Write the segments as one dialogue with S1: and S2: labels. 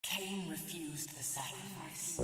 S1: Kain refused the sacrifice.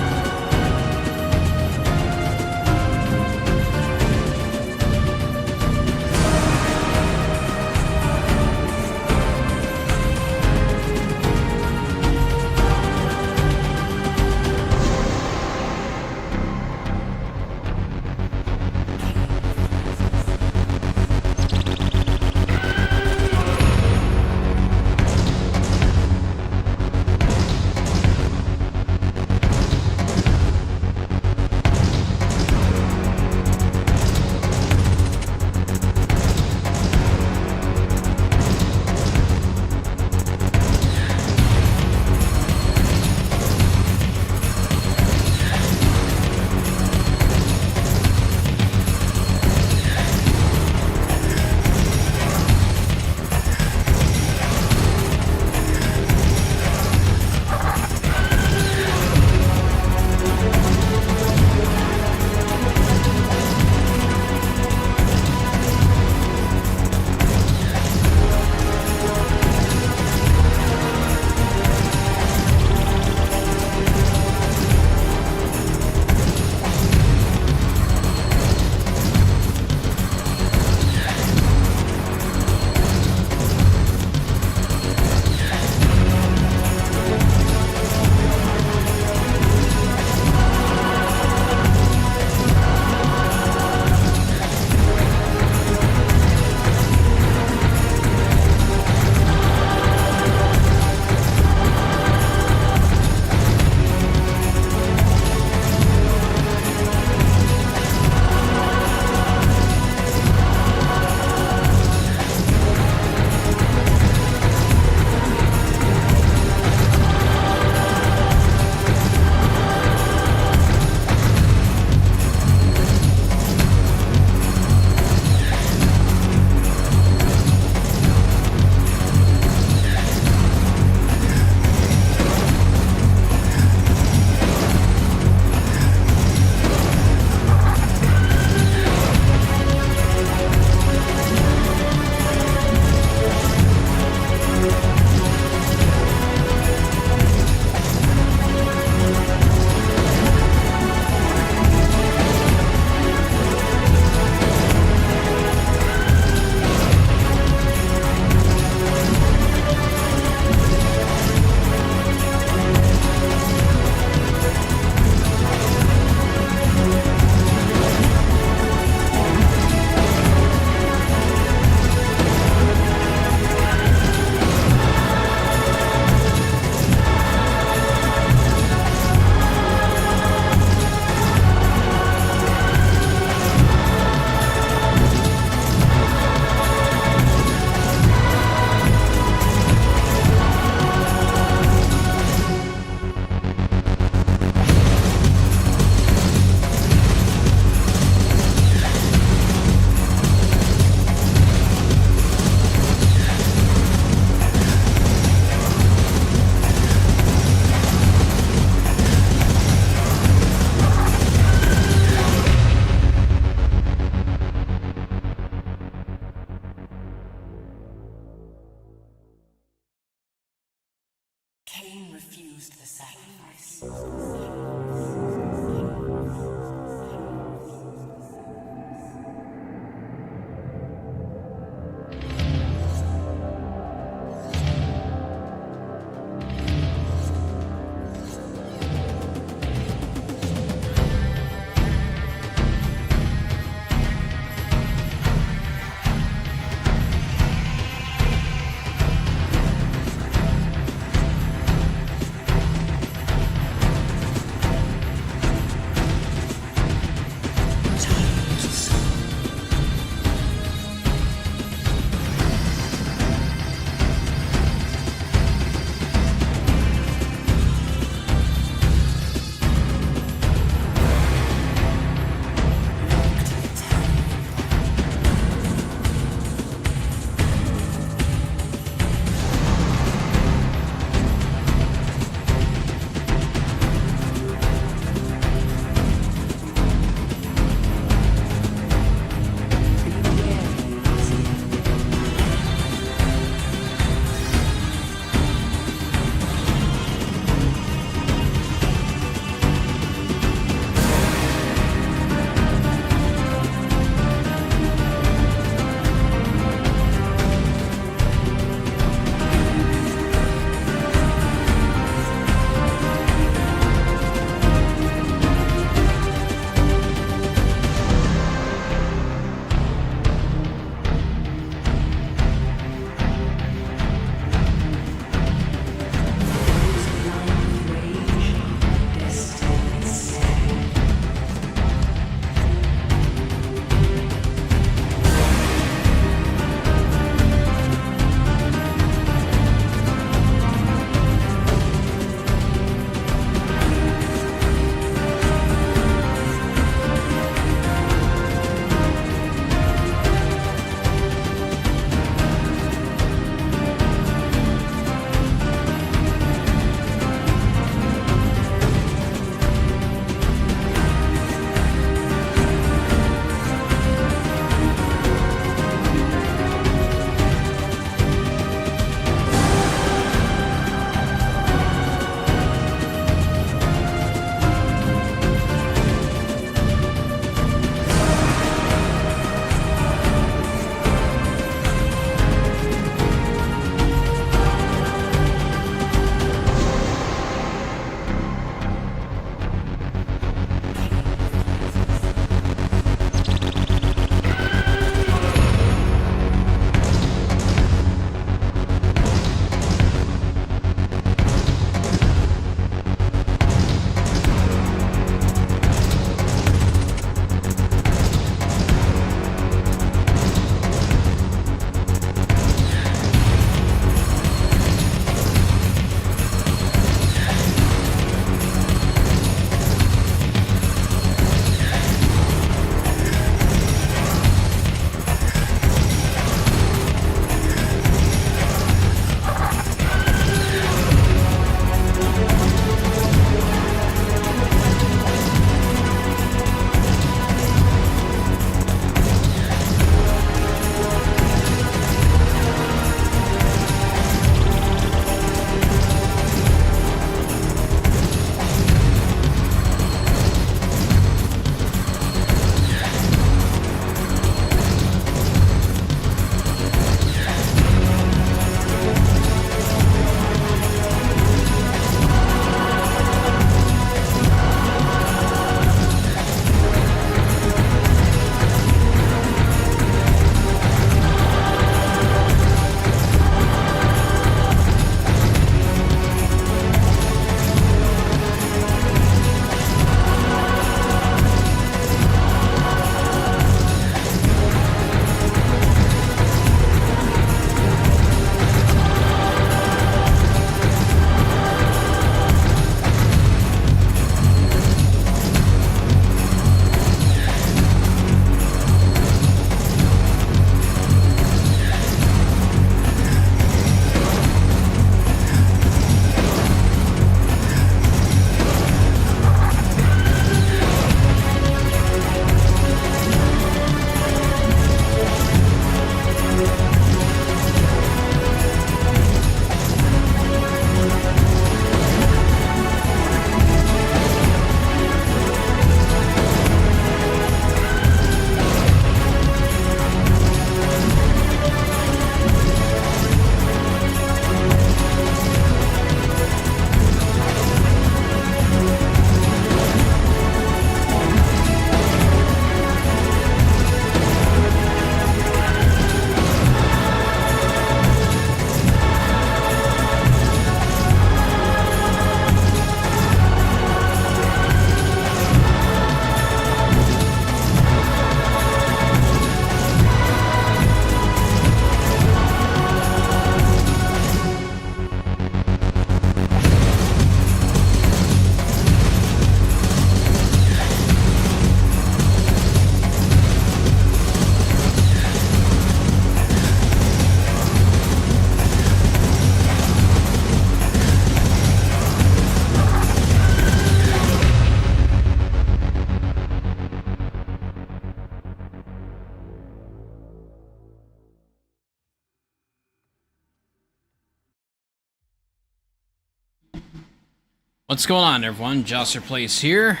S2: What's going on, everyone? Joster Plays here.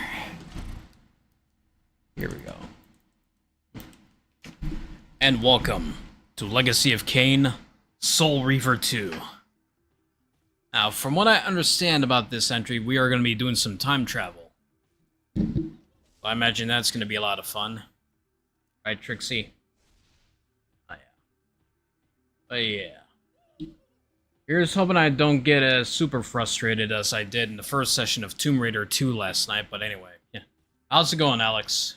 S2: Here we go. And welcome to Legacy of Kain, Soul Reaver 2. Now, from what I understand about this entry, we are going to be doing some time travel. I imagine that's going to be a lot of fun. Right, Trixie? Oh, yeah. But yeah. Here's hoping I don't get as super frustrated as I did in the first session of Tomb Raider 2 last night, but anyway, yeah. How's it going, Alex?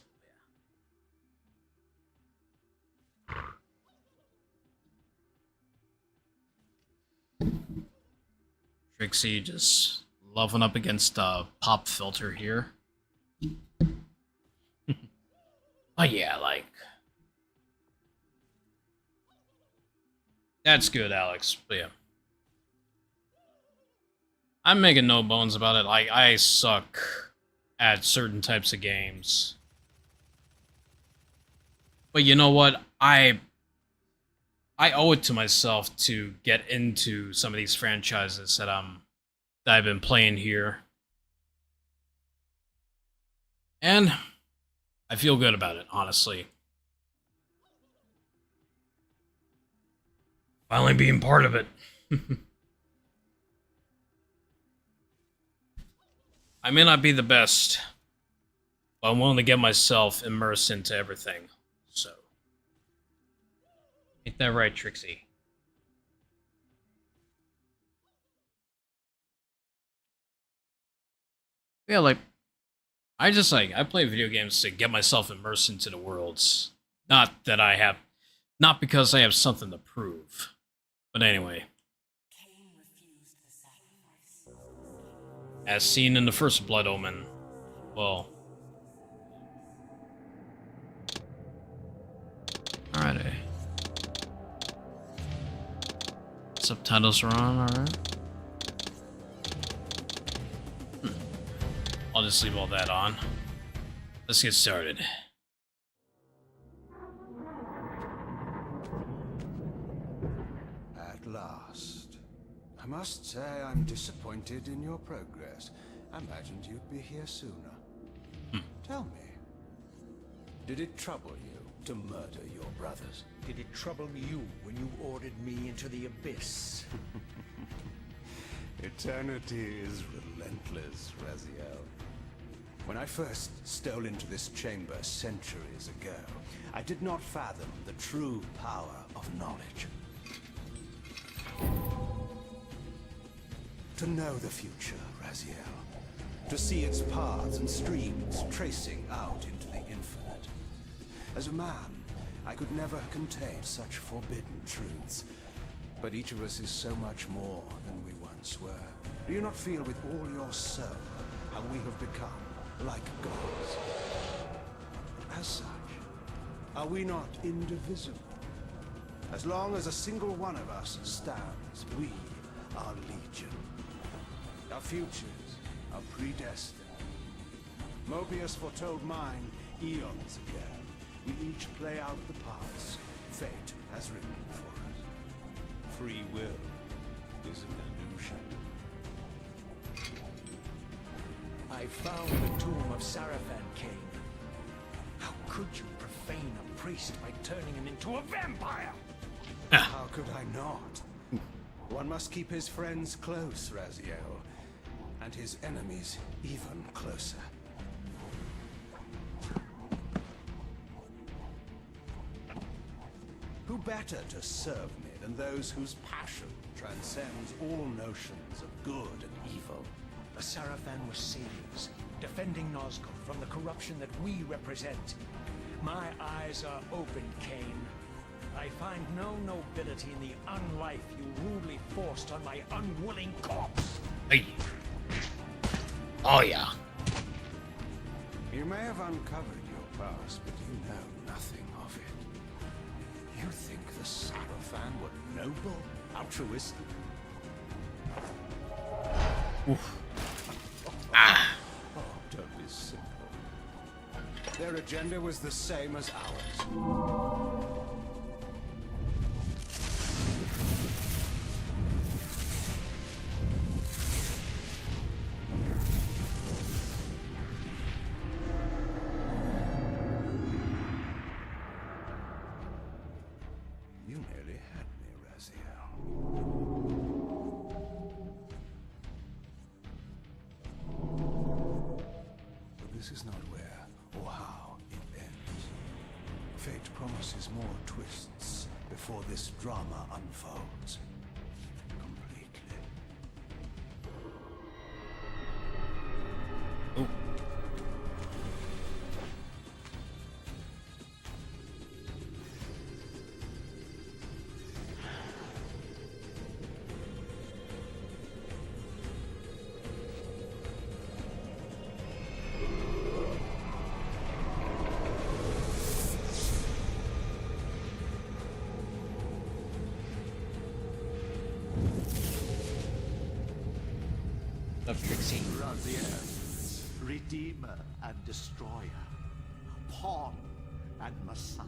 S2: Trixie just loving up against a pop filter here. Oh yeah, like... That's good, Alex, but yeah. I'm making no bones about it. Like, I suck at certain types of games. But you know what? I owe it to myself to get into some of these franchises that I've been playing here. And I feel good about it, honestly. Finally being part of it. I may not be the best, but I'm willing to get myself immersed into everything, so. Ain't that right, Trixie? Yeah, like, I play video games to get myself immersed into the worlds. Not because I have something to prove. But anyway.
S1: Kain refused the sacrifice.
S2: As seen in the first Blood Omen. Well. Alrighty. Subtitles are on, alright. I'll just leave all that on. Let's get started.
S3: At last. I must say I'm disappointed in your progress. I imagined you'd be here sooner. Tell me, did it trouble you to murder your brothers?
S4: Did it trouble you when you ordered me into the abyss?
S3: Eternity is relentless, Raziel. When I first stole into this chamber centuries ago, I did not fathom the true power of knowledge. To know the future, Raziel. To see its paths and streams tracing out into the infinite. As a man, I could never contain such forbidden truths. But each of us is so much more than we once were. Do you not feel with all your soul how we have become like gods? As such, are we not indivisible? As long as a single one of us stands, we are legion. Our futures are predestined. Mobius foretold mine eons ago. We each play out the parts fate has written for us. Free will is an illusion.
S4: I found the tomb of Sarafan, Kain. How could you profane a priest by turning him into a vampire?
S3: How could I not? One must keep his friends close, Raziel, and his enemies even closer. Who better to serve me than those whose passion transcends all notions of good and evil?
S4: The Sarafan were saviors, defending Nazgûl from the corruption that we represent. My eyes are open, Kain. I find no nobility in the unlife you rudely forced on my unwilling corpse.
S2: Hey. Oh yeah.
S3: You may have uncovered your past, but you know nothing of it. You think the Sarafan were noble, altruistic?
S2: Oof.
S3: Oh, don't be simple. Their agenda was the same as ours. this is not where or how it ends. Fate promises more twists before this drama unfolds completely.
S2: Oh. Of Trixie.
S5: Raziel, Redeemer and Destroyer, Pawn and Messiah.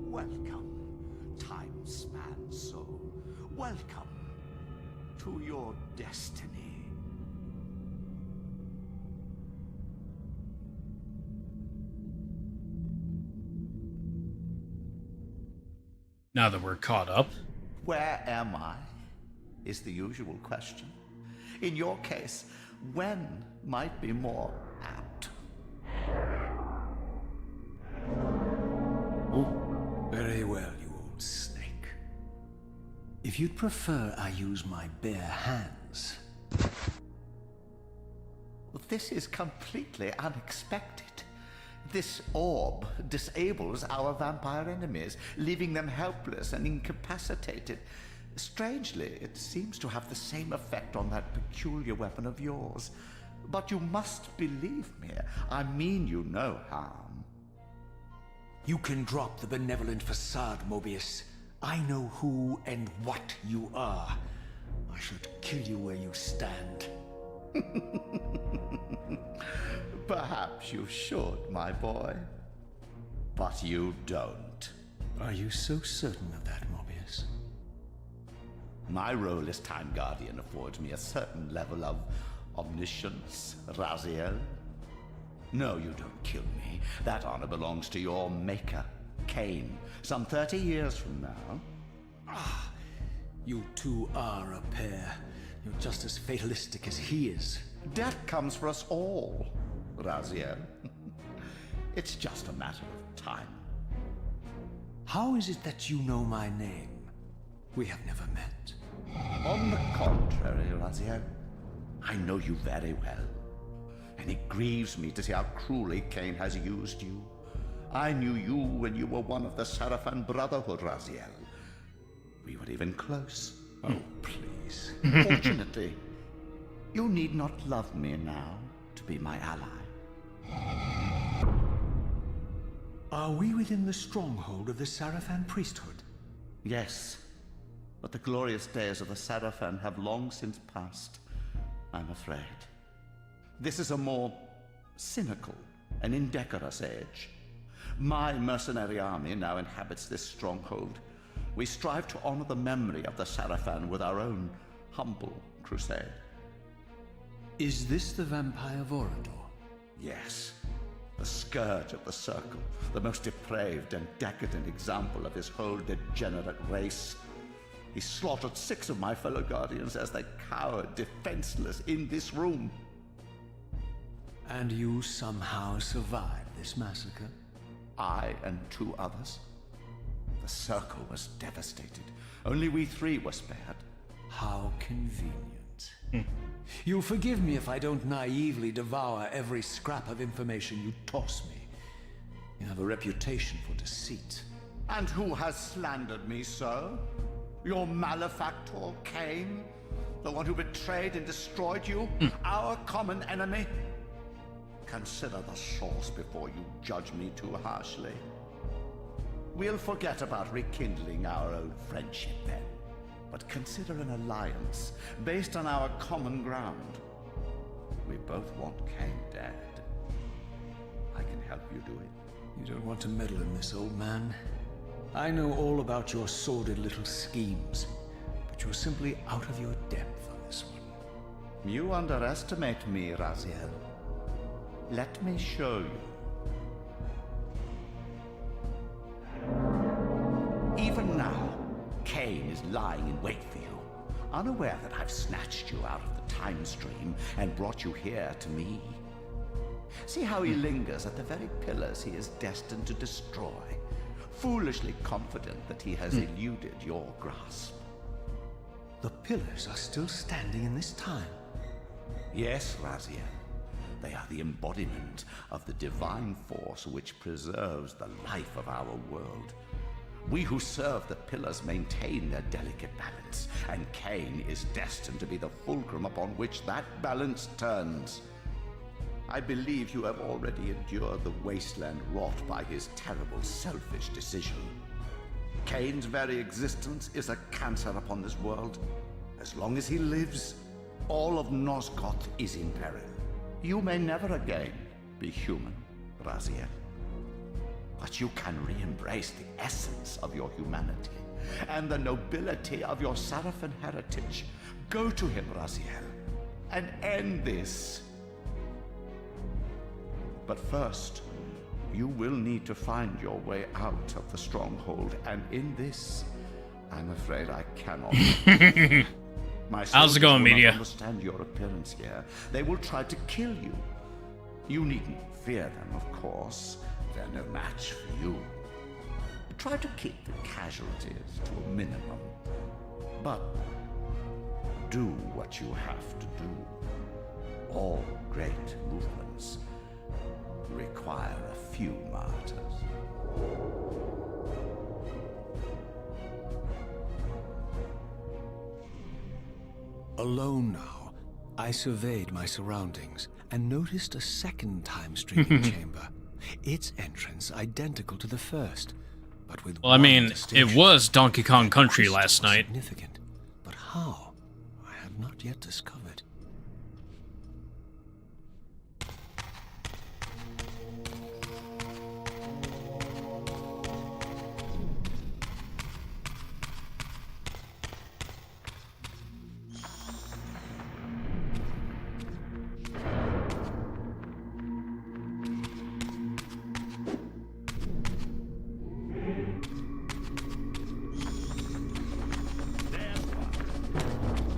S5: Welcome, time-span soul. Welcome to your destiny.
S2: Now that we're caught up.
S5: Where am I? Is the usual question. In your case, when might be more apt.
S3: Very well, you old snake. If you'd prefer I use my bare hands.
S5: This is completely unexpected. This orb disables our vampire enemies, leaving them helpless and incapacitated. Strangely, it seems to have the same effect on that peculiar weapon of yours. But you must believe me. I mean you no harm.
S3: You can drop the benevolent facade, Mobius. I know who and what you are. I should kill you where you stand.
S5: Perhaps you should, my boy. But you don't.
S3: Are you so certain of that, Mobius?
S5: My role as Time Guardian affords me a certain level of omniscience, Raziel. No, you don't kill me. That honor belongs to your maker, Kain, some 30 years from now.
S3: Ah, you two are a pair. You're just as fatalistic as he is.
S5: Death comes for us all, Raziel. It's just a matter of time.
S3: How is it that you know my name? We have never met.
S5: On the contrary, Raziel, I know you very well. And it grieves me to see how cruelly Kain has used you. I knew you when you were one of the Sarafan Brotherhood, Raziel. We were even close.
S3: Oh, please.
S5: Fortunately, you need not love me now to be my ally.
S3: Are we within the stronghold of the Sarafan priesthood?
S5: Yes, but the glorious days of the Sarafan have long since passed, I'm afraid. This is a more cynical and indecorous age. My mercenary army now inhabits this stronghold. We strive to honor the memory of the Sarafan with our own humble crusade.
S3: Is this the vampire Vorador?
S5: Yes, the scourge of the Circle, the most depraved and decadent example of his whole degenerate race. He slaughtered 6 of my fellow Guardians as they cowered defenseless in this room.
S3: And you somehow survived this massacre?
S5: I and 2 others. The Circle was devastated. Only we 3 were spared.
S3: How convenient. You'll forgive me if I don't naively devour every scrap of information you toss me. You have a reputation for deceit.
S5: And who has slandered me so? Your malefactor, Kain? The one who betrayed and destroyed you? Our common enemy? Consider the source before you judge me too harshly. We'll forget about rekindling our old friendship then. But consider an alliance based on our common ground. We both want Kain dead. I can help you do it.
S3: You don't want to meddle in this, old man. I know all about your sordid little schemes, but you're simply out of your depth on this one.
S5: You underestimate me, Raziel. Let me show you. Even now, Kain is lying in wait for you, unaware that I've snatched you out of the time stream and brought you here to me. See how he lingers at the very pillars he is destined to destroy, foolishly confident that he has eluded your grasp.
S3: The pillars are still standing in this time.
S5: Yes, Raziel. They are the embodiment of the divine force which preserves the life of our world. We who serve the pillars maintain their delicate balance, and Kain is destined to be the fulcrum upon which that balance turns. I believe you have already endured the wasteland wrought by his terrible, selfish decision. Kain's very existence is a cancer upon this world. As long as he lives, all of Nosgoth is in peril. You may never again be human, Raziel. But you can re-embrace the essence of your humanity and the nobility of your Sarafan heritage. Go to him, Raziel, and end this. But first, you will need to find your way out of the stronghold, and in this, I'm afraid I cannot. My
S2: How's it going,
S5: soldiers will
S2: media?
S5: not understand your appearance here. They will try to kill you. You needn't fear them, of course. They're no match for you. Try to keep the casualties to a minimum. But do what you have to do. All great movements require a few martyrs.
S3: Alone now, I surveyed my surroundings and noticed a second time-streaming chamber. Its entrance identical to the first, but with
S2: Well, I
S3: one
S2: mean, it
S3: distinction.
S2: was Donkey Kong Country
S3: Twist
S2: last
S3: was
S2: night.
S3: Significant, but how? I have not yet discovered.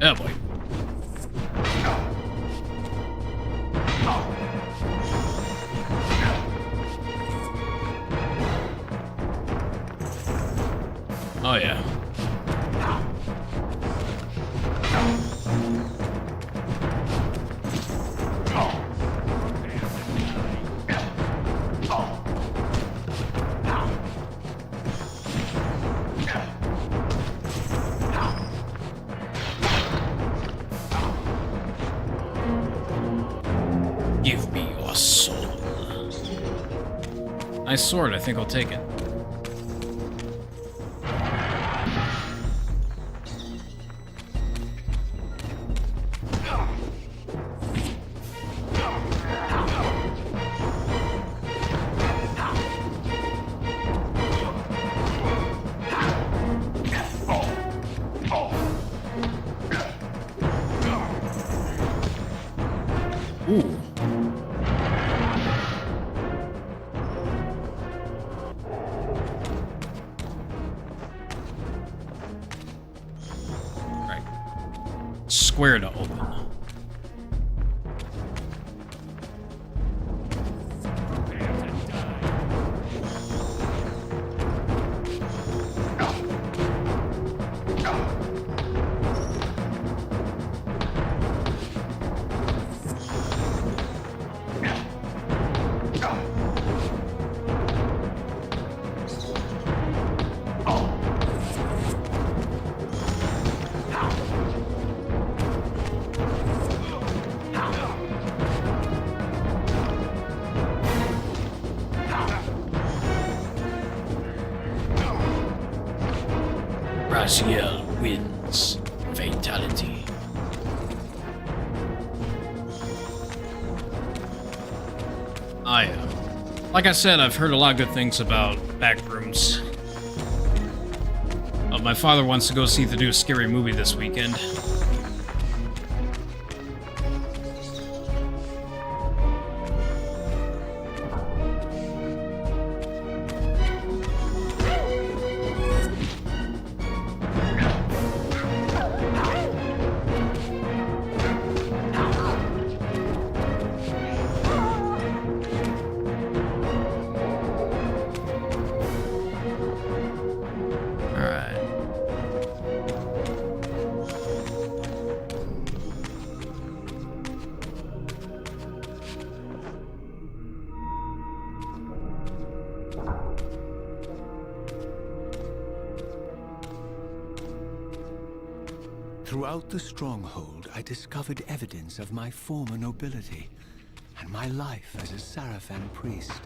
S2: Oh boy. Oh yeah. Give me your soul. Nice sword, I think I'll take it. Ooh. Right. Square to open. Raziel wins. Fatality. Like I said, I've heard a lot of good things about Backrooms. My father wants to go see the new Scary Movie this weekend.
S3: Throughout the stronghold, I discovered evidence of my former nobility and my life as a Sarafan priest.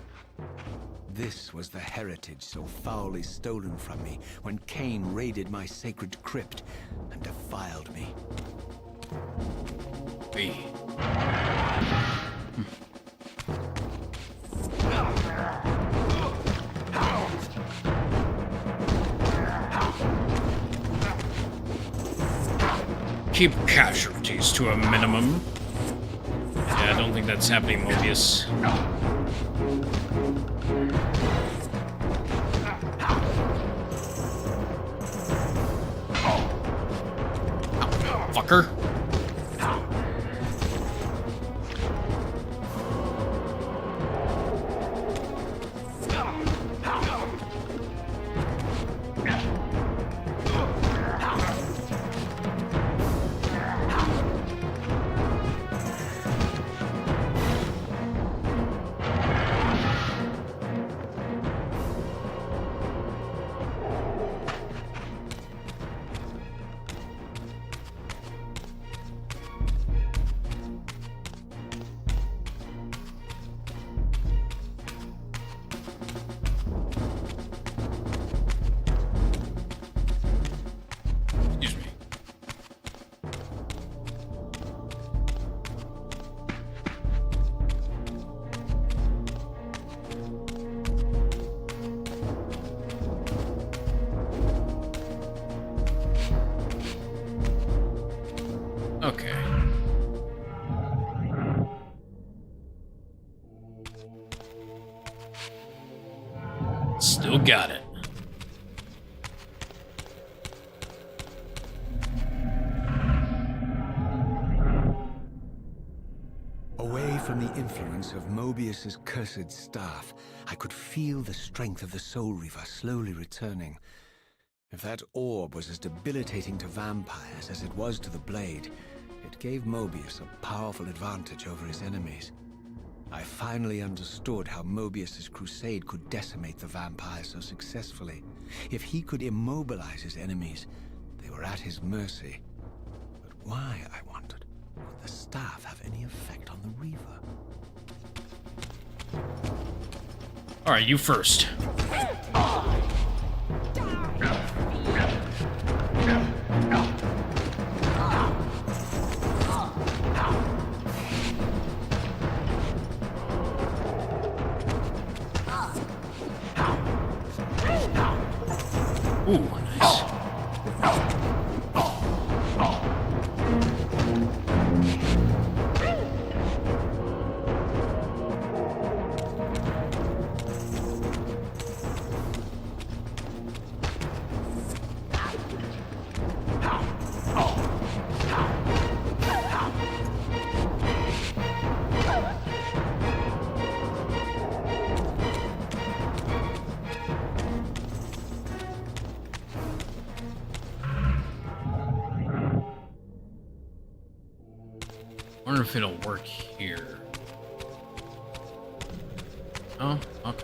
S3: This was the heritage so foully stolen from me when Kain raided my sacred crypt and defiled me.
S2: Hey. Keep casualties to a minimum. Yeah, I don't think that's happening, Mobius. Fucker. Excuse me. Okay. Still got it.
S3: Away from the influence of Mobius's cursed staff, I could feel the strength of the Soul Reaver slowly returning. If that orb was as debilitating to vampires as it was to the blade, it gave Mobius a powerful advantage over his enemies. I finally understood how Mobius's crusade could decimate the vampires so successfully. If he could immobilize his enemies, they were at his mercy. But why, I wondered, would the staff have any effect on the Reaver?
S2: Alright, you first. Ooh, nice. I wonder if it'll work here. Oh, okay.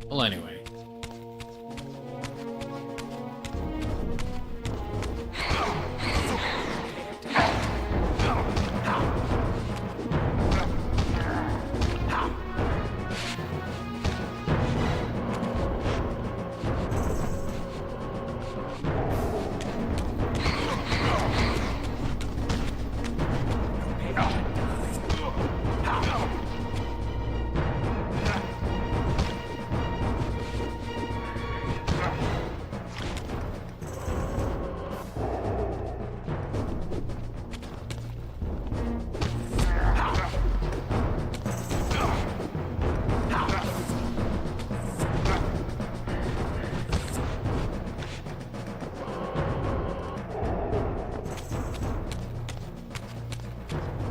S2: Well, anyway.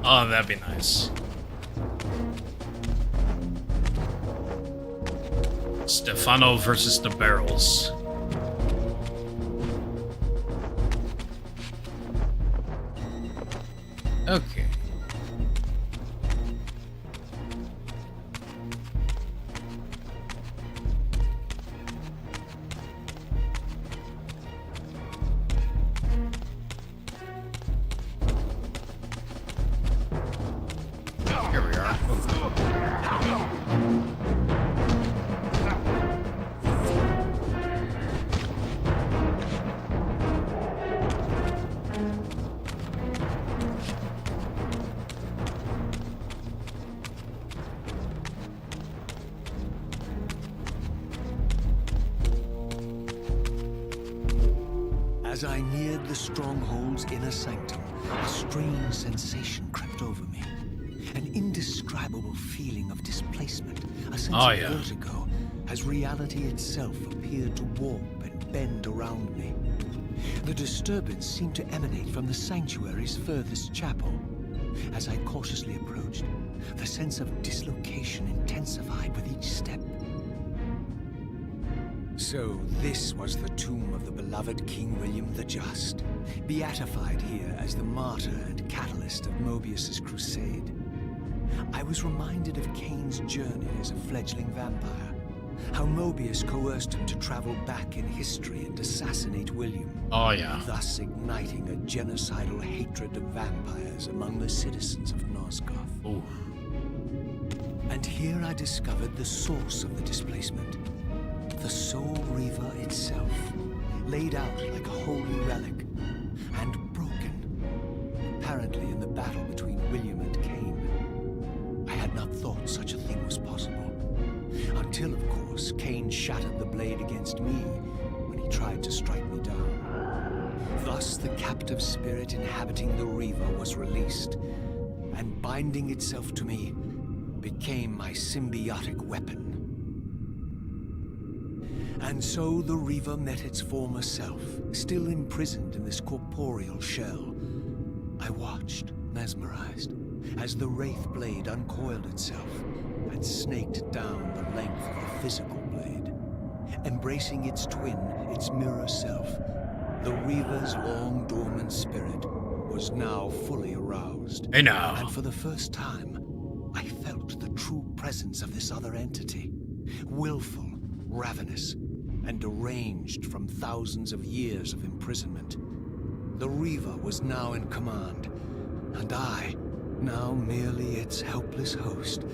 S2: Oh, that'd be nice. Stefano versus the barrels.
S4: As I neared the stronghold's inner sanctum, a strange sensation crept over me. An indescribable feeling of displacement, a sense of vertigo, as reality itself appeared to warp and bend around me. The disturbance seemed to emanate from the sanctuary's furthest chapel. As I cautiously approached, the sense of dislocation intensified with each step. So this was the tomb of the beloved King William the Just, beatified here as the martyr and catalyst of Mobius's crusade. I was reminded of Kain's journey as a fledgling vampire, how Mobius coerced him to travel back in history and assassinate William.
S2: Oh yeah.
S4: Thus igniting a genocidal hatred of vampires among the citizens of Nosgoth.
S2: Ooh.
S4: And here I discovered the source of the displacement. The Soul Reaver itself, laid out like a holy relic, and broken, apparently in the battle between William and Kain. I had not thought such a thing was possible, until, of course, Kain shattered the blade against me when he tried to strike me down. Thus, the captive spirit inhabiting the Reaver was released, and binding itself to me, became my symbiotic weapon. And so the Reaver met its former self, still imprisoned in this corporeal shell. I watched, mesmerized, as the Wraith blade uncoiled itself and snaked down the length of the physical blade. Embracing its twin, its mirror self, the Reaver's long dormant spirit was now fully aroused.
S2: Hey now.
S4: And for the first time, I felt the true presence of this other entity. Willful, ravenous, and deranged from thousands of years of imprisonment. The Reaver was now in command, and I, now merely its helpless host,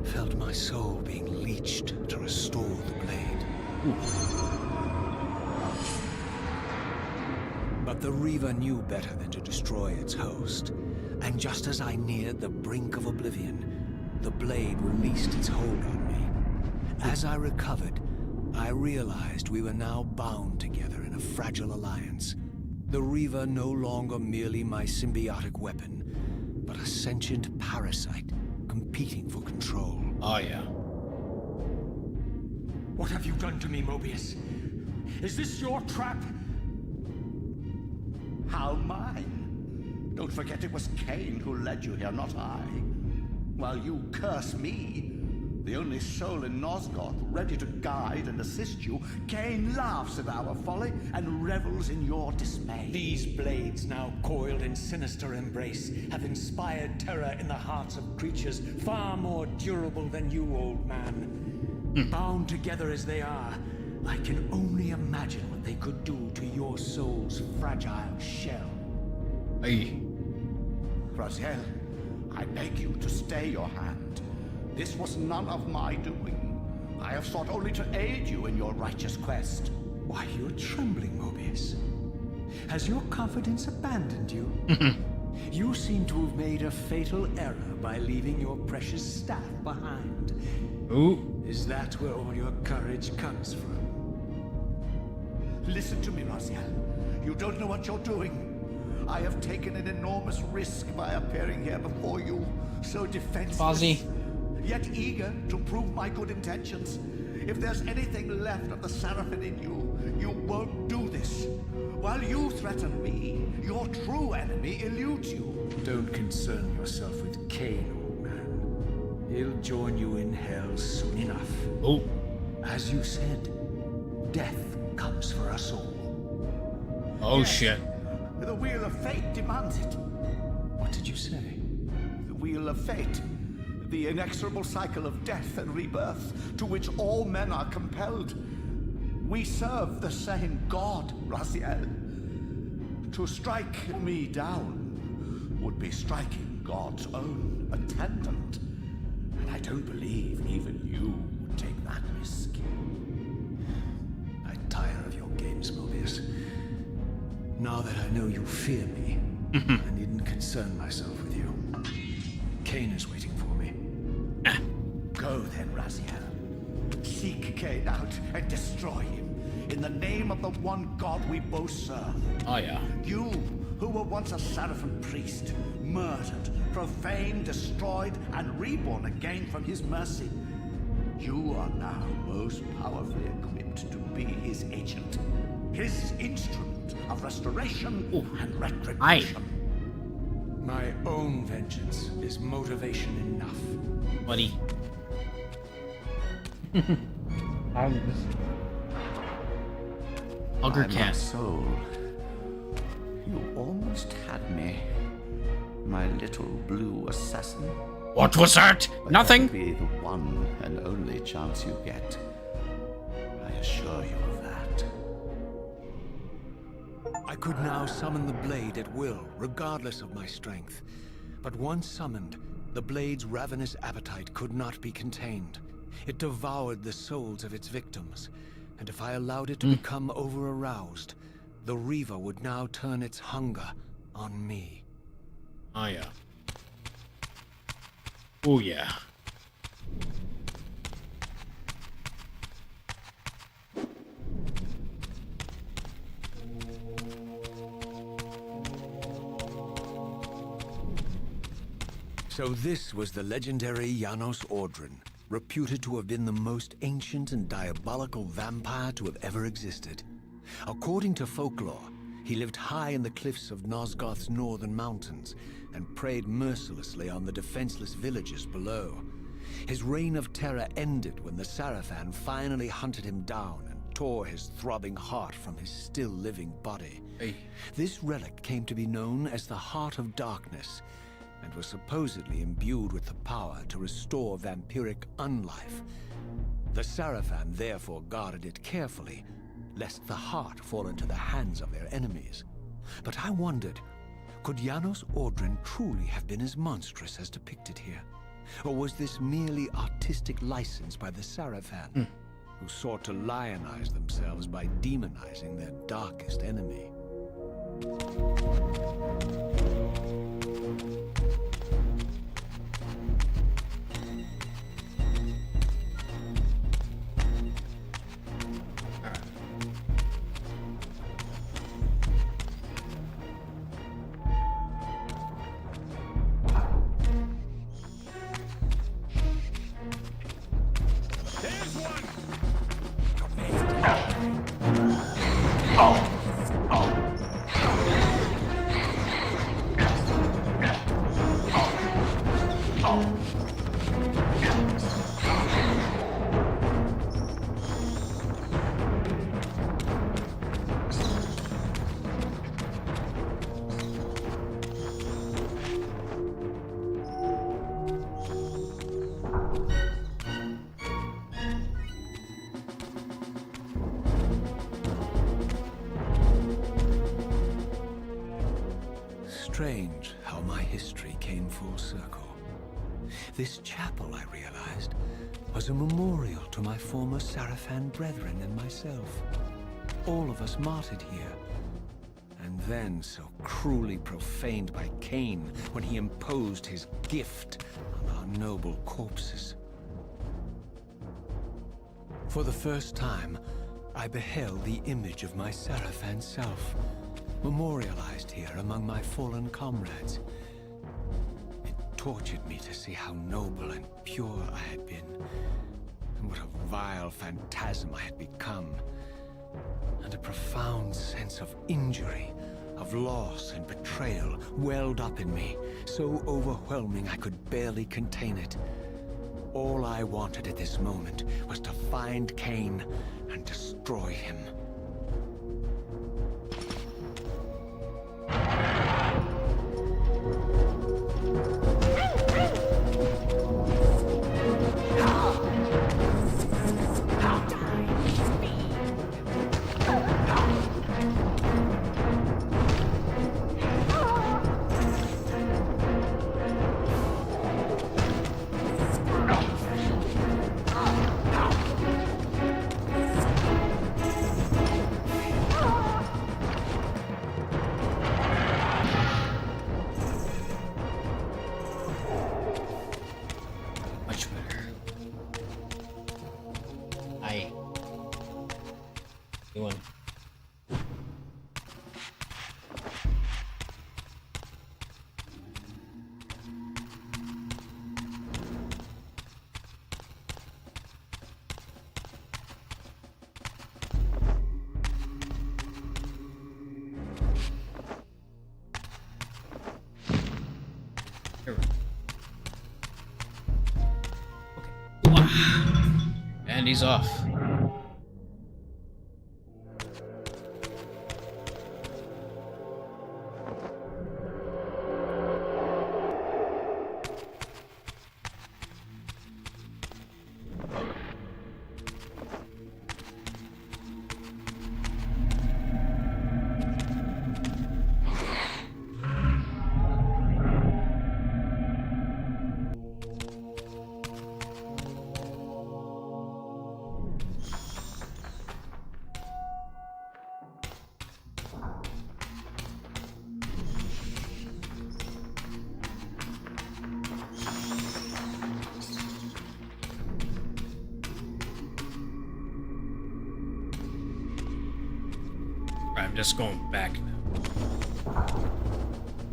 S4: felt my soul being leached to restore the blade. But the Reaver knew better than to destroy its host, and just as I neared the brink of oblivion, the blade released its hold on me. As I recovered, I realized we were now bound together in a fragile alliance. The Reaver no longer merely my symbiotic weapon, but a sentient parasite competing for control.
S2: Oh yeah.
S4: What have you done to me, Mobius? Is this your trap?
S5: How mine? Don't forget it was Kain who led you here, not I. While you curse me, the only soul in Nosgoth ready to guide and assist you, Kain laughs at our folly and revels in your dismay.
S4: These blades, now coiled in sinister embrace, have inspired terror in the hearts of creatures far more durable than you, old man. Bound together as they are, I can only imagine what they could do to your soul's fragile shell.
S2: Hey.
S5: Raziel, I beg you to stay your hand. This was none of my doing. I have sought only to aid you in your righteous quest.
S4: Why, you're trembling, Mobius. Has your confidence abandoned you? You seem to have made a fatal error by leaving your precious staff behind.
S2: Ooh.
S4: Is that where all your courage comes from?
S5: Listen to me, Raziel. You don't know what you're doing. I have taken an enormous risk by appearing here before you, so defenseless.
S2: Fozzie.
S5: Yet eager to prove my good intentions. If there's anything left of the Seraphim in you, you won't do this. While you threaten me, your true enemy eludes you.
S4: Don't concern yourself with Kain, old man. He'll join you in hell soon enough.
S2: Oh.
S4: As you said, death comes for us all.
S2: Oh
S5: Yes.
S2: shit.
S5: The wheel of fate demands it.
S4: What did you say?
S5: The wheel of fate. The inexorable cycle of death and rebirth to which all men are compelled. We serve the same God, Raziel. To strike me down would be striking God's own attendant. And I don't believe even you would take that risk.
S4: I tire of your games, Mobius. Now that I know you fear me, I needn't concern myself with you. Kain is waiting for me.
S5: Go then, Raziel. Seek Kain out and destroy him. in the name of the one God we both serve.
S2: Oh yeah.
S5: You, who were once a Seraphim priest, murdered, profaned, destroyed, and reborn again from his mercy. You are now most powerfully equipped to be his agent, his instrument of restoration and retribution.
S4: My own vengeance is motivation enough.
S2: Buddy. Hugger
S5: My
S2: cat.
S5: soul, you almost had me, my little blue assassin.
S2: What was that?
S5: But
S2: Nothing?
S5: that'll be the one and only chance you get. I assure you of that.
S4: I could now summon the blade at will, regardless of my strength. But once summoned, the blade's ravenous appetite could not be contained. It devoured the souls of its victims, and if I allowed it to become over-aroused, the Reaver would now turn its hunger on me.
S2: Oh yeah. Oh yeah.
S4: So this was the legendary Janos Ordren, reputed to have been the most ancient and diabolical vampire to have ever existed. According to folklore, he lived high in the cliffs of Nosgoth's northern mountains and preyed mercilessly on the defenseless villages below. His reign of terror ended when the Sarafan finally hunted him down and tore his throbbing heart from his still-living body.
S2: Hey.
S4: This relic came to be known as the Heart of Darkness, and was supposedly imbued with the power to restore vampiric unlife. The Sarafan therefore guarded it carefully, lest the heart fall into the hands of their enemies. But I wondered, could Janos Ordren truly have been as monstrous as depicted here? Or was this merely artistic license by the Sarafan, who sought to lionize themselves by demonizing their darkest enemy? Strange how my history came full circle. This chapel, I realized, was a memorial to my former Sarafan brethren and myself. All of us martyred here, and then so cruelly profaned by Kain when he imposed his gift on our noble corpses. For the first time, I beheld the image of my Sarafan self, memorialized here among my fallen comrades. It tortured me to see how noble and pure I had been, and what a vile phantasm I had become. And a profound sense of injury, of loss and betrayal welled up in me, so overwhelming I could barely contain it. All I wanted at this moment was to find Kain and destroy him.
S2: Doing. Here we go. And he's off. Right, I'm just going back now.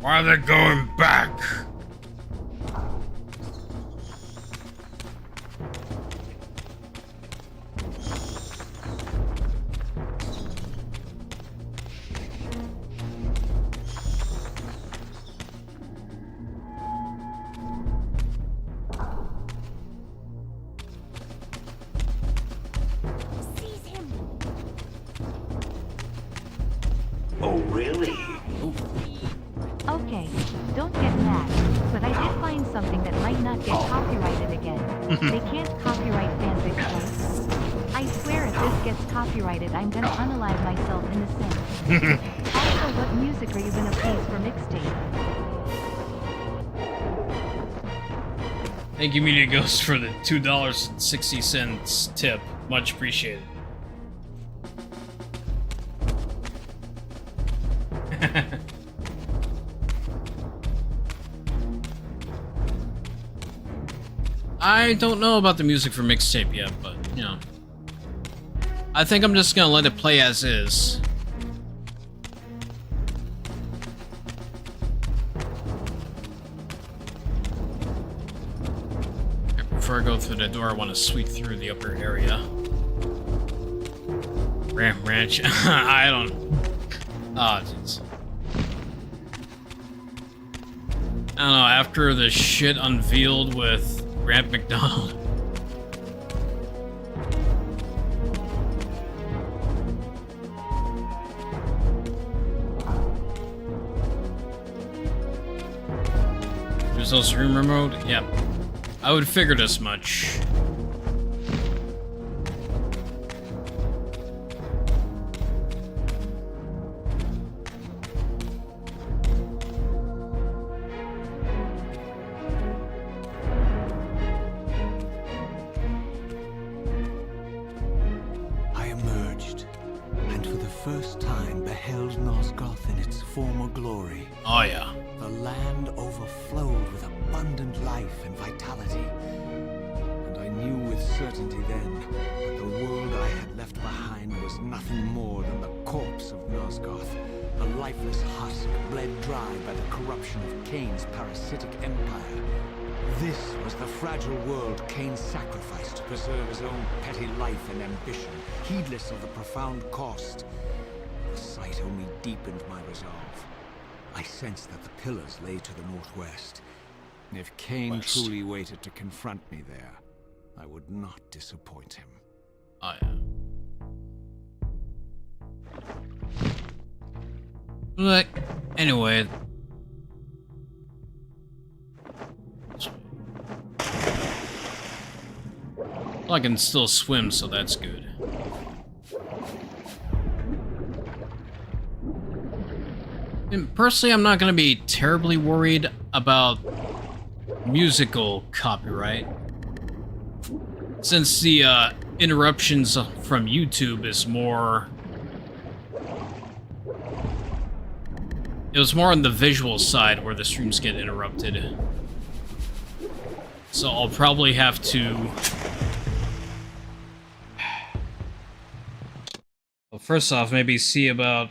S2: Why are they going back?
S6: Oh, really?
S7: Okay, don't get mad, but I did find something that might not get copyrighted again. They can't copyright fanfic, right? I swear if this gets copyrighted, I'm gonna unalive myself in the sin. Also, what music are you gonna play for mixtape?
S2: Thank you, Media Ghost, for the $2.60 tip. Much appreciated. I don't know about the music for mixtape yet, but, you know. I think I'm just gonna let it play as is. Before I go through the door, I want to sweep through the upper area. Ram Ranch. I don't... Oh, jeez. I don't know, after the shit unveiled with Grant McDonald. There's also rumor mode? Yep. I would figured as much.
S3: I emerged, and for the first time beheld Nosgoth in its former glory.
S2: Oh yeah.
S3: The land overflowed with abundant life and vitality. And I knew with certainty then that the world I had left behind was nothing more than the corpse of Nosgoth, a lifeless husk bled dry by the corruption of Kain's parasitic empire. This was the fragile world Kain sacrificed to preserve his own petty life and ambition, heedless of the profound cost. The sight only deepened my resolve. I sensed that the pillars lay to the northwest. If Kain truly waited to confront me there, I would not disappoint him.
S2: Oh yeah. But anyway. Well, I can still swim, so that's good. And personally, I'm not going to be terribly worried about musical copyright, since the interruptions from YouTube is more... It was more on the visual side where the streams get interrupted. So I'll probably have to... Well, first off, maybe see about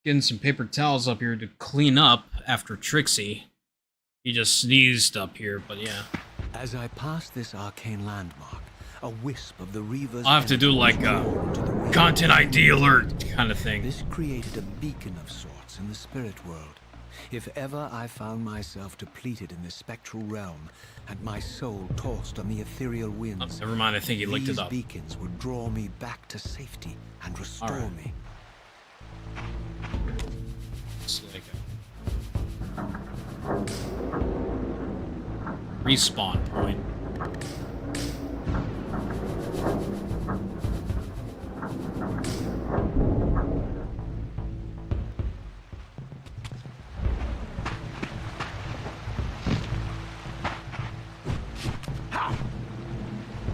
S2: getting some paper towels up here to clean up after Trixie. He just sneezed up here, but yeah.
S3: As I passed this arcane landmark, a wisp of the Reaver's
S2: I'll have to do like a content ID alert kind of thing.
S3: This created a beacon of sorts in the spirit world. If ever I found myself depleted in the spectral realm, and my soul tossed on the ethereal winds,
S2: never mind, I think he licked it up.
S3: These beacons would draw me back to safety and restore me.
S2: It's like a respawn point.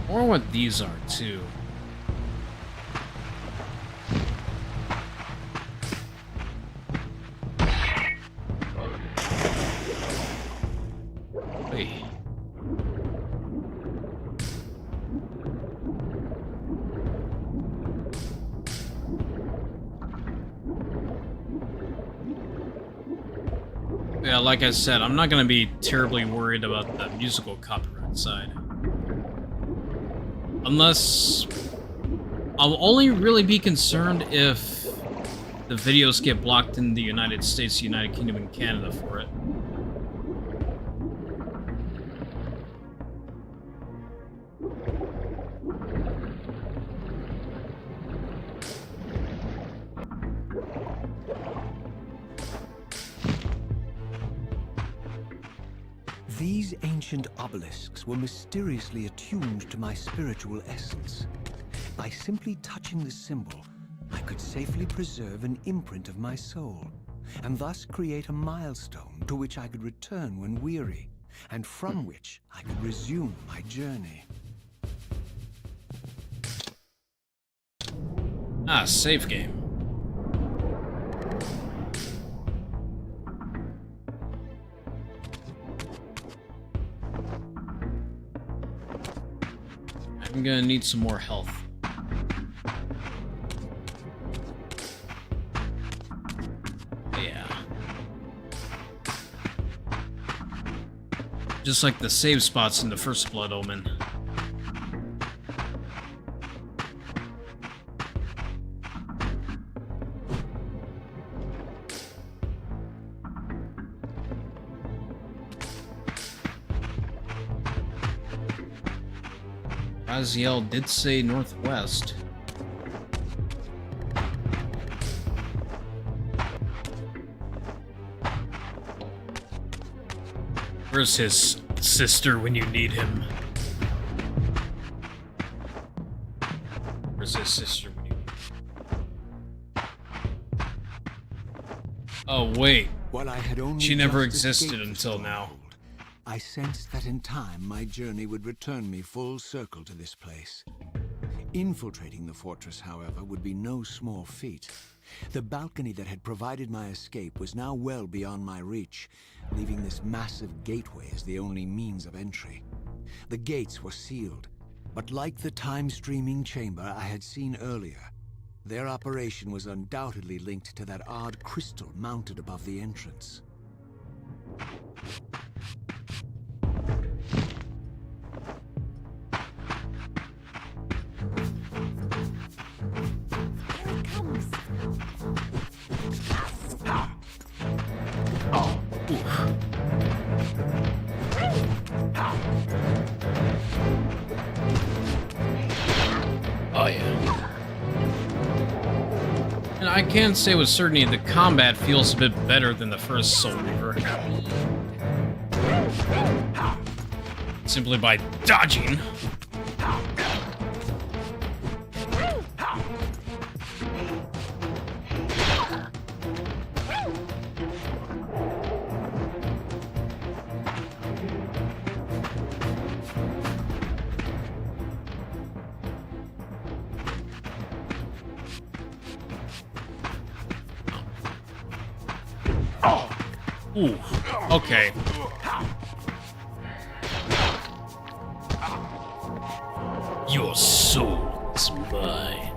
S2: Or what these are too. Hey. Yeah, like I said, I'm not gonna be terribly worried about the musical copyright side. Unless I'll only really be concerned if the videos get blocked in the United States, United Kingdom, and Canada for it.
S3: These ancient obelisks were mysteriously attuned to my spiritual essence. By simply touching the symbol, I could safely preserve an imprint of my soul, and thus create a milestone to which I could return when weary, and from which I could resume my journey.
S2: Ah, save game. I'm gonna need some more health. Yeah. Just like the save spots in the first Blood Omen. Raziel did say northwest. Where's his sister when you need him? Where's his sister when you need him? Oh, wait.
S3: While I had only
S2: She never
S3: just
S2: existed
S3: escaped the
S2: until now.
S3: stronghold, I sensed that in time my journey would return me full circle to this place. Infiltrating the fortress, however, would be no small feat. The balcony that had provided my escape was now well beyond my reach, leaving this massive gateway as the only means of entry. The gates were sealed, but like the time-streaming chamber I had seen earlier, their operation was undoubtedly linked to that odd crystal mounted above the entrance.
S2: Oh yeah. And I can say with certainty the combat feels a bit better than the first Soul Reaver. Simply by dodging. Ooh, okay. Your soul is mine.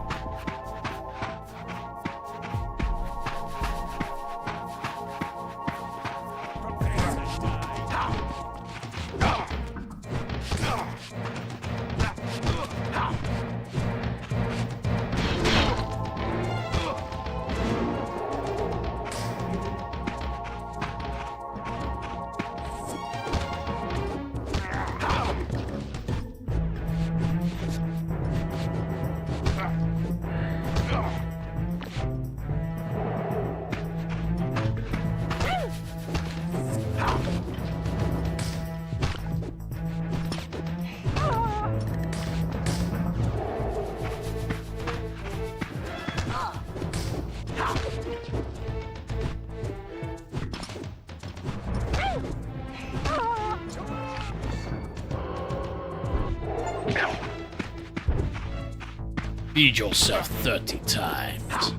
S2: Feed yourself 30 times.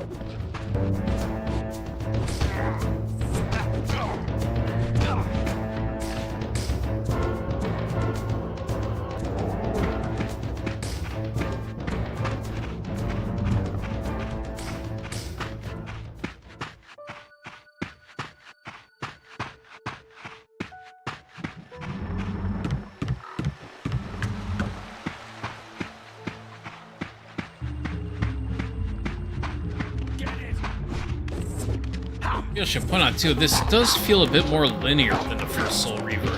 S2: I should point out too, this does feel a bit more linear than the first Soul Reaver.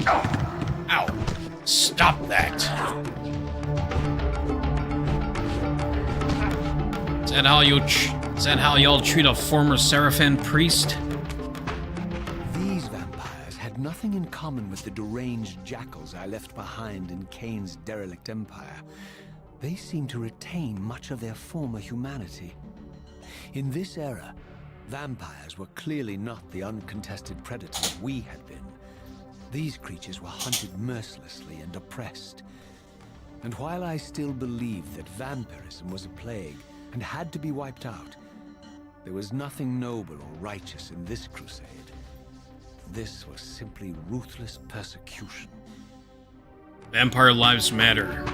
S2: Ow! Stop that! Is that how y'all treat a former Seraphim priest?
S3: These vampires had nothing in common with the deranged jackals I left behind in Kain's derelict empire. They seemed to retain much of their former humanity. In this era, vampires were clearly not the uncontested predators we had been. These creatures were hunted mercilessly and oppressed. And while I still believed that vampirism was a plague and had to be wiped out, there was nothing noble or righteous in this crusade. This was simply ruthless persecution.
S2: Vampire lives matter.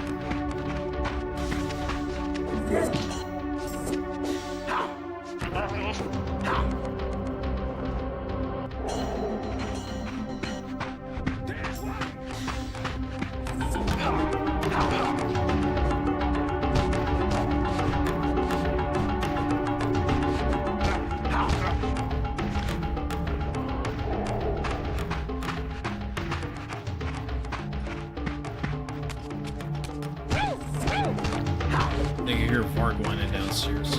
S2: I can hear Varg whining downstairs.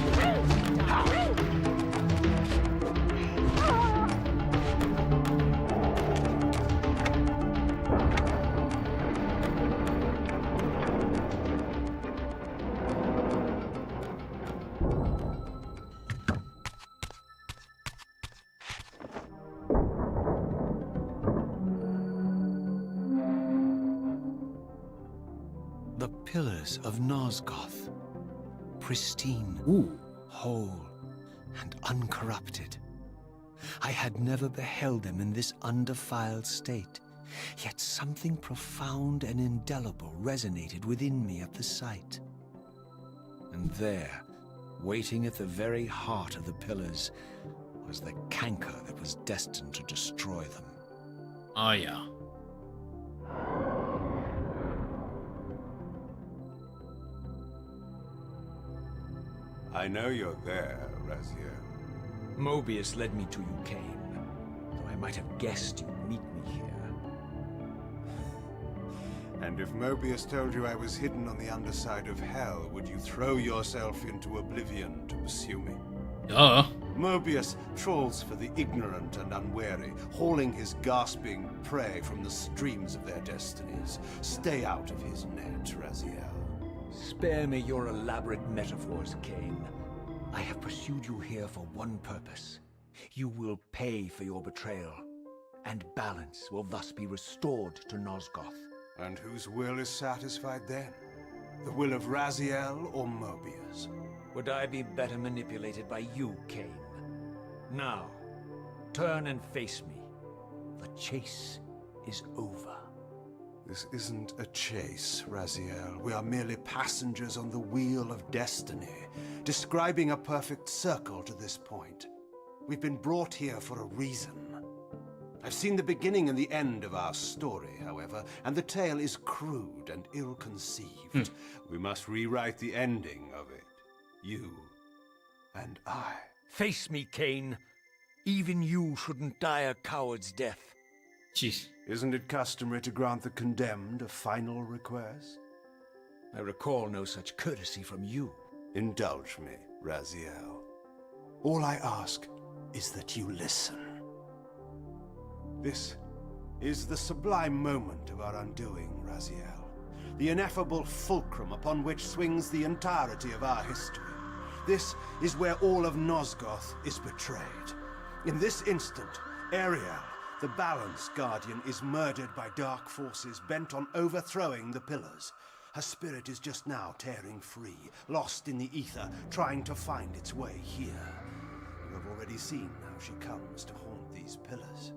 S3: The pillars of Nosgoth. Pristine, whole, and uncorrupted. I had never beheld them in this undefiled state, yet something profound and indelible resonated within me at the sight. And there, waiting at the very heart of the pillars, was the canker that was destined to destroy them.
S2: Oh yeah.
S3: I know you're there, Raziel.
S4: Mobius led me to you, Kain, though I might have guessed you'd meet me here.
S3: And if Mobius told you I was hidden on the underside of hell, would you throw yourself into oblivion to pursue me?
S2: Duh.
S3: Mobius trawls for the ignorant and unwary, hauling his gasping prey from the streams of their destinies. Stay out of his net, Raziel.
S4: Spare me your elaborate metaphors, Kain. I have pursued you here for one purpose. You will pay for your betrayal, and balance will thus be restored to Nosgoth.
S3: And whose will is satisfied then? The will of Raziel or Mobius?
S4: Would I be better manipulated by you, Kain? Now, turn and face me. The chase is over.
S3: This isn't a chase, Raziel. We are merely passengers on the wheel of destiny, describing a perfect circle to this point. We've been brought here for a reason. I've seen the beginning and the end of our story, however, and the tale is crude and ill-conceived. We must rewrite the ending of it. You and I.
S4: Face me, Kain. Even you shouldn't die a coward's death.
S2: Jeez.
S3: Isn't it customary to grant the condemned a final request?
S4: I recall no such courtesy from you.
S3: Indulge me, Raziel. All I ask is that you listen. This is the sublime moment of our undoing, Raziel. The ineffable fulcrum upon which swings the entirety of our history. This is where all of Nosgoth is betrayed. In this instant, Ariel, the Balance Guardian, is murdered by dark forces bent on overthrowing the Pillars. Her spirit is just now tearing free, lost in the ether, trying to find its way here. You have already seen how she comes to haunt these Pillars.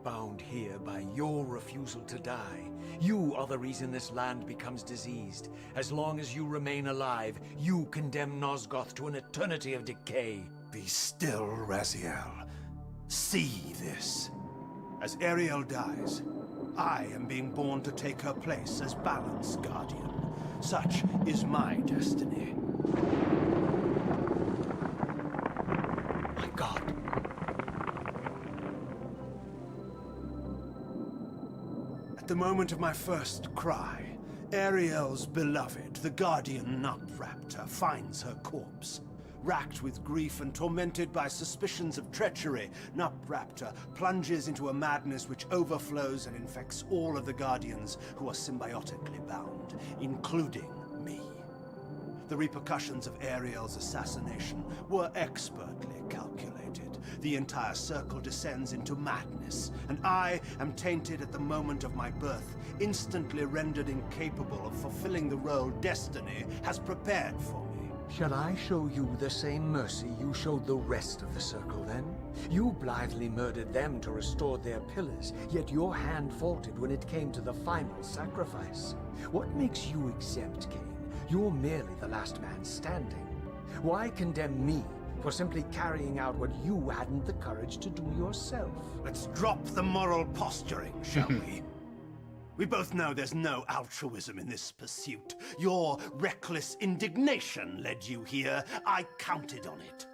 S4: Bound here by your refusal to die. You are the reason this land becomes diseased. As long as you remain alive, you condemn Nosgoth to an eternity of decay.
S3: Be still, Raziel. See this. As Ariel dies, I am being born to take her place as Balance Guardian. Such is my destiny.
S4: My God.
S3: At the moment of my first cry, Ariel's beloved, the Guardian Nupraptor, finds her corpse. Racked with grief and tormented by suspicions of treachery, Nupraptor plunges into a madness which overflows and infects all of the Guardians who are symbiotically bound, including me. The repercussions of Ariel's assassination were expertly calculated. The entire circle descends into madness, and I am tainted at the moment of my birth, instantly rendered incapable of fulfilling the role destiny has prepared for me.
S4: Shall I show you the same mercy you showed the rest of the circle, then? You blithely murdered them to restore their pillars, yet your hand faltered when it came to the final sacrifice. What makes you exempt, Kain? You're merely the last man standing. Why condemn me for simply carrying out what you hadn't the courage to do yourself?
S3: Let's drop the moral posturing, shall we? We both know there's no altruism in this pursuit. Your reckless indignation led you here. I counted on it.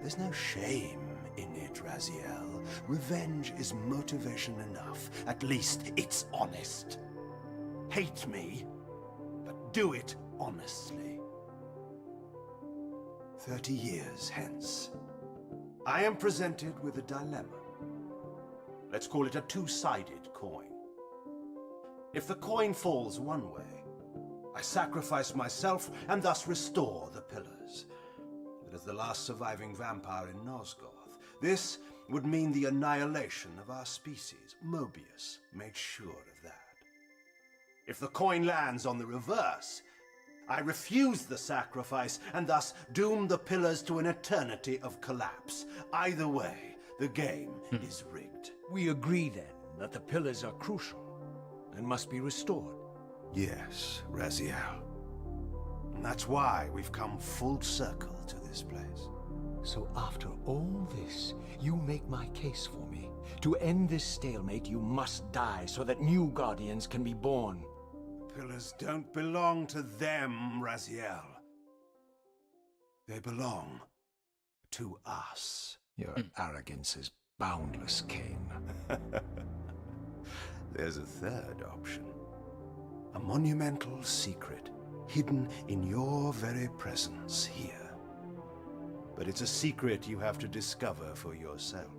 S3: There's no shame in it, Raziel. Revenge is motivation enough. At least it's honest. Hate me, but do it honestly. 30 years hence, I am presented with a dilemma. Let's call it a two-sided coin. If the coin falls one way, I sacrifice myself and thus restore the pillars. But as the last surviving vampire in Nosgoth, this would mean the annihilation of our species. Mobius made sure of that. If the coin lands on the reverse, I refuse the sacrifice and thus doom the pillars to an eternity of collapse. Either way, the game is rigged.
S4: We agree, then, that the pillars are crucial and must be restored.
S3: Yes, Raziel. And that's why we've come full circle to this place.
S4: So after all this, you make my case for me. To end this stalemate, you must die so that new Guardians can be born.
S3: The pillars don't belong to them, Raziel. They belong to us.
S4: Your arrogance is boundless, Kain.
S3: There's a third option. A monumental secret hidden in your very presence here. but it's a secret you have to discover for yourself.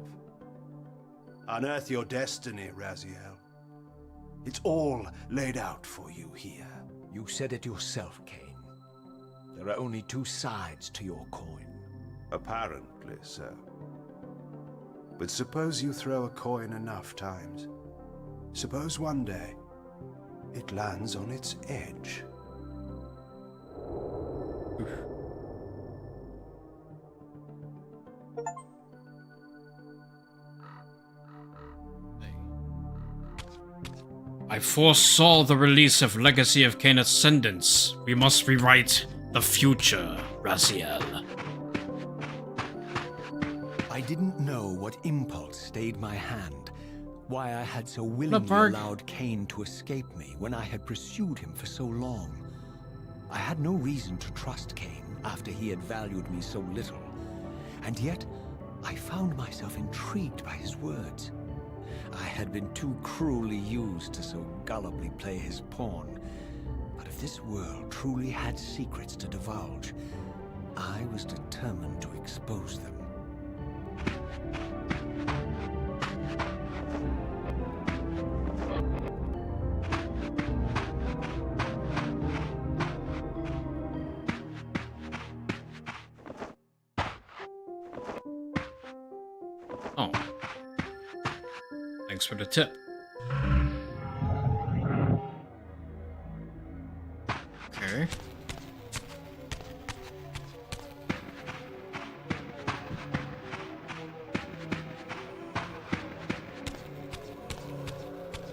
S3: Unearth your destiny, Raziel. It's all laid out for you here.
S4: You said it yourself, Kain. There are only two sides to your coin.
S3: Apparently so. But suppose you throw a coin enough times. Suppose one day it lands on its edge.
S2: I foresaw the release of Legacy of Kain Ascendance. We must rewrite the future, Raziel.
S4: I didn't know what impulse stayed my hand, why I had so willingly allowed Kain to escape me when I had pursued him for so long. I had no reason to trust Kain after he had valued me so little, and yet I found myself intrigued by his words. I had been too cruelly used to so gullibly play his pawn, but if this world truly had secrets to divulge, I was determined to expose them.
S2: Oh. Thanks for the tip. Okay.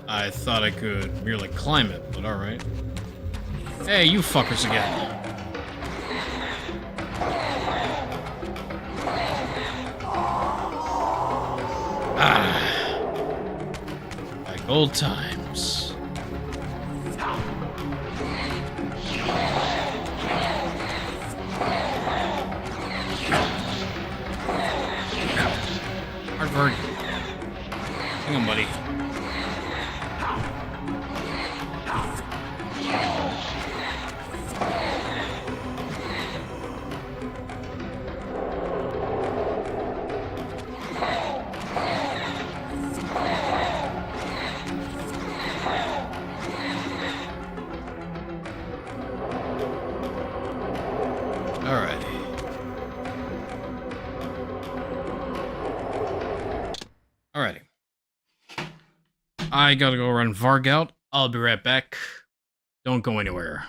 S2: I thought I could merely climb it, but alright. Hey, you fuckers again. Like old times. Harvard. Hang on, buddy. Alrighty. I gotta go run Varg out. I'll be right back. Don't go anywhere.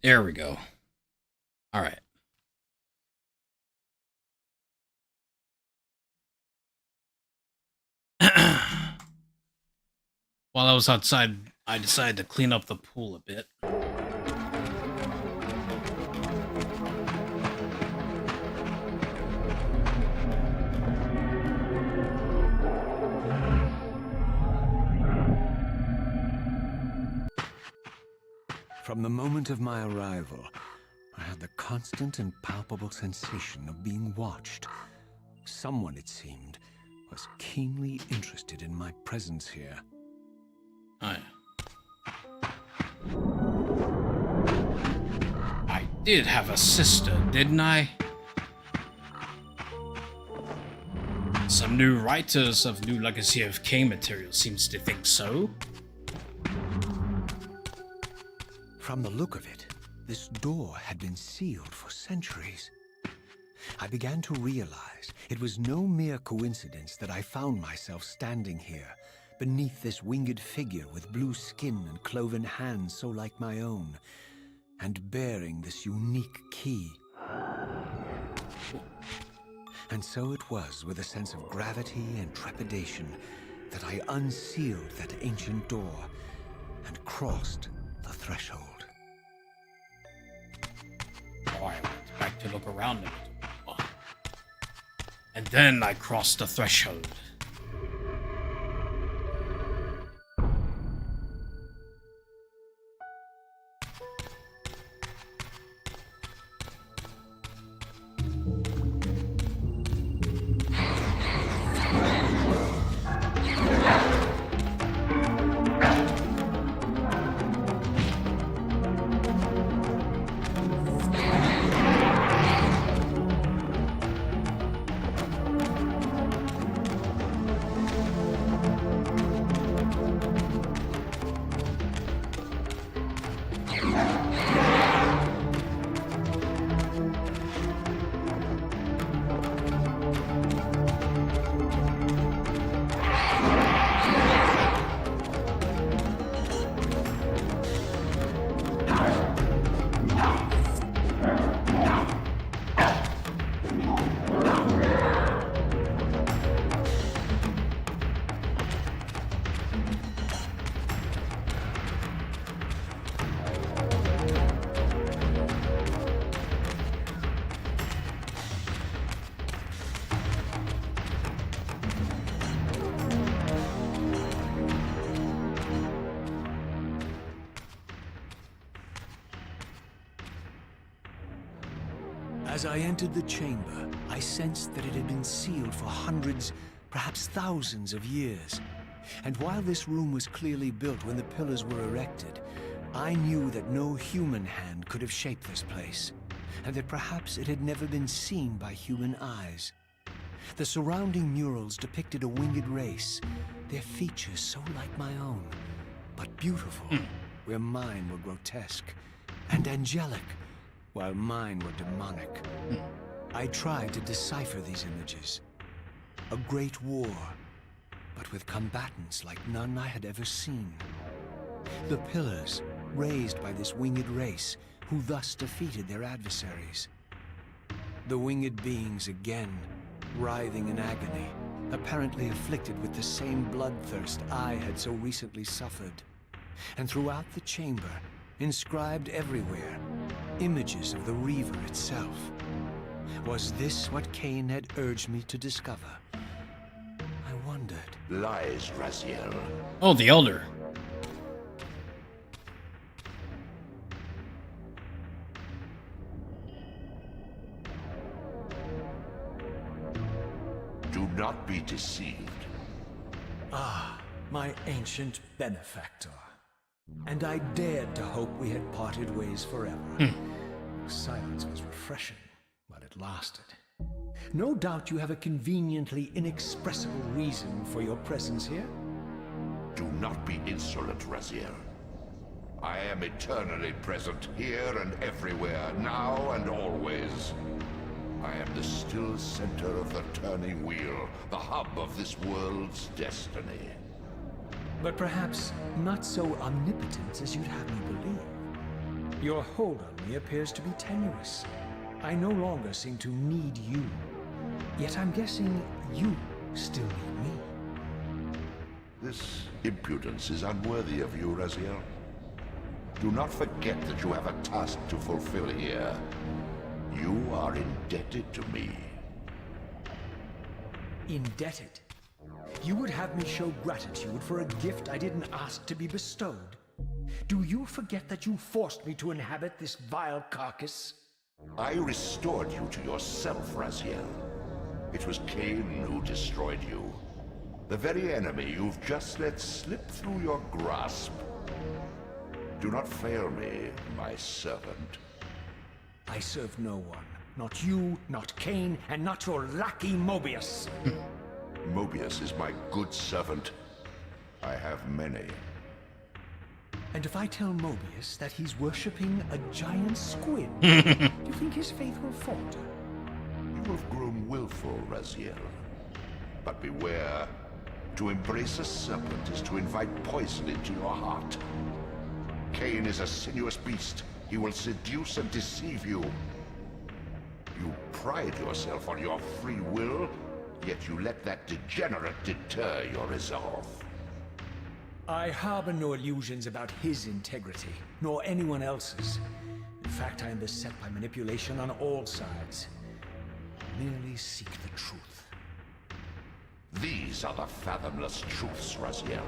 S2: There we go. All right. While I was outside, I decided to clean up the pool a bit.
S3: From the moment of my arrival, I had the constant and palpable sensation of being watched. Someone, it seemed, was keenly interested in my presence here.
S2: I did have a sister, didn't I? Some new writers of new Legacy of Kain material seems to think so.
S3: From the look of it, this door had been sealed for centuries. I began to realize it was no mere coincidence that I found myself standing here, beneath this winged figure with blue skin and cloven hands so like my own, and bearing this unique key. And so it was with a sense of gravity and trepidation that I unsealed that ancient door and crossed the threshold.
S2: Oh, I went back to look around a bit. And then I crossed the threshold.
S3: As I entered the chamber, I sensed that it had been sealed for hundreds, perhaps thousands of years. And while this room was clearly built when the pillars were erected, I knew that no human hand could have shaped this place, and that perhaps it had never been seen by human eyes. The surrounding murals depicted a winged race, their features so like my own, but beautiful, where mine were grotesque, and angelic, while mine were demonic. I tried to decipher these images. A great war, but with combatants like none I had ever seen. The pillars, raised by this winged race, who thus defeated their adversaries. The winged beings again, writhing in agony, apparently afflicted with the same bloodthirst I had so recently suffered. And throughout the chamber, inscribed everywhere, images of the Reaver itself. Was this what Kain had urged me to discover? I wondered.
S5: Lies, Raziel.
S2: Oh, the Elder.
S5: Do not be deceived.
S4: Ah, my ancient benefactor. And I dared to hope we had parted ways forever. Silence was refreshing, but it lasted. No doubt you have a conveniently inexpressible reason for your presence here.
S5: Do not be insolent, Raziel. I am eternally present here and everywhere, now and always. I am the still center of the turning wheel, the hub of this world's destiny.
S4: But perhaps not so omnipotent as you'd have me believe. Your hold on me appears to be tenuous. I no longer seem to need you. Yet I'm guessing you still need me.
S6: This impudence is unworthy of you, Raziel. Do not forget that you have a task to fulfill here. You are indebted to me.
S4: Indebted? You would have me show gratitude for a gift I didn't ask to be bestowed? Do you forget that you forced me to inhabit this vile carcass?
S6: I restored you to yourself, Raziel. It was Kain who destroyed you. The very enemy you've just let slip through your grasp. Do not fail me, my servant.
S4: I serve no one. Not you, not Kain, and not your lackey Mobius.
S6: Mobius is my good servant. I have many.
S4: And if I tell Mobius that he's worshipping a giant squid, do you think his faith will falter?
S6: You have grown willful, Raziel. But beware. To embrace a serpent is to invite poison into your heart. Kain is a sinuous beast. He will seduce and deceive you. You pride yourself on your free will, yet you let that degenerate deter your resolve.
S4: I harbor no illusions about his integrity, nor anyone else's. In fact, I am beset by manipulation on all sides. I merely seek the truth.
S6: These are the fathomless truths, Raziel.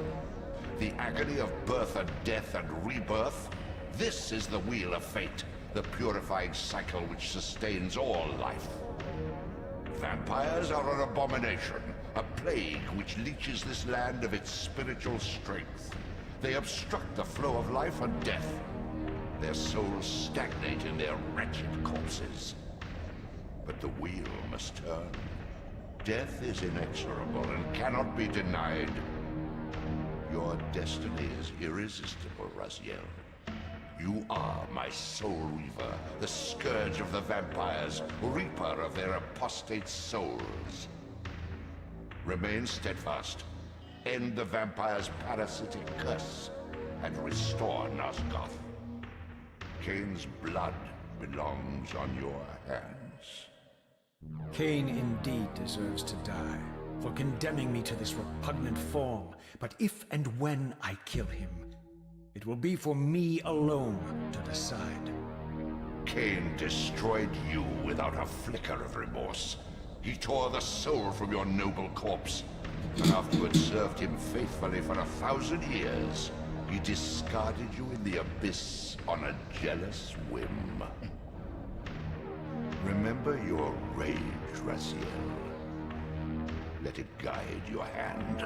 S6: The agony of birth and death and rebirth. This is the wheel of fate, the purifying cycle which sustains all life. Vampires are an abomination, a plague which leeches this land of its spiritual strength. They obstruct the flow of life and death. Their souls stagnate in their wretched corpses. But the wheel must turn. Death is inexorable and cannot be denied. Your destiny is irresistible, Raziel. You are my Soul Reaver, the scourge of the vampires, reaper of their apostate souls. Remain steadfast, end the vampire's parasitic curse, and restore Nosgoth. Kain's blood belongs on your hands.
S4: Kain indeed deserves to die for condemning me to this repugnant form. But if and when I kill him, it will be for me alone to decide.
S6: Kain destroyed you without a flicker of remorse. He tore the soul from your noble corpse, and after you had served him faithfully for 1,000 years, he discarded you in the abyss on a jealous whim. Remember your rage, Raziel. Let it guide your hand.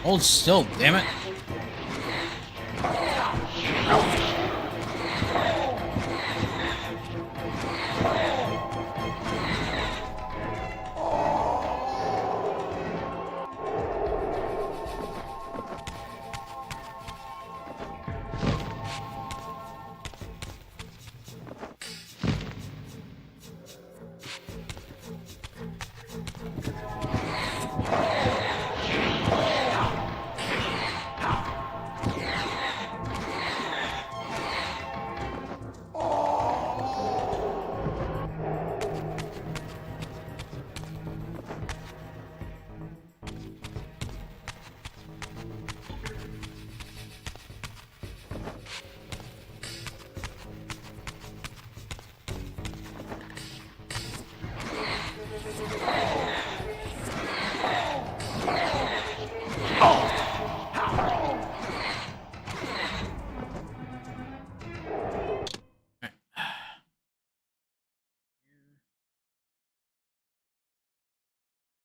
S2: Hold still, damn it.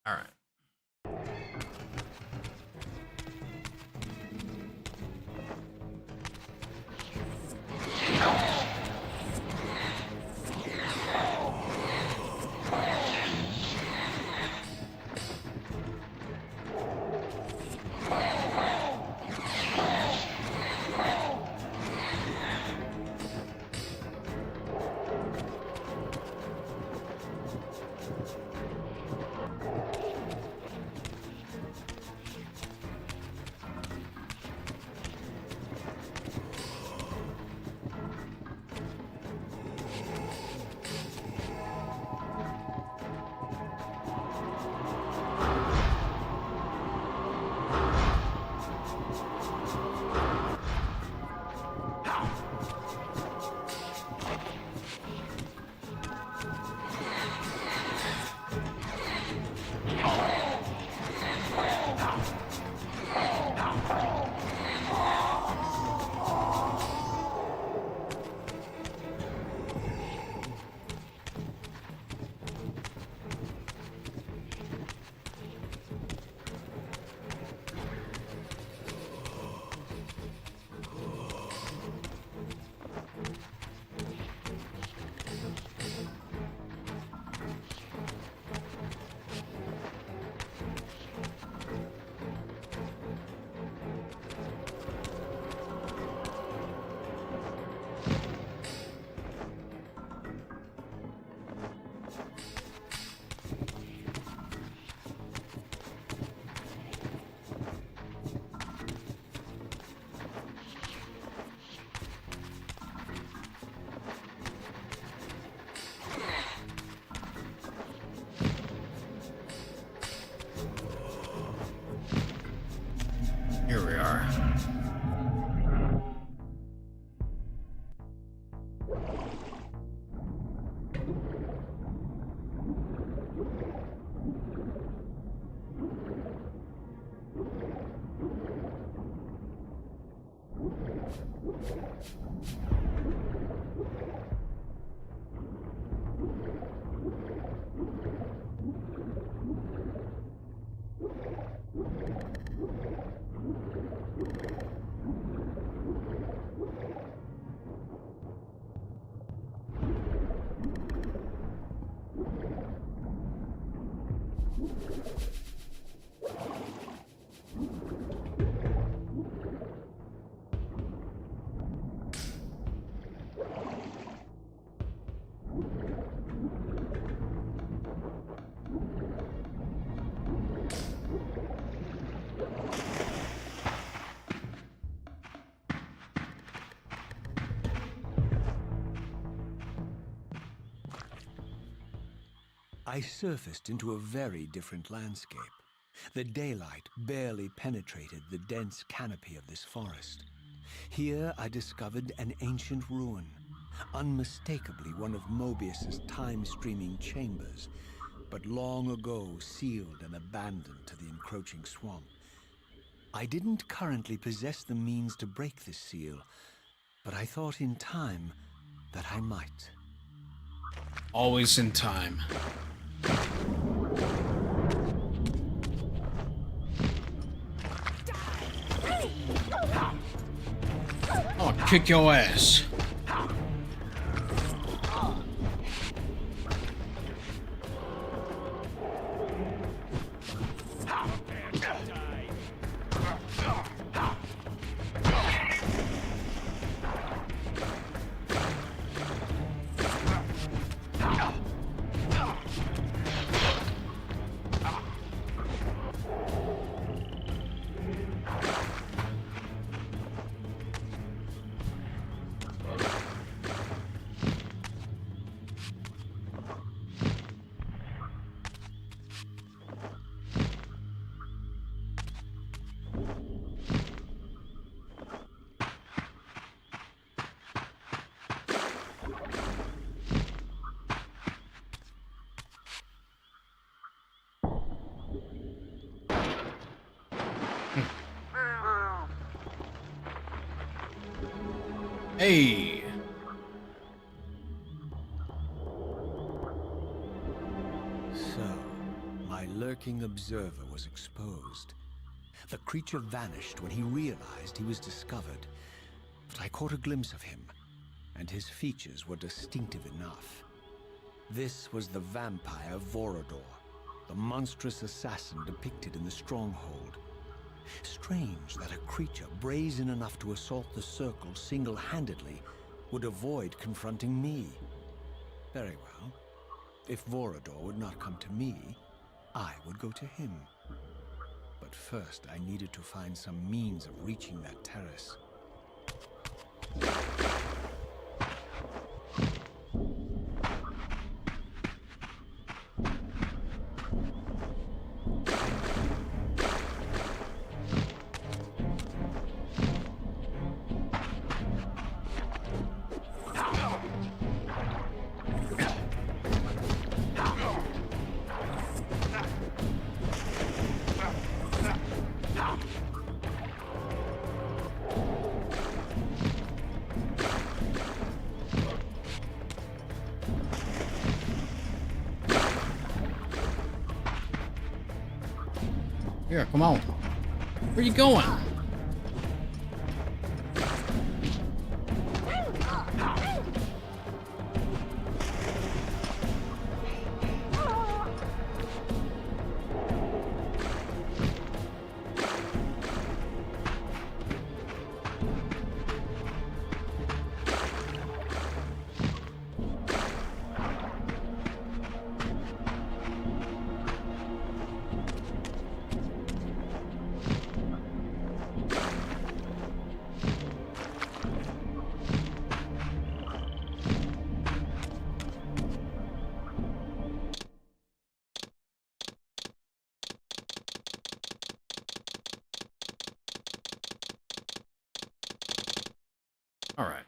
S2: All right.
S3: I surfaced into a very different landscape. The daylight barely penetrated the dense canopy of this forest. Here I discovered an ancient ruin, unmistakably one of Mobius's time-streaming chambers, but long ago sealed and abandoned to the encroaching swamp. I didn't currently possess the means to break this seal, but I thought in time that I might.
S2: Always in time. I'll kick your ass. Hey!
S3: So, my lurking observer was exposed. The creature vanished when he realized he was discovered, but I caught a glimpse of him, and his features were distinctive enough. This was the vampire Vorador, the monstrous assassin depicted in the Stronghold. Strange that a creature brazen enough to assault the Circle single-handedly would avoid confronting me. Very well. If Vorador would not come to me, I would go to him. But first, I needed to find some means of reaching that terrace.
S2: Here, come on. Where are you going? All right.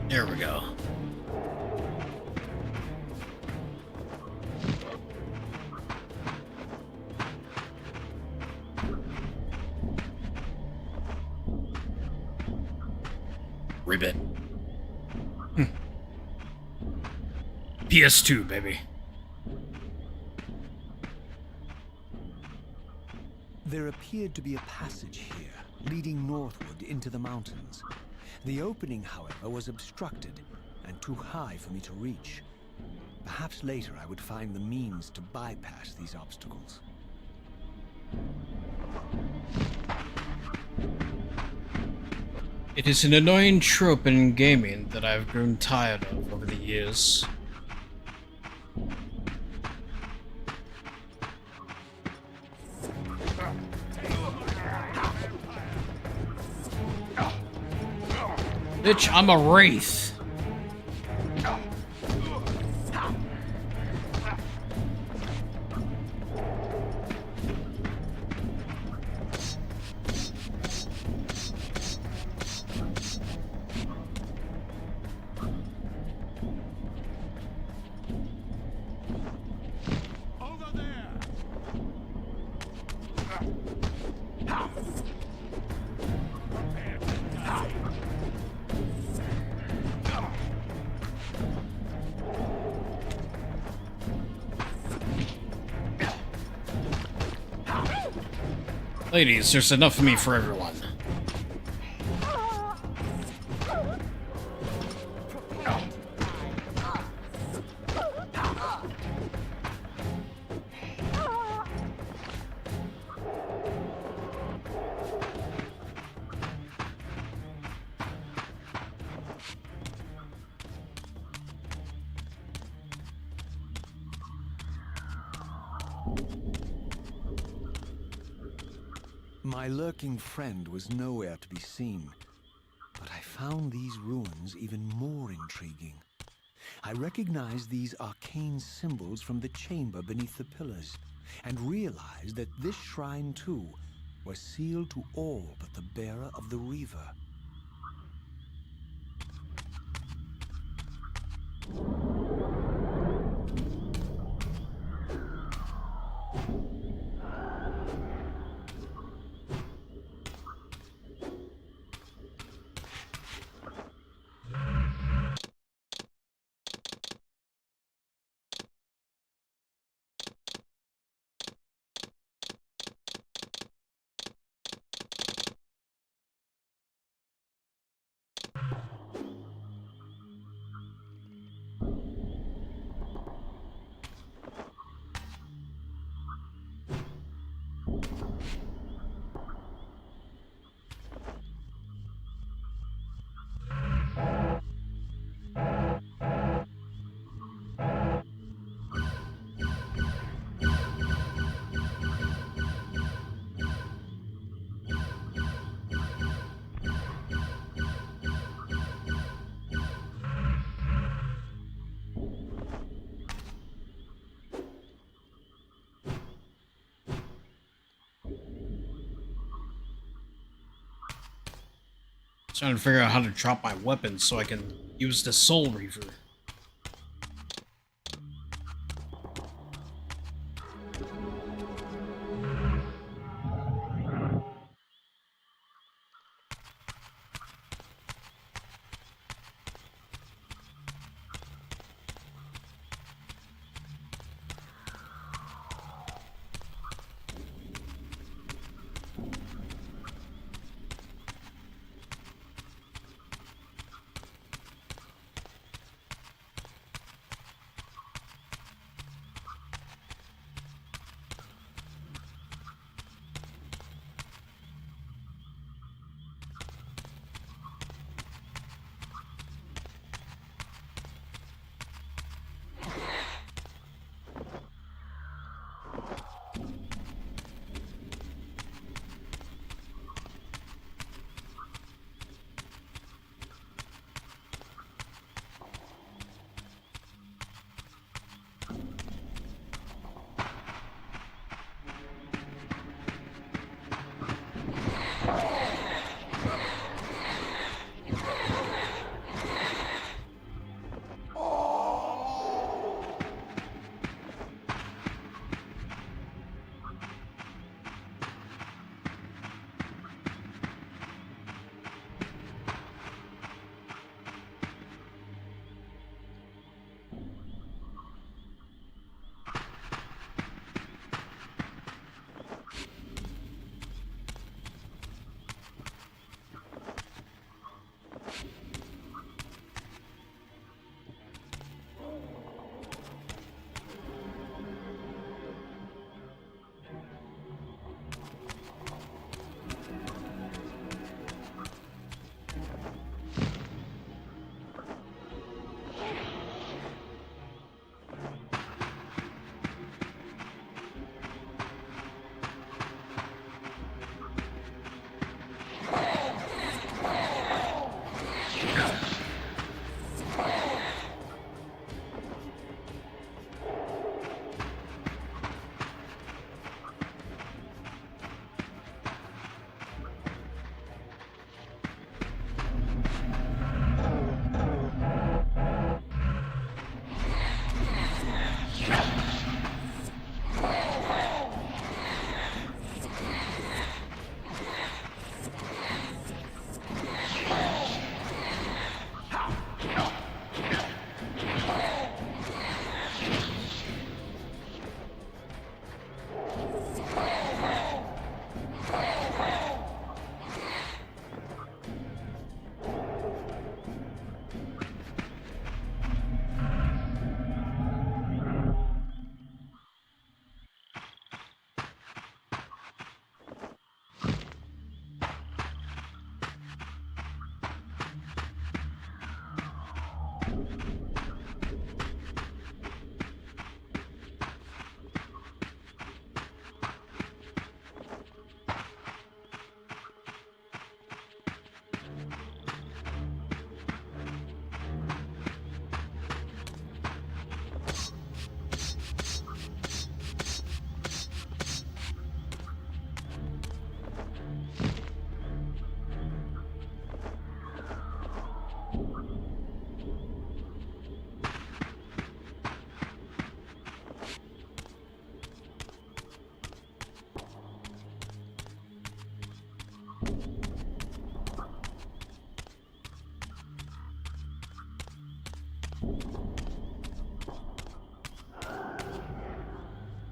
S2: There we go. Ribbit. PS2, baby.
S3: There appeared to be a passage here, leading northward into the mountains. The opening, however, was obstructed and too high for me to reach. Perhaps later I would find the means to bypass these obstacles.
S2: It is an annoying trope in gaming that I've grown tired of over the years. Bitch, I'm a wraith. Ladies, there's enough of me for everyone.
S3: My lurking friend was nowhere to be seen, but I found these ruins even more intriguing. I recognized these arcane symbols from the chamber beneath the pillars, and realized that this shrine too was sealed to all but the bearer of the Reaver.
S2: Trying to figure out how to drop my weapons so I can use the Soul Reaver.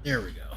S2: There we go.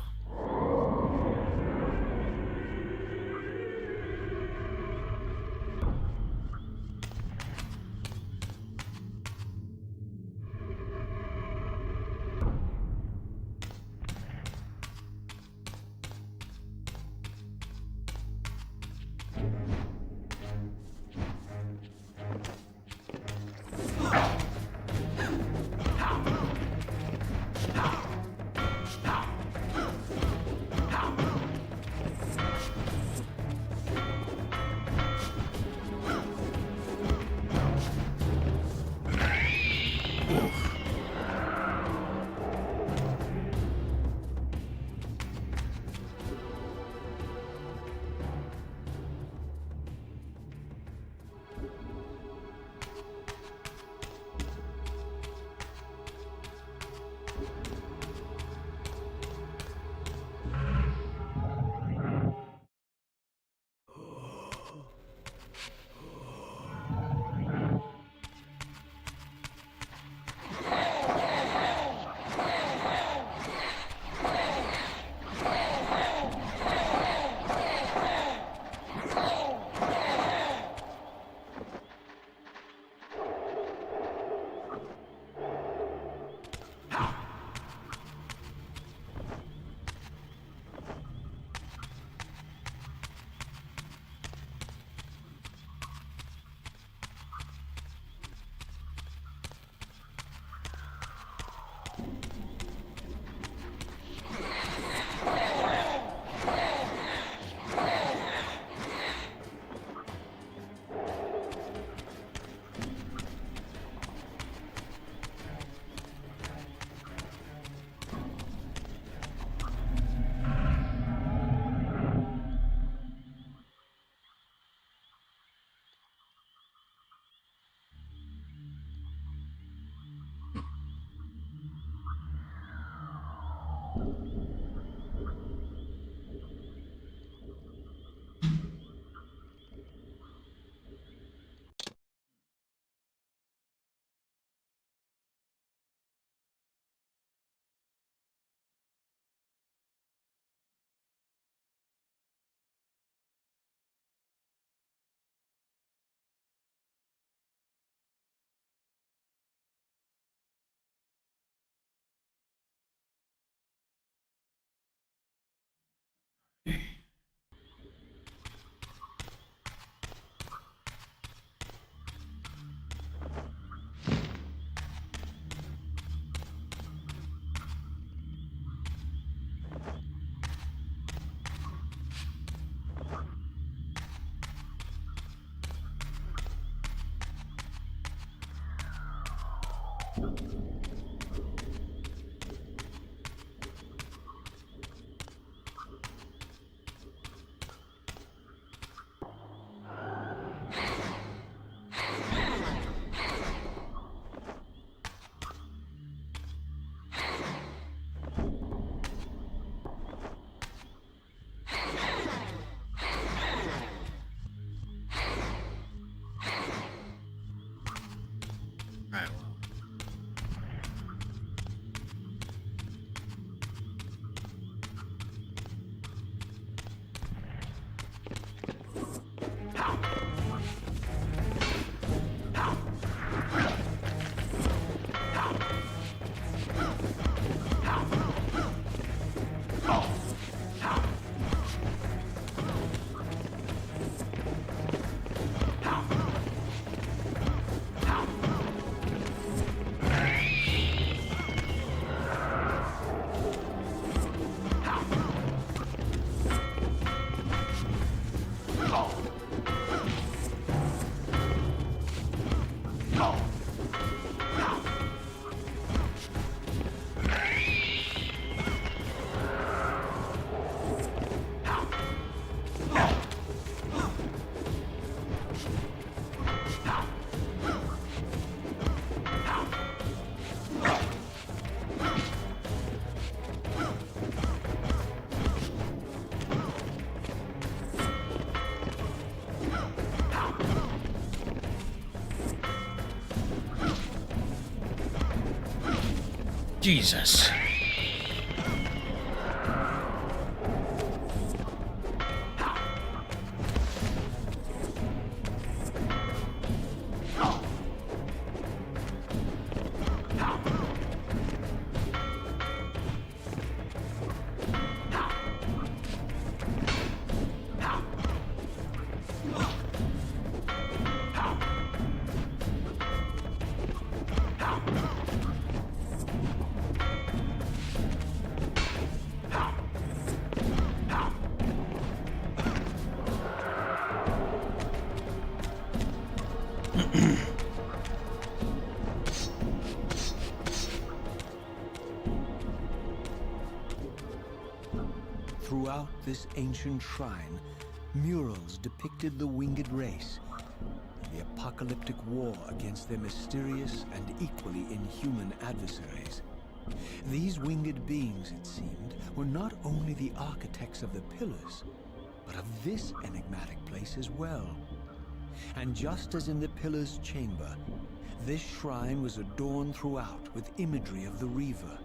S2: Jesus.
S3: this ancient shrine, murals depicted the winged race and the apocalyptic war against their mysterious and equally inhuman adversaries. These winged beings, it seemed, were not only the architects of the pillars, but of this enigmatic place as well. And just as in the Pillar's chamber, this shrine was adorned throughout with imagery of the Reaver,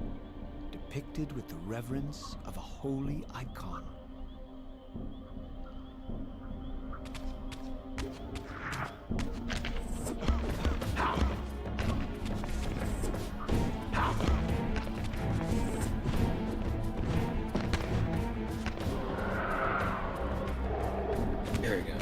S3: depicted with the reverence of a holy icon.
S2: There we go.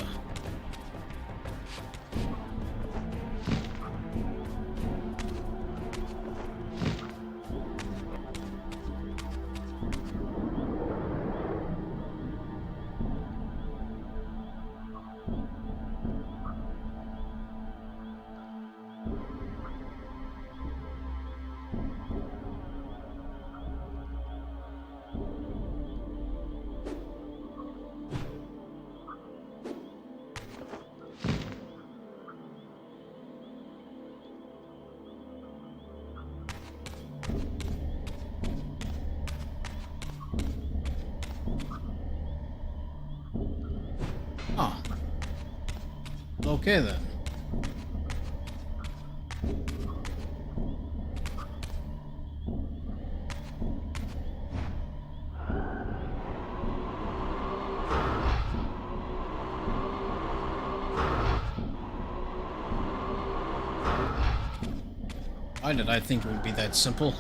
S2: Oh. Okay then. Why did I think it would be that simple?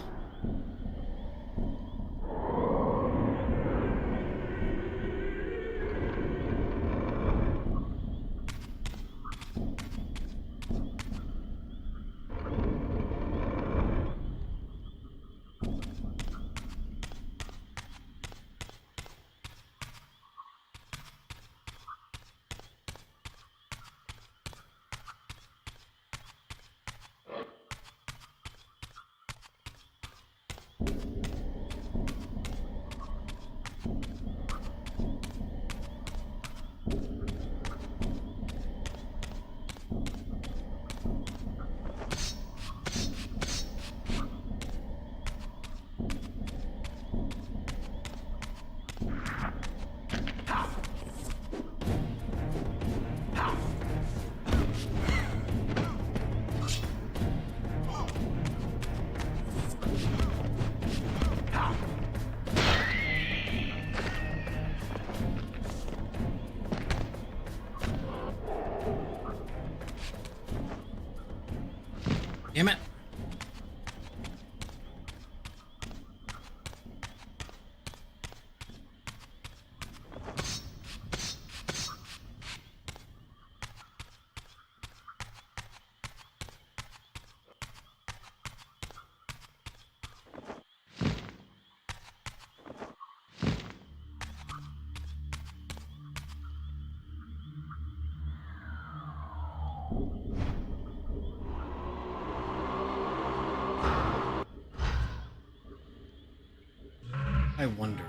S2: Damn it. I wonder.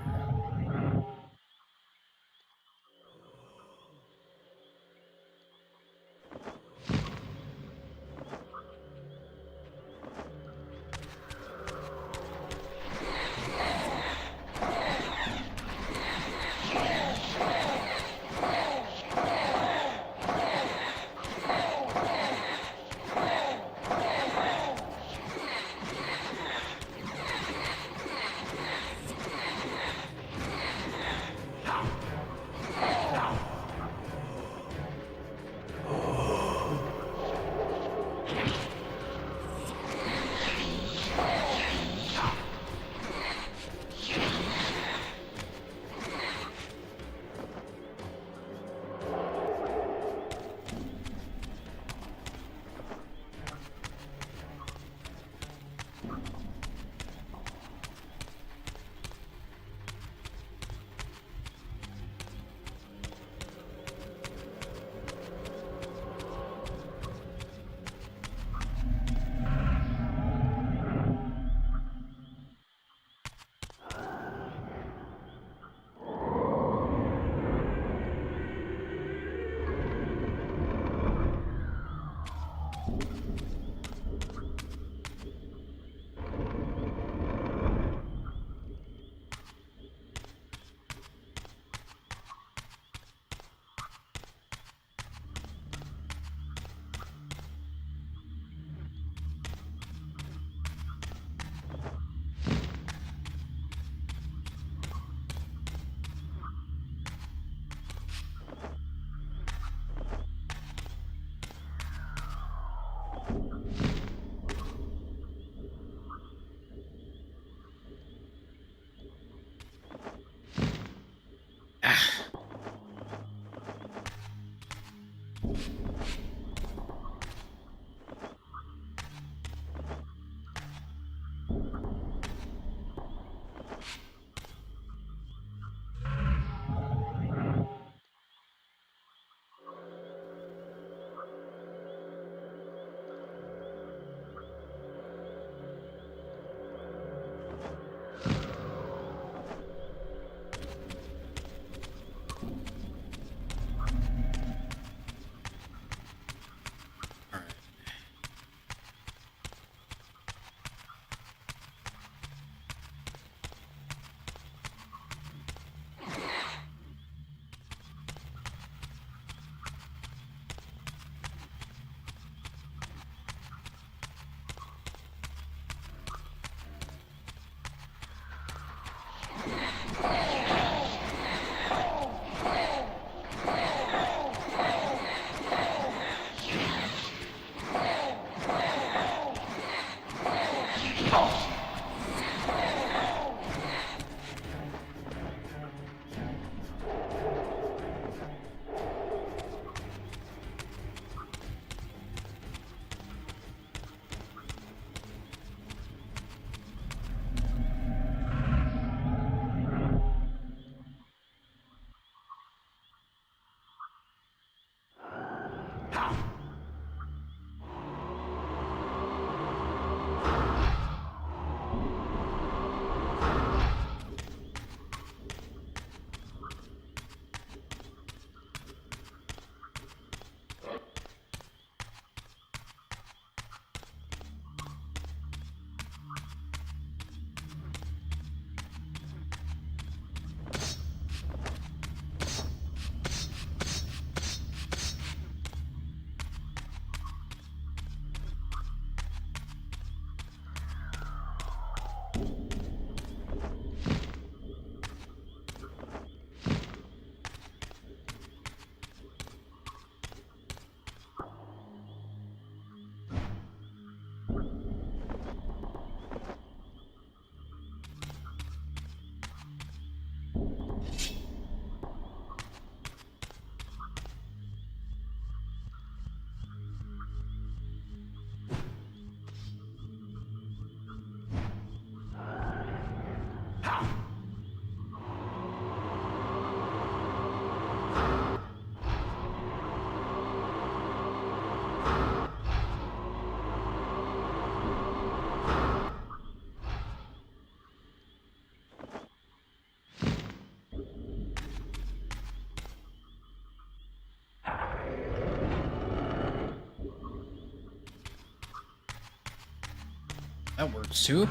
S2: That works too.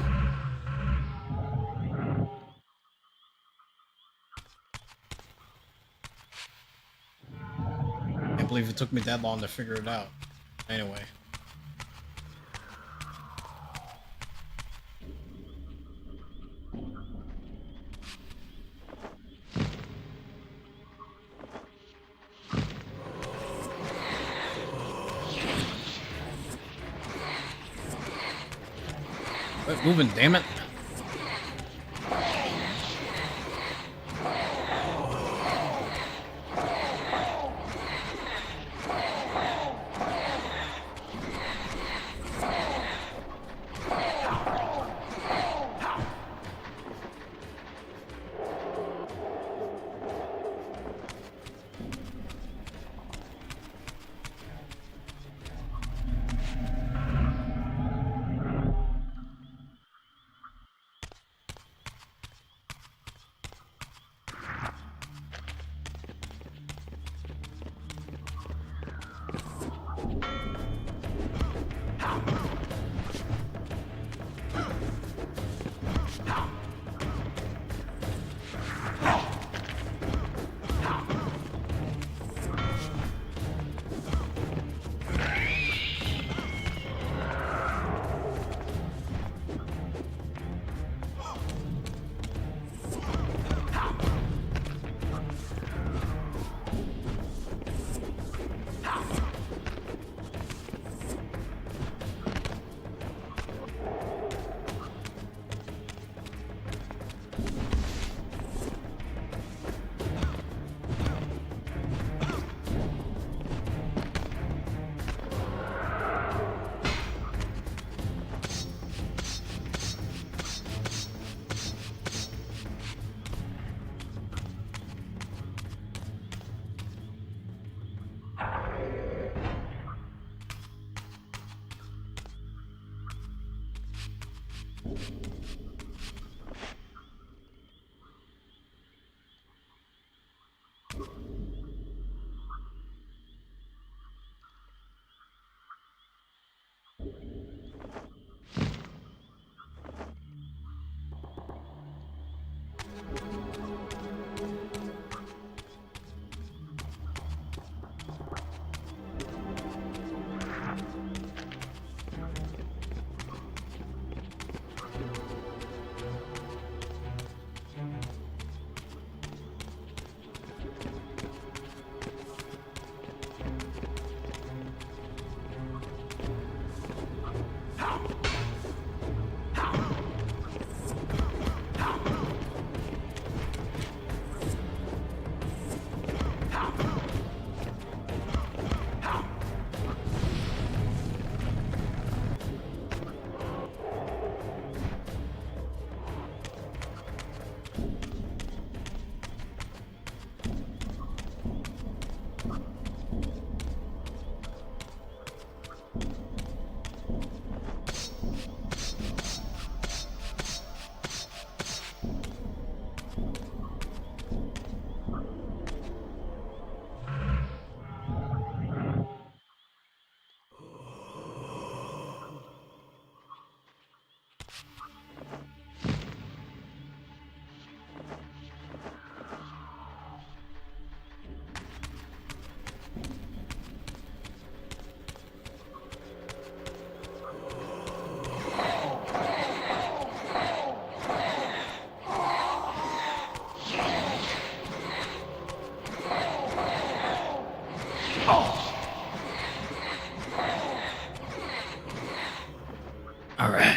S2: Can't believe it took me that long to figure it out. Anyway. Quit moving, damn it. Alright.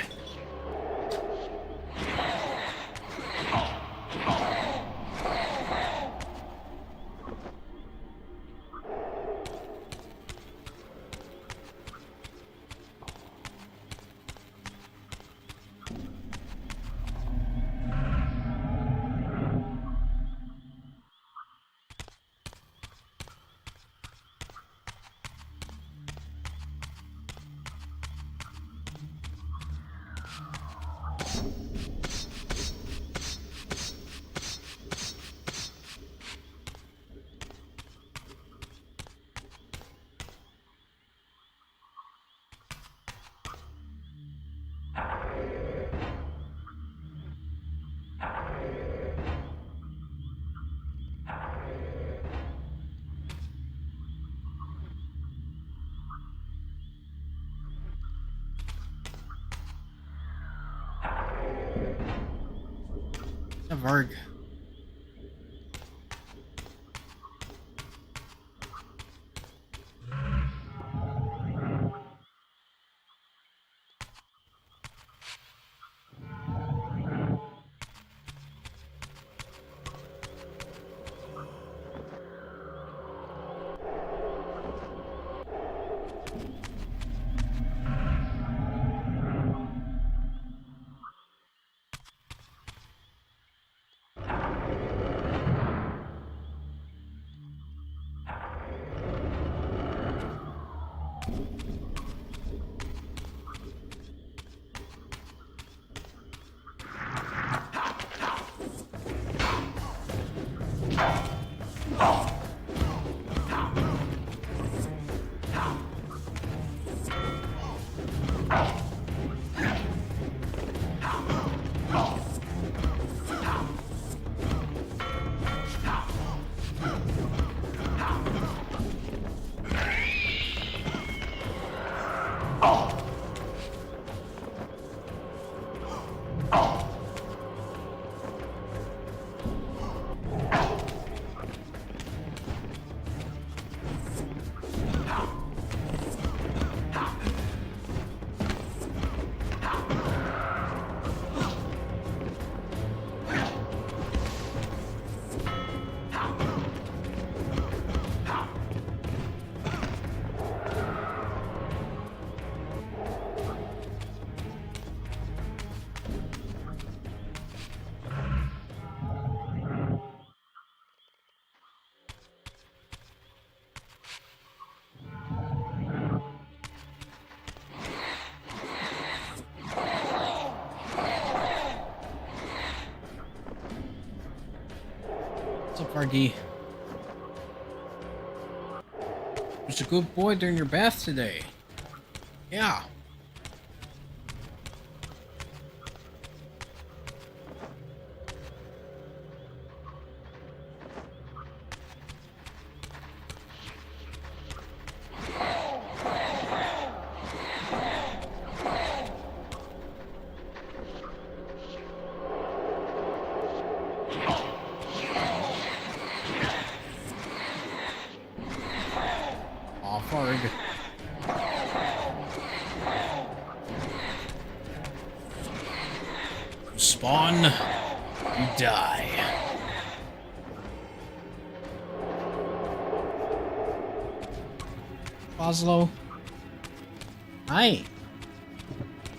S2: Varg. What's up, Vargy? Was a good boy during your bath today. Yeah. Varg. You spawn, you die. Oslo. Hi.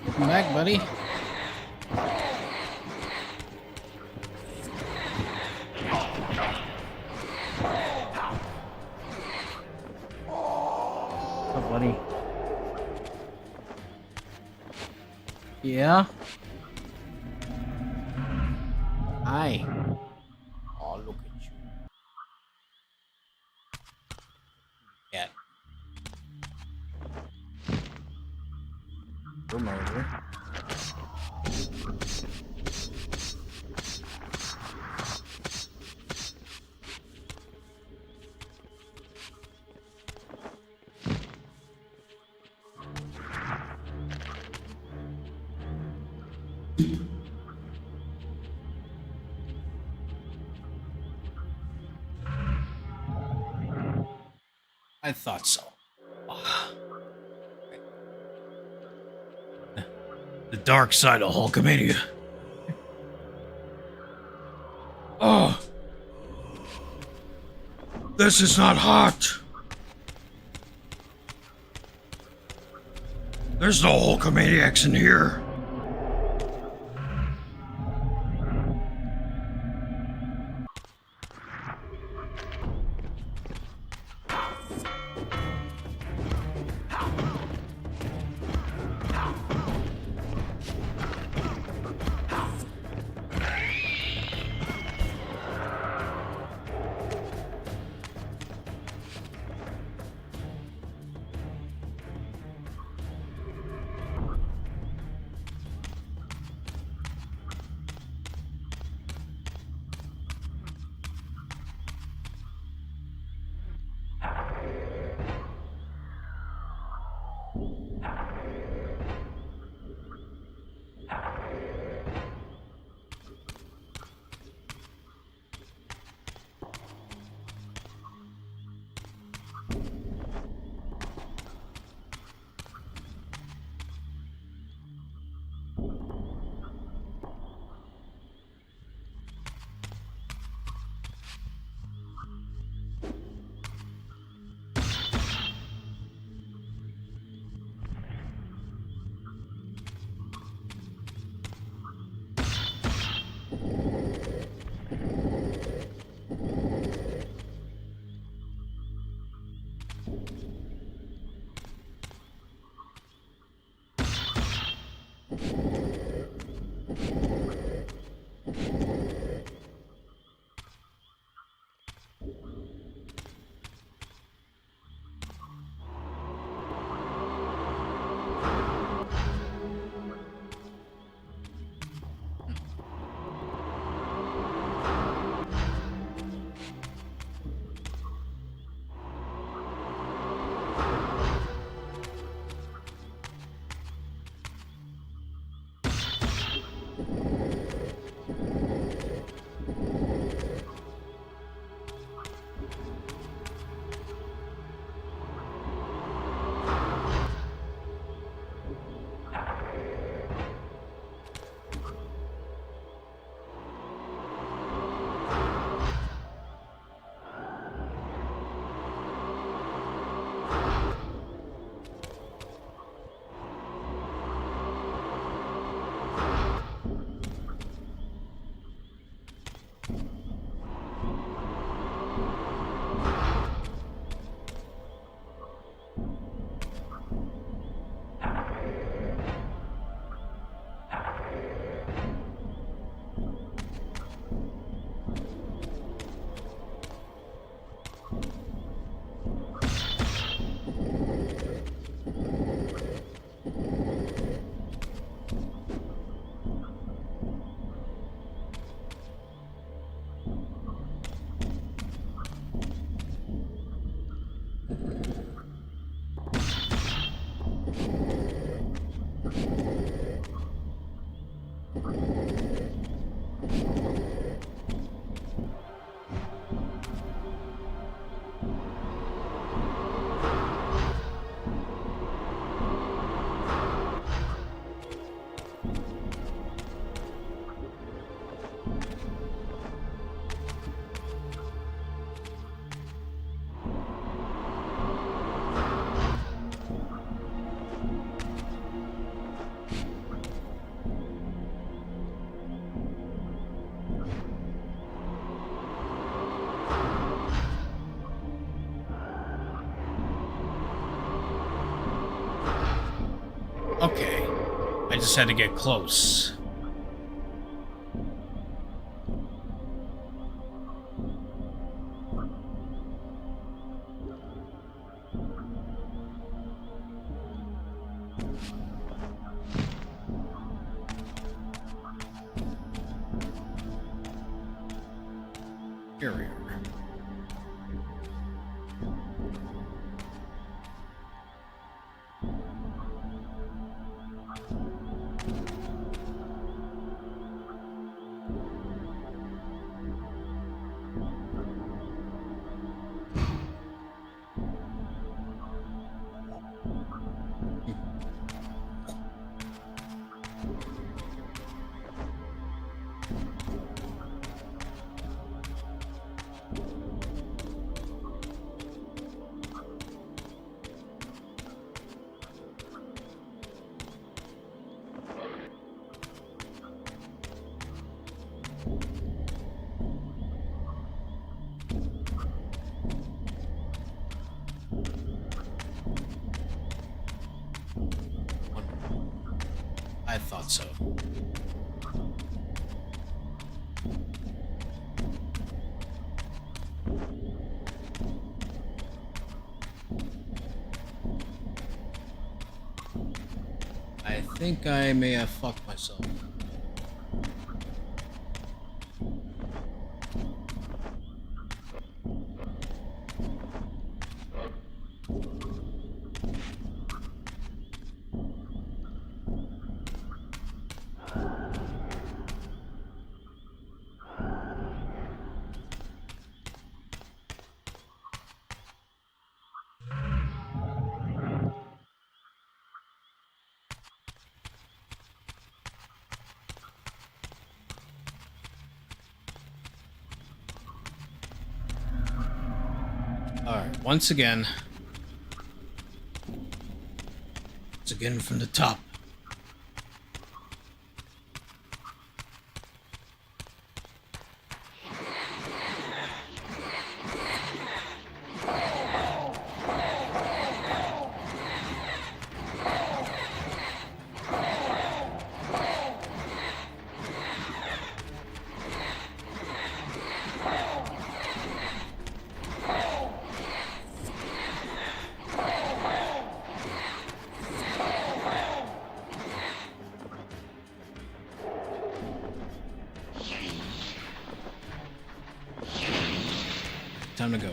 S2: Welcome back, buddy. Buddy. Yeah. Hi. Oh, look at you. Cat. You're murder. I thought so. The dark side of Hulkamania. Oh. This is not hot. There's no Hulkamaniacs in here. Okay. I just had to get close. Here we are. I thought so. I think I may have fucked myself. Alright, once again from the top. Time to go.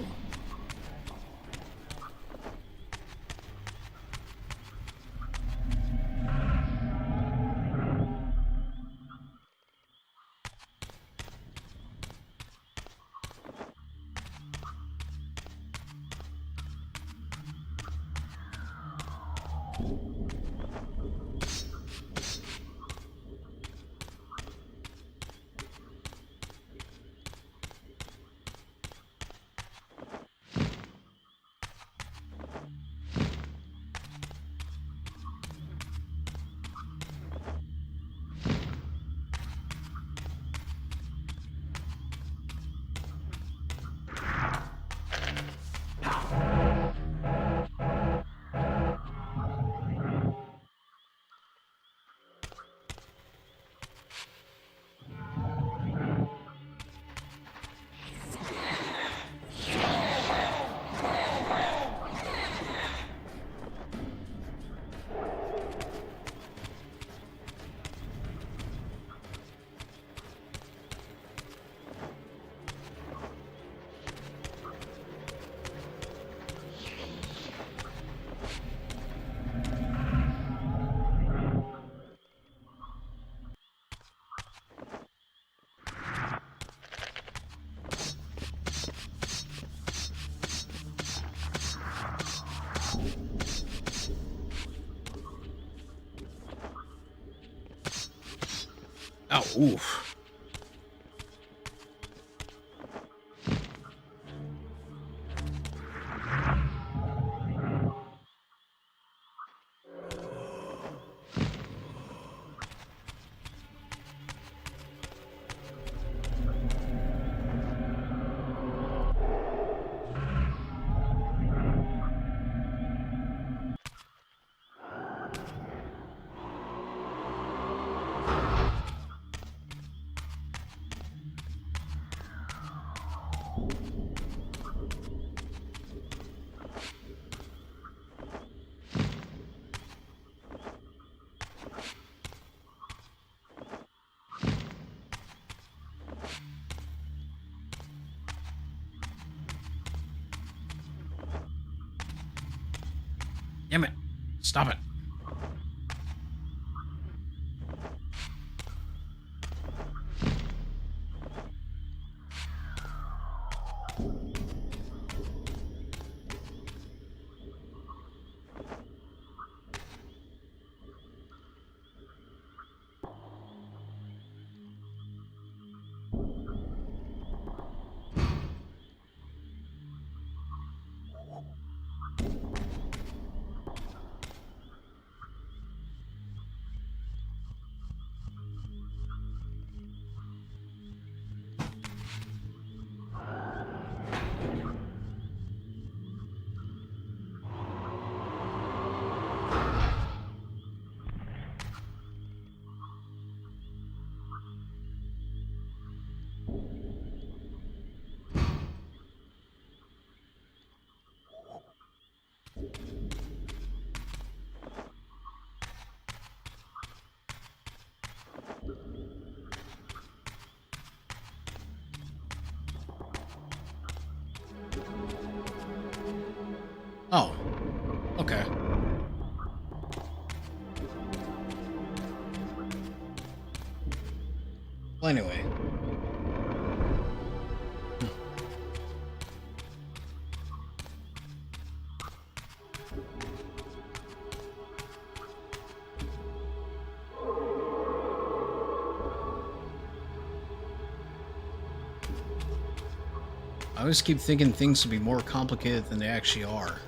S2: Oh, oof. Damn it. Stop it. Oh. Okay. Well, anyway. I always keep thinking things will be more complicated than they actually are.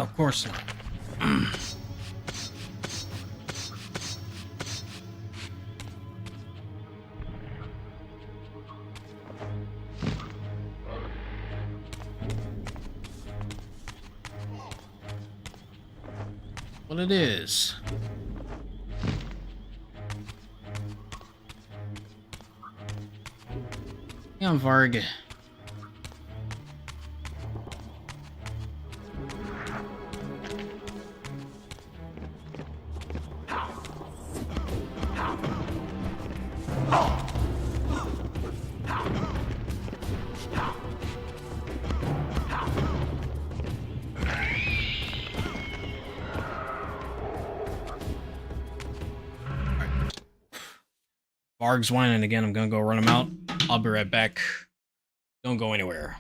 S2: Of course not. What it is. Yeah, Varg. Varg's whining again. I'm gonna go run him out. I'll be right back. Don't go anywhere.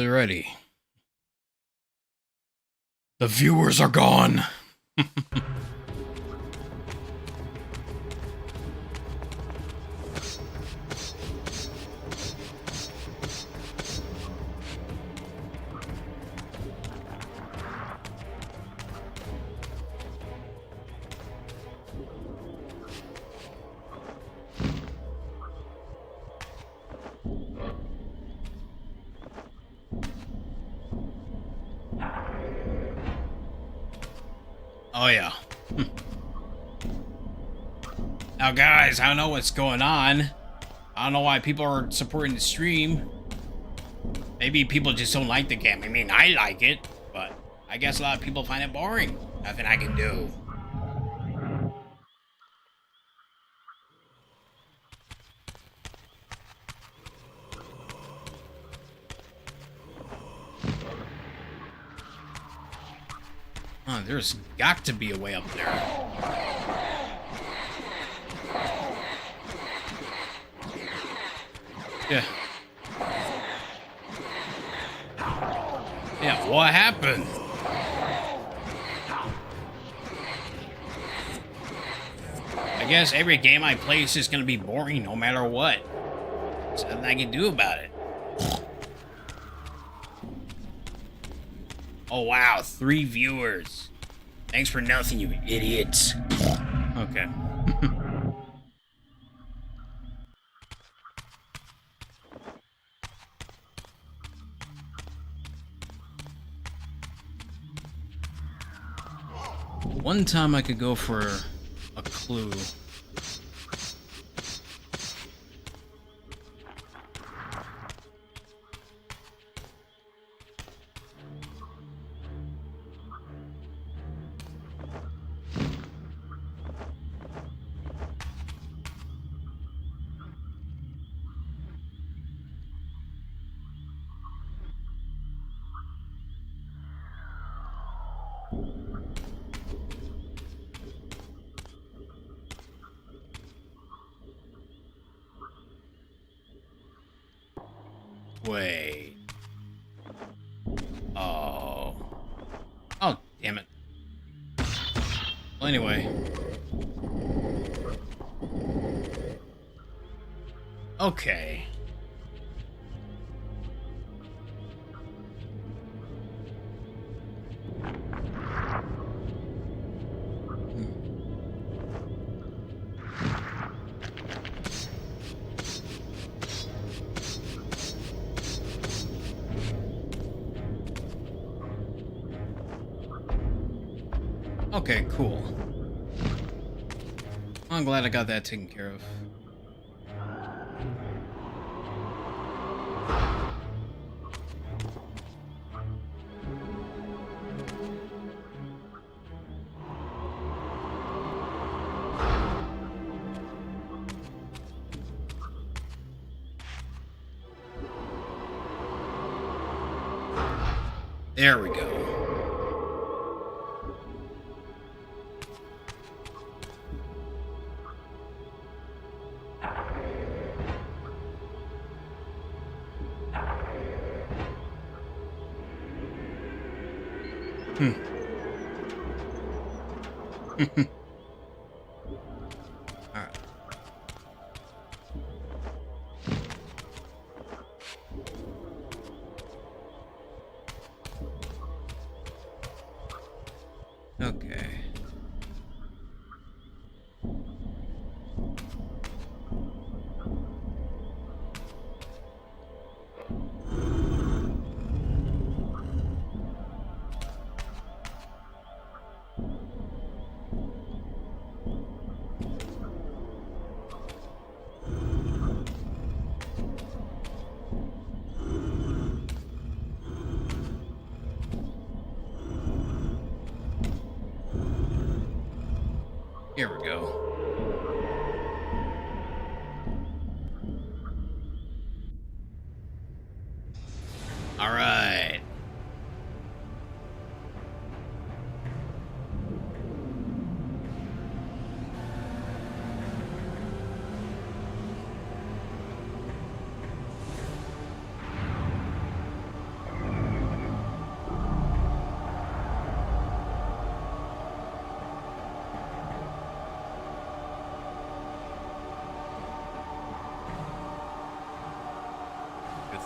S2: totally ready. The viewers are gone. Oh yeah. Now guys, I don't know what's going on. I don't know why people are supporting the stream. Maybe people just don't like the game. I mean, I like it, but I guess a lot of people find it boring. Nothing I can do. Oh, there's got to be a way up there. Yeah. Yeah, what happened? I guess every game I play is just gonna be boring no matter what. There's nothing I can do about it. Oh wow, 3 viewers. Thanks for nothing, you idiots. Okay. One time I could go for a clue. Wait. Oh. Oh, damn it. Well, anyway. Okay. Okay, cool. I'm glad I got that taken care of. There we go. Alright. Okay. Here we go. All right.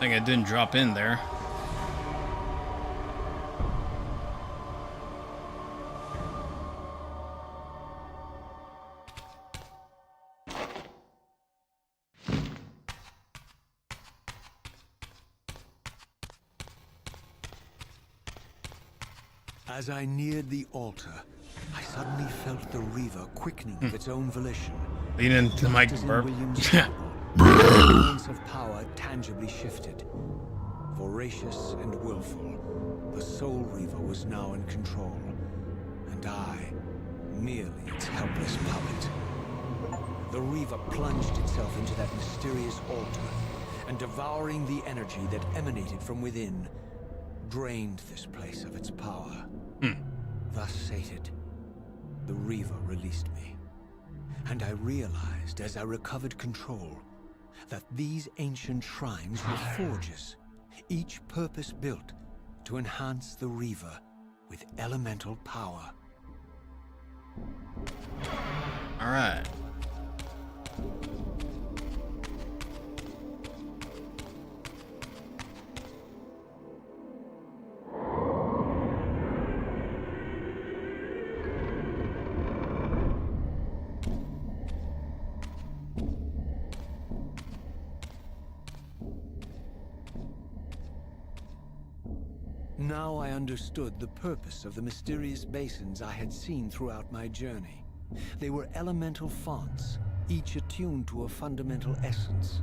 S2: Thing it didn't drop in there.
S4: As I neared the altar, I suddenly felt the Reaver quickening of its own volition.
S2: Lean into the mic,
S4: Just as in
S2: burp.
S4: William's temple, the balance of power tangibly shifted. Voracious and willful, the Soul Reaver was now in control, and I, merely its helpless puppet. The Reaver plunged itself into that mysterious altar, and devouring the energy that emanated from within, drained this place of its power. Thus sated, the Reaver released me. And I realized as I recovered control that these ancient shrines were forges, each purpose-built to enhance the Reaver with elemental power.
S2: All right.
S4: Now I understood the purpose of the mysterious basins I had seen throughout my journey. They were elemental fonts, each attuned to a fundamental essence.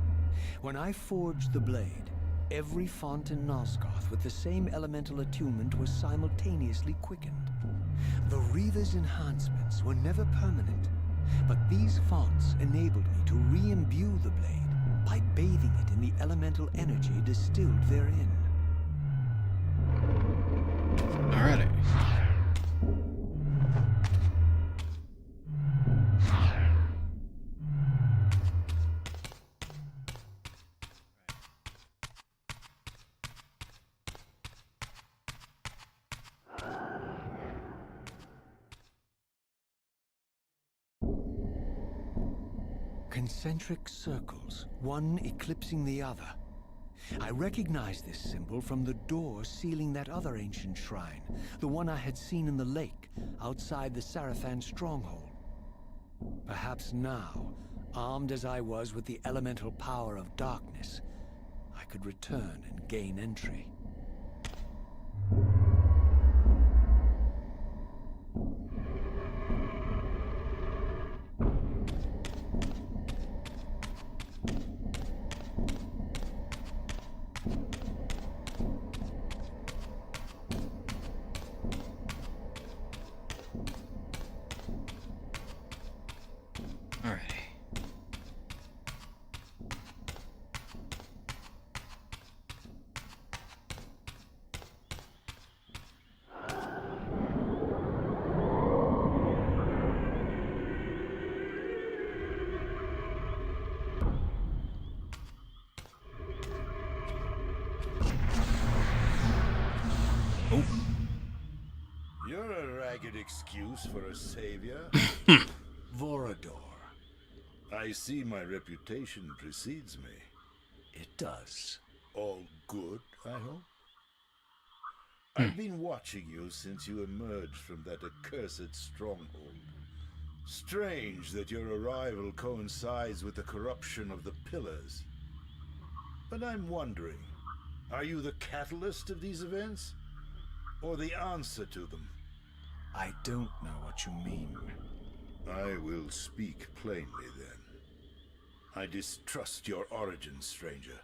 S4: When I forged the blade, every font in Nosgoth with the same elemental attunement was simultaneously quickened. The Reaver's enhancements were never permanent, but these fonts enabled me to re-imbue the blade by bathing it in the elemental energy distilled therein.
S2: Alrighty.
S4: Concentric circles, one eclipsing the other. I recognized this symbol from the door sealing that other ancient shrine, the one I had seen in the lake outside the Sarafan stronghold. Perhaps now, armed as I was with the elemental power of darkness, I could return and gain entry.
S3: You're a ragged excuse for a savior.
S4: Vorador.
S3: I see my reputation precedes me.
S4: It does.
S3: All good, I hope? I've been watching you since you emerged from that accursed stronghold. Strange that your arrival coincides with the corruption of the pillars. But I'm wondering, are you the catalyst of these events? Or the answer to them?
S4: I don't know what you mean.
S3: I will speak plainly then. I distrust your origin, stranger.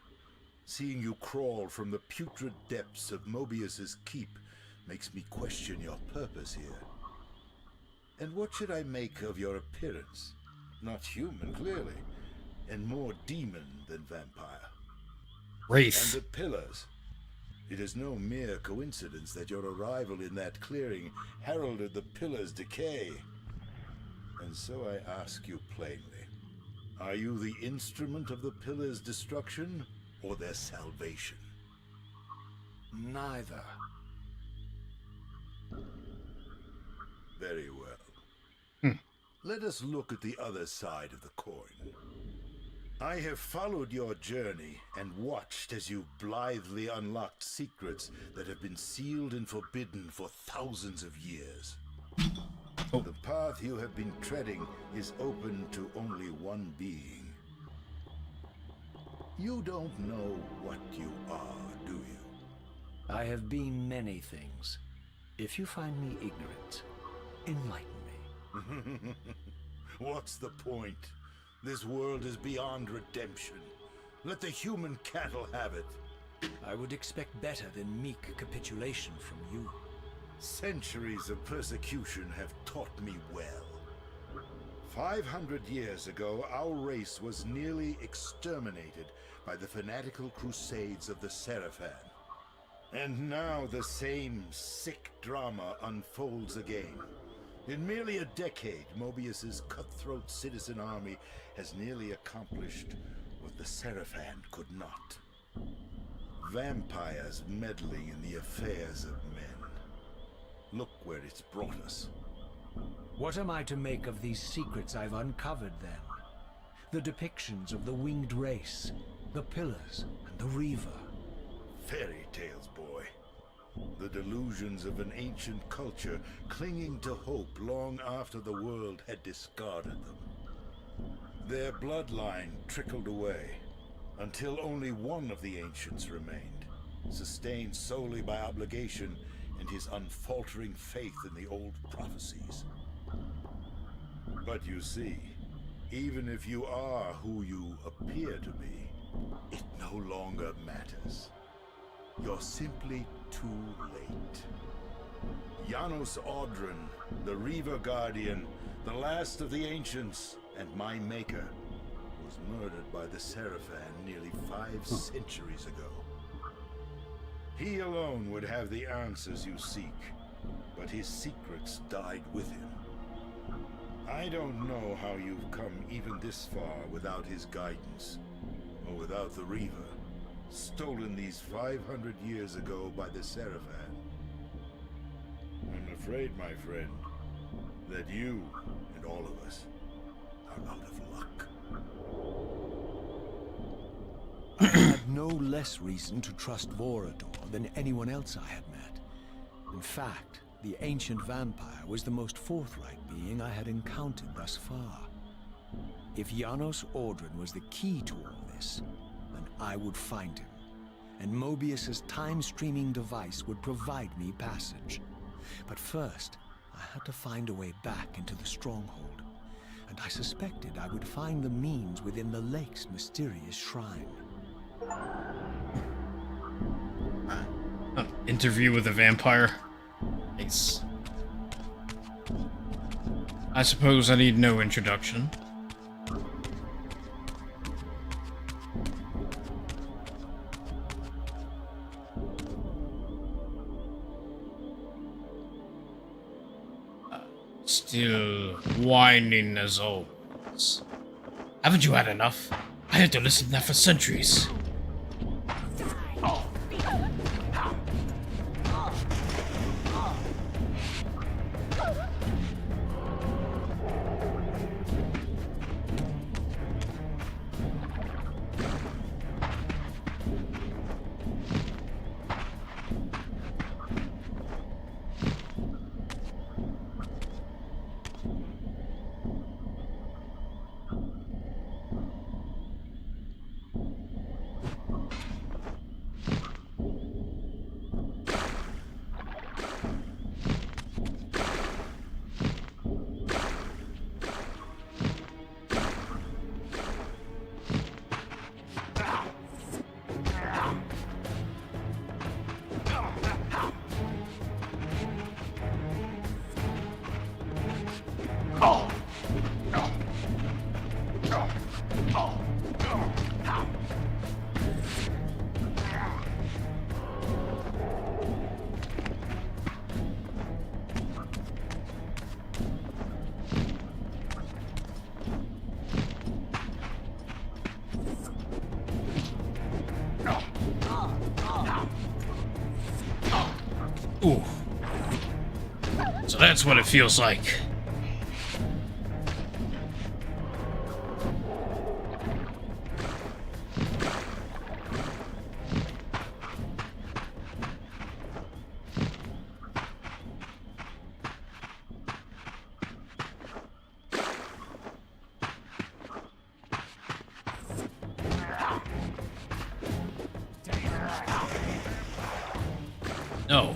S3: Seeing you crawl from the putrid depths of Mobius's keep makes me question your purpose here. And what should I make of your appearance? Not human, clearly, and more demon than vampire.
S2: Wraith.
S3: And the pillars. It is no mere coincidence that your arrival in that clearing heralded the pillars' decay. And so I ask you plainly, are you the instrument of the pillars' destruction or their salvation?
S4: Neither.
S3: Very well. Let us look at the other side of the coin.
S8: I have followed your journey and watched as you blithely unlocked secrets that have been sealed and forbidden for thousands of years. The path you have been treading is open to only one being. You don't know what you are, do you?
S4: I have been many things. If you find me ignorant, enlighten me.
S8: What's the point? This world is beyond redemption. Let the human cattle have it.
S4: I would expect better than meek capitulation from you.
S8: Centuries of persecution have taught me well. 500 years ago, our race was nearly exterminated by the fanatical crusades of the Seraphan. And now the same sick drama unfolds again. In merely a decade, Mobius's cutthroat citizen army has nearly accomplished what the Seraphan could not. Vampires meddling in the affairs of men. Look where it's brought us.
S4: What am I to make of these secrets I've uncovered, then? The depictions of the winged race, the pillars, and the Reaver.
S8: Fairy tales, boy. The delusions of an ancient culture clinging to hope long after the world had discarded them. Their bloodline trickled away, until only one of the ancients remained, sustained solely by obligation and his unfaltering faith in the old prophecies. But you see, even if you are who you appear to be, it no longer matters. You're simply too late. Janos Audron, the Reaver Guardian, the last of the ancients, and my maker, was murdered by the Seraphan nearly 5 centuries ago. He alone would have the answers you seek, but his secrets died with him. I don't know how you've come even this far without his guidance, or without the Reaver, stolen these 500 years ago by the Seraphan. I'm afraid, my friend, that you and all of us are out of luck.
S4: I had no less reason to trust Vorador than anyone else I had met. In fact, the ancient vampire was the most forthright being I had encountered thus far. If Janos Audron was the key to all this, then I would find him, and Mobius's time-streaming device would provide me passage. But first, I had to find a way back into the stronghold, and I suspected I would find the means within the lake's mysterious shrine.
S2: Interview with a vampire. Nice. I suppose I need no introduction. Still whining as always. Haven't you had enough? I had to listen to that for centuries. Ooh. So that's what it feels like. No.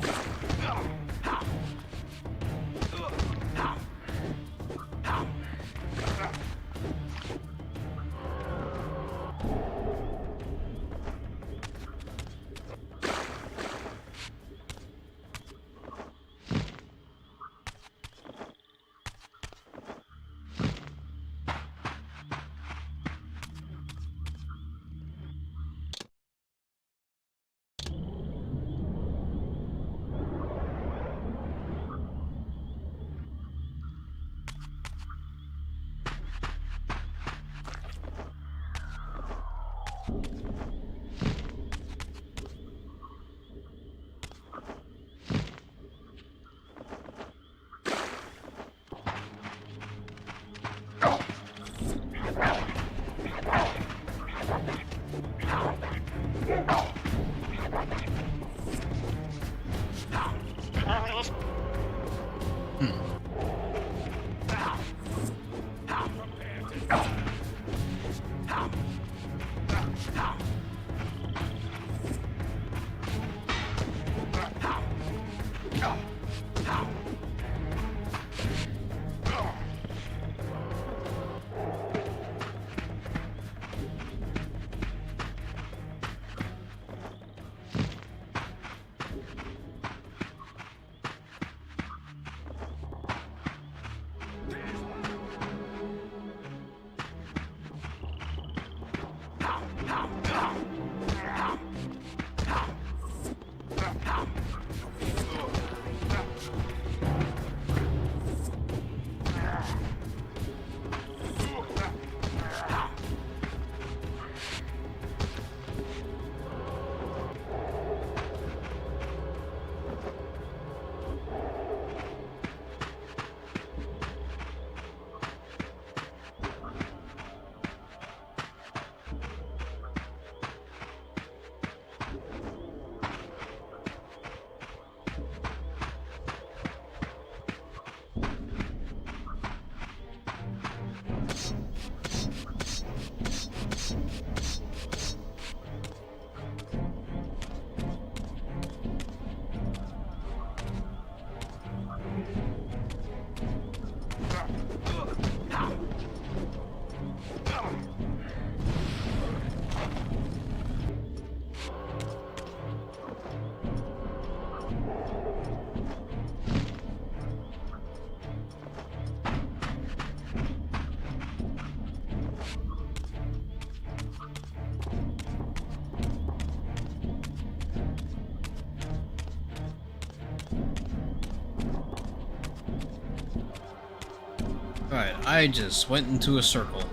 S2: Alright, I just went into a circle.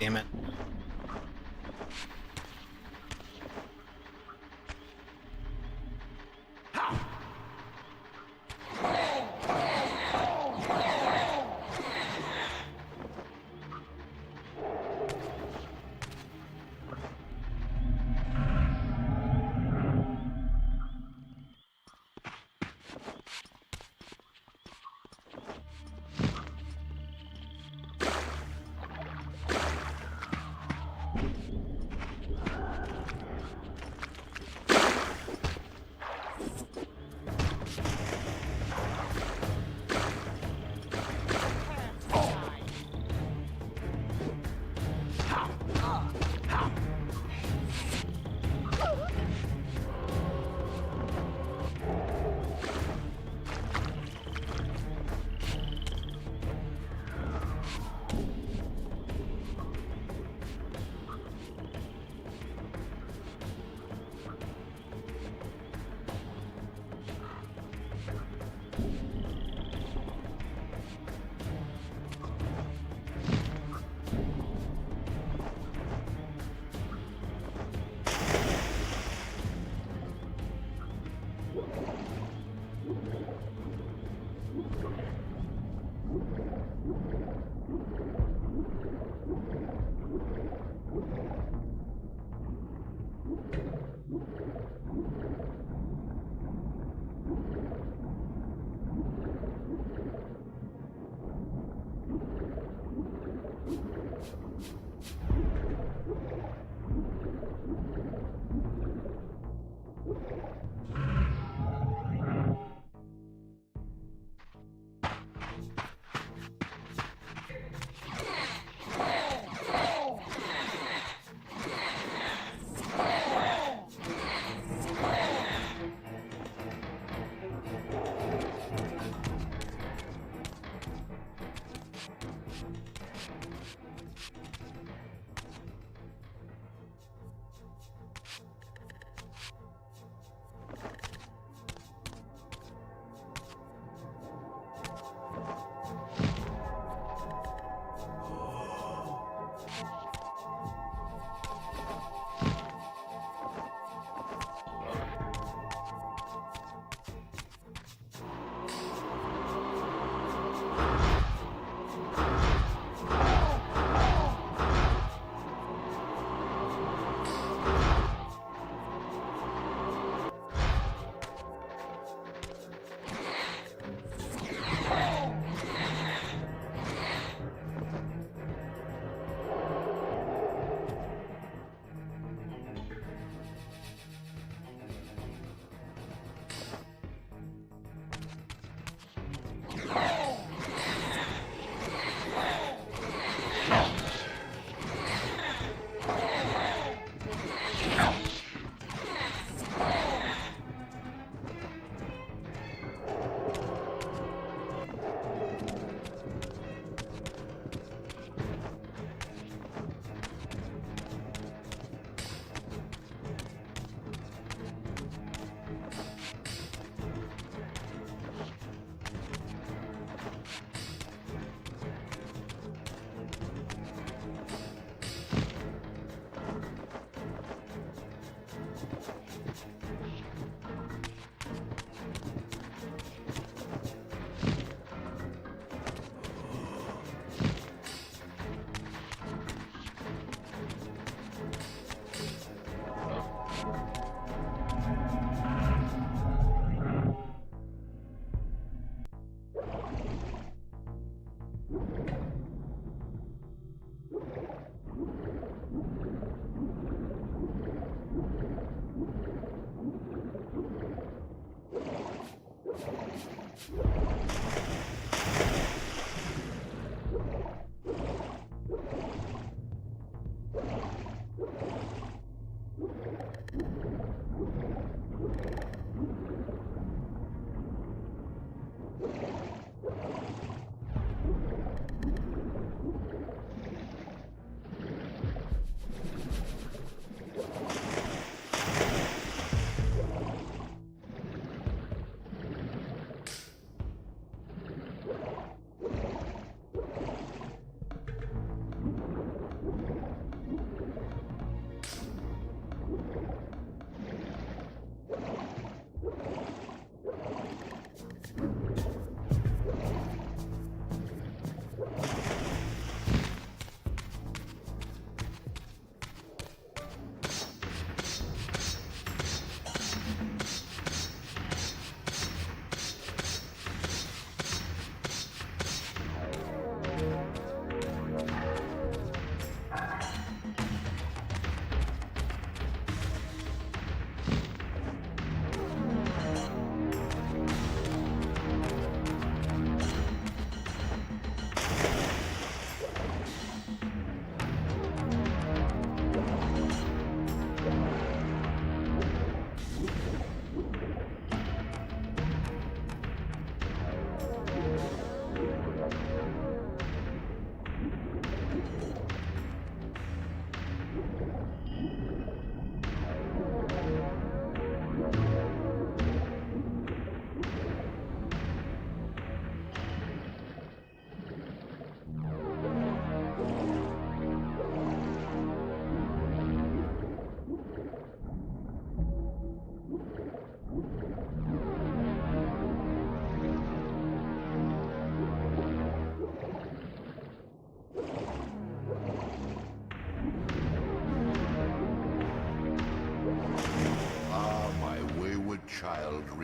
S2: Damn it.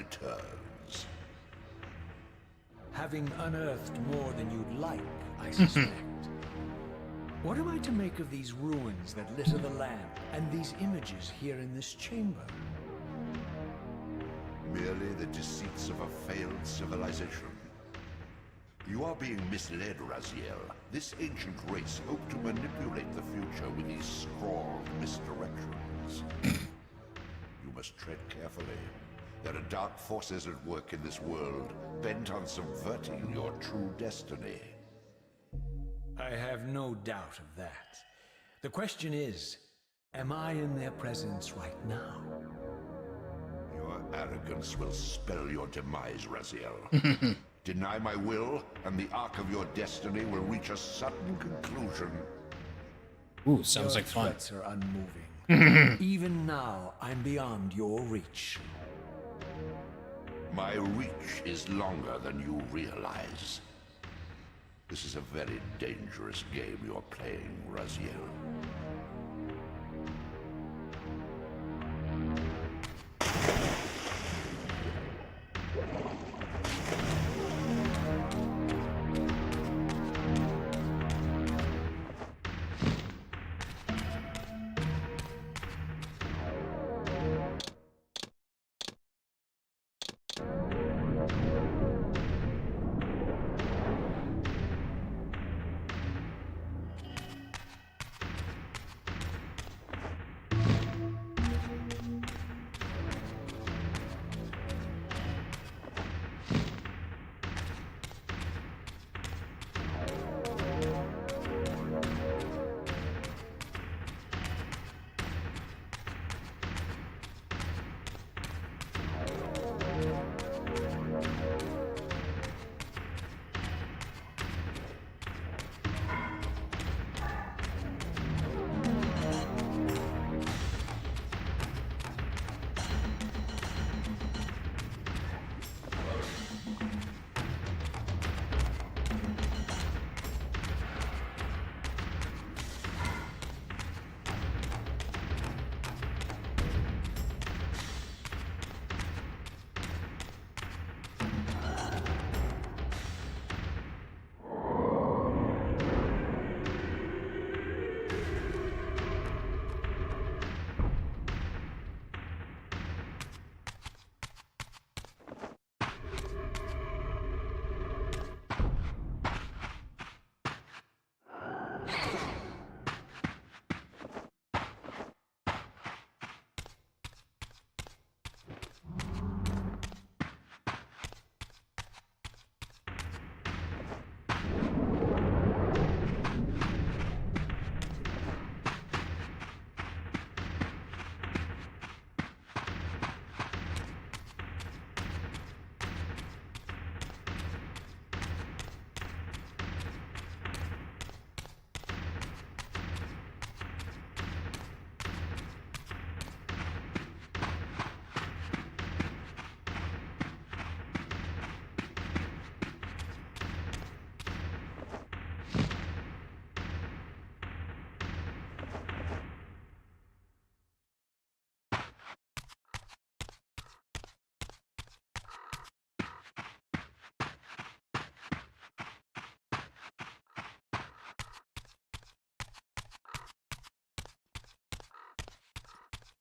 S6: returns.
S4: Having unearthed more than you'd like, I suspect. What am I to make of these ruins that litter the land, and these images here in this chamber?
S6: Merely the deceits of a failed civilization. You are being misled, Raziel. This ancient race hoped to manipulate the future with these scrawled misdirections. You must tread carefully. There are dark forces at work in this world, bent on subverting your true destiny.
S4: I have no doubt of that. The question is, am I in their presence right now?
S6: Your arrogance will spell your demise, Raziel. Deny my will, and the arc of your destiny will reach a sudden conclusion.
S2: Ooh, sounds like fun.
S4: Your threats are unmoving. Even now, I'm beyond your reach.
S6: My reach is longer than you realize. This is a very dangerous game you're playing, Raziel.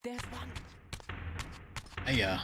S1: There's one.
S2: Yeah.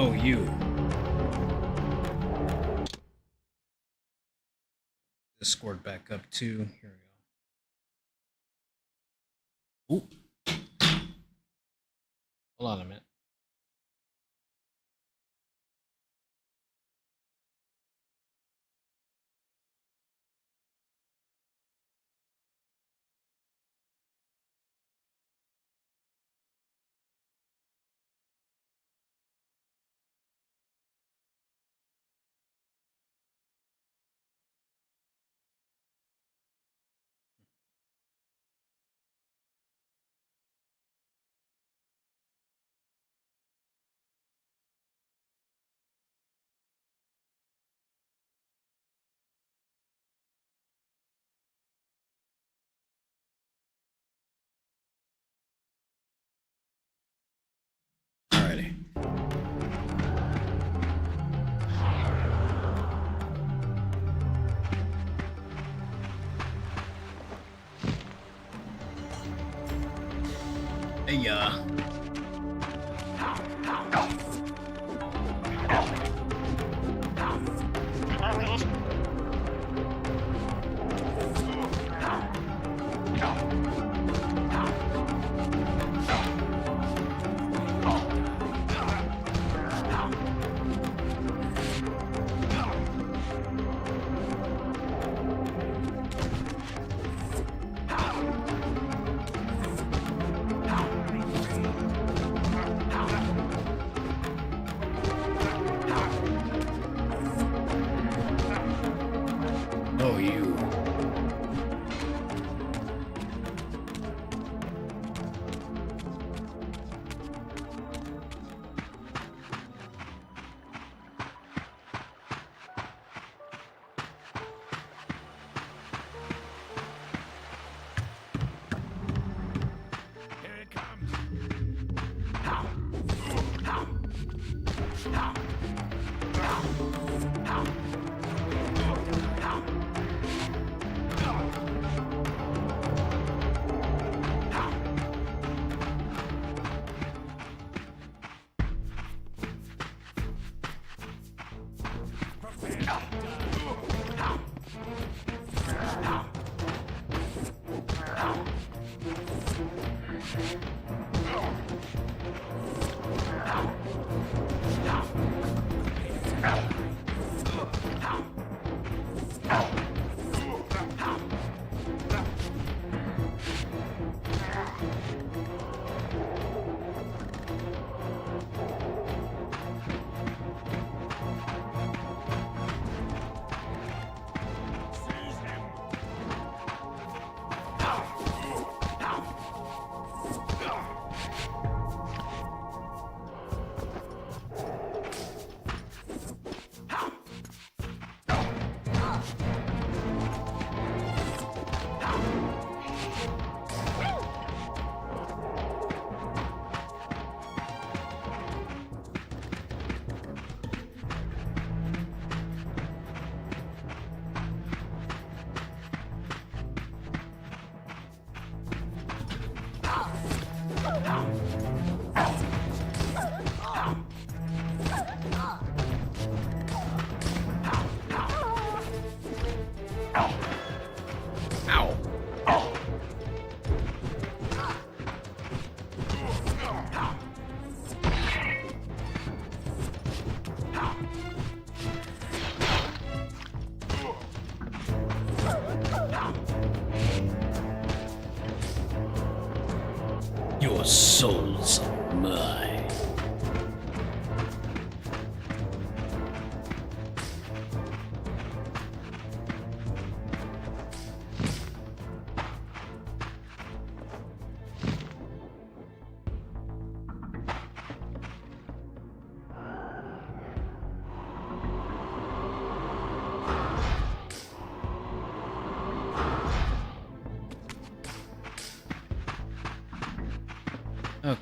S2: Oh, you. Escort back up too. Here we go. Ooh. Hold on a minute. Alrighty. Hey, Oh, you.
S4: Here it comes. Your souls are mine. Okay.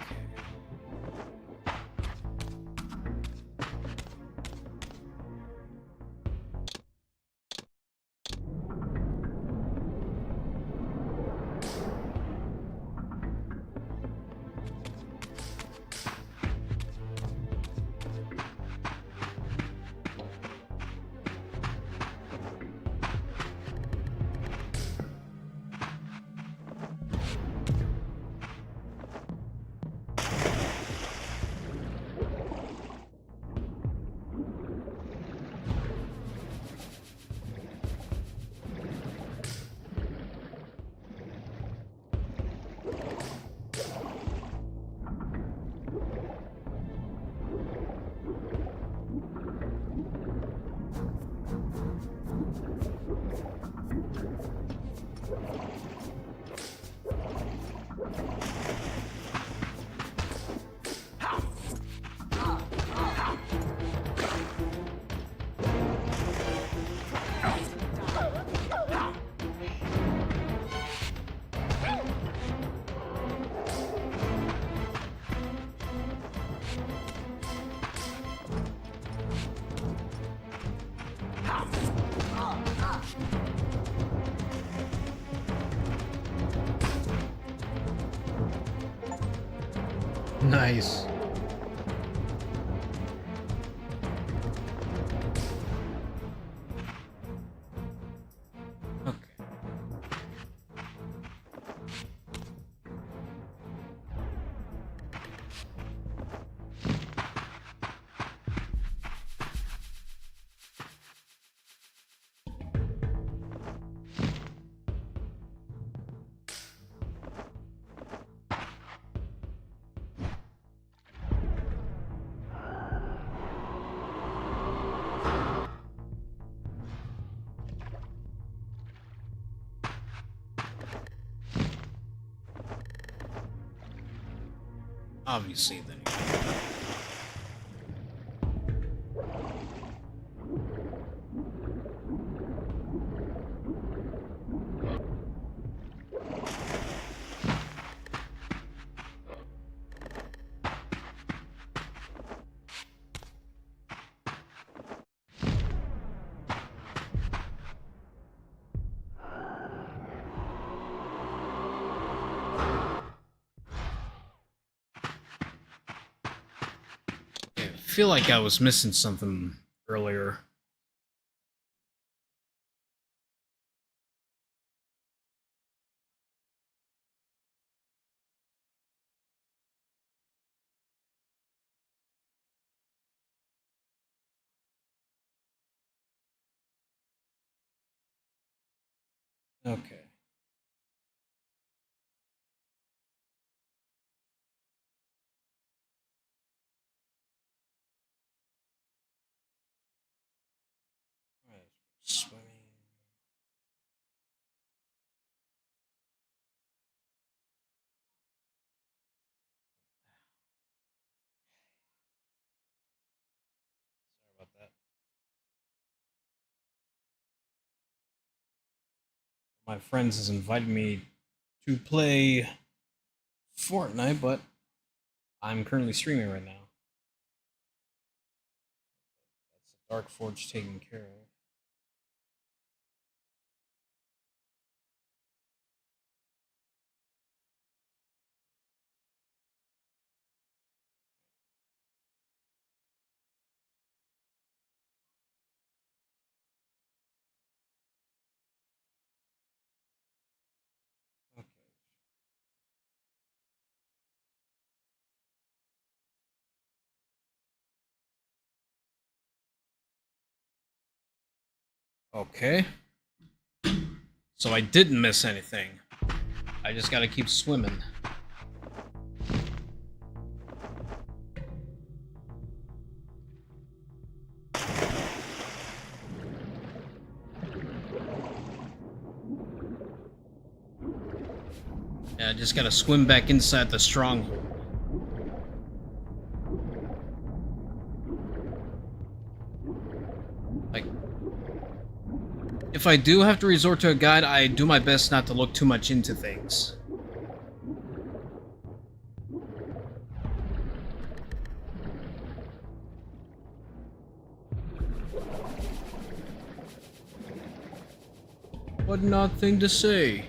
S2: Nice. Okay. Obviously, then. I feel like I was missing something earlier. Okay. Alright, swimming. Sorry about that. My friends has invited me to play Fortnite, but I'm currently streaming right now. That's the Dark Forge taken care of. Okay. So I didn't miss anything. I just gotta keep swimming. Yeah, I just gotta swim back inside the stronghold. Like, if I do have to resort to a guide, I do my best not to look too much into things. What nothing to say.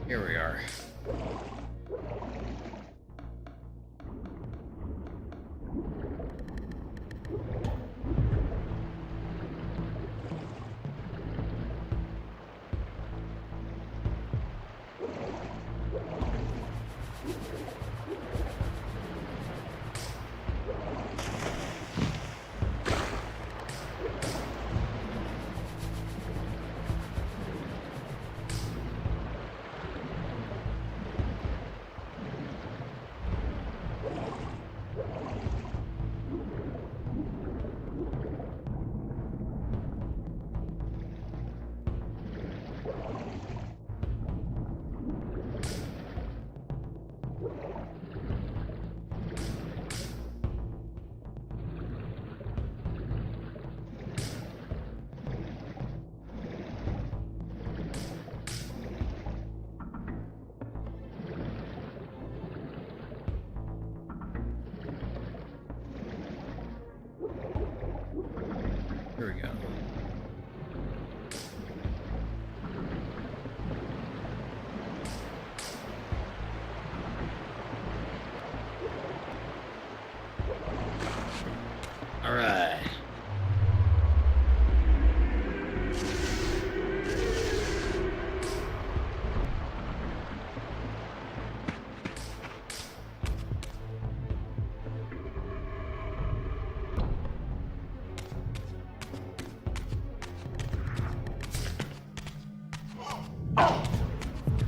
S2: Here we are. Alright.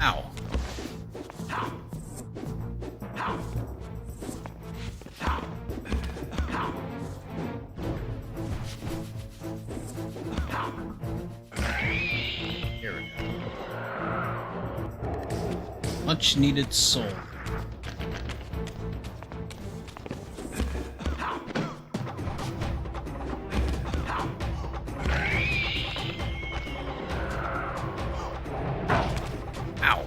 S2: Ow. Here we go. Much needed soul. Ow.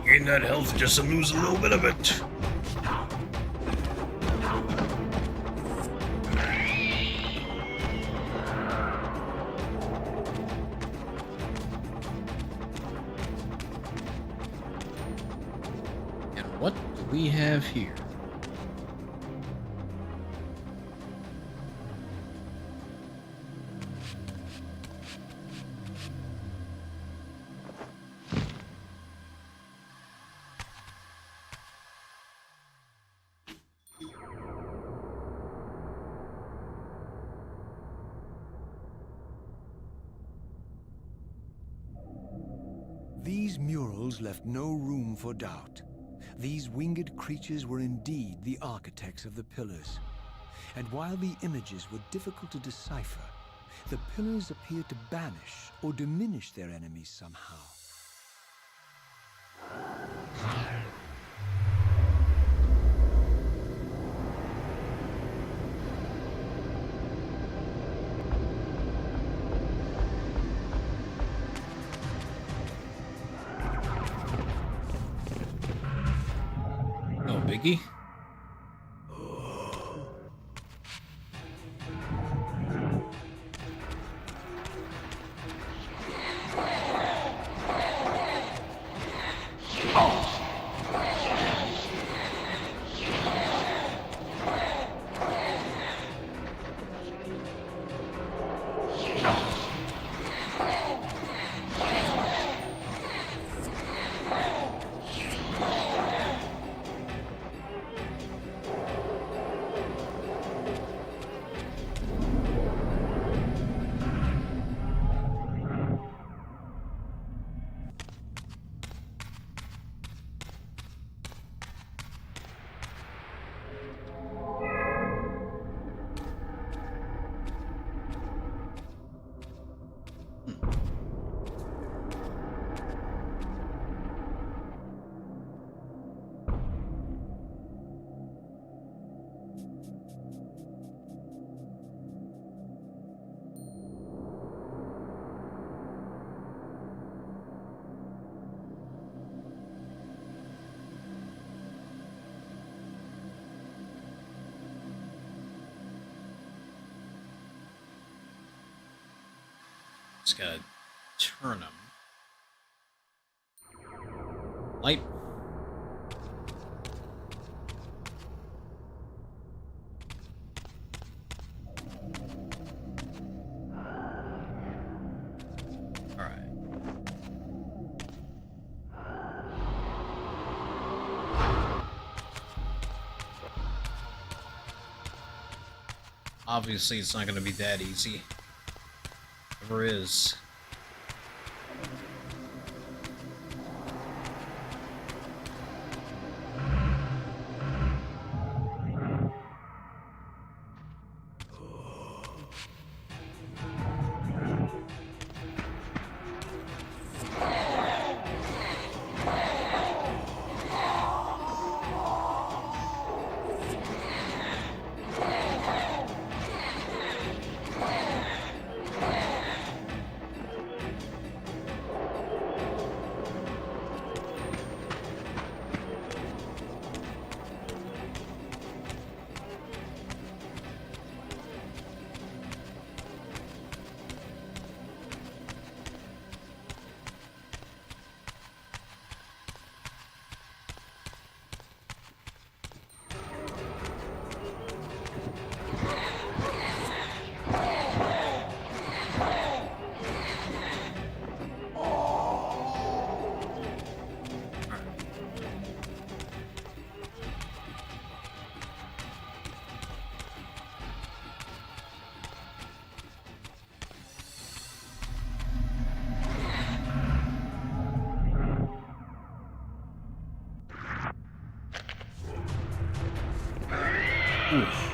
S2: Gain that health just to lose a little bit of it. And what do we have here?
S3: These murals left no room for doubt. These winged creatures were indeed the architects of the pillars. And while the images were difficult to decipher, the pillars appeared to banish or diminish their enemies somehow.
S2: No biggie. Just gotta turn them. Light. Alright. Obviously, it's not gonna be that easy. Never is. Oof.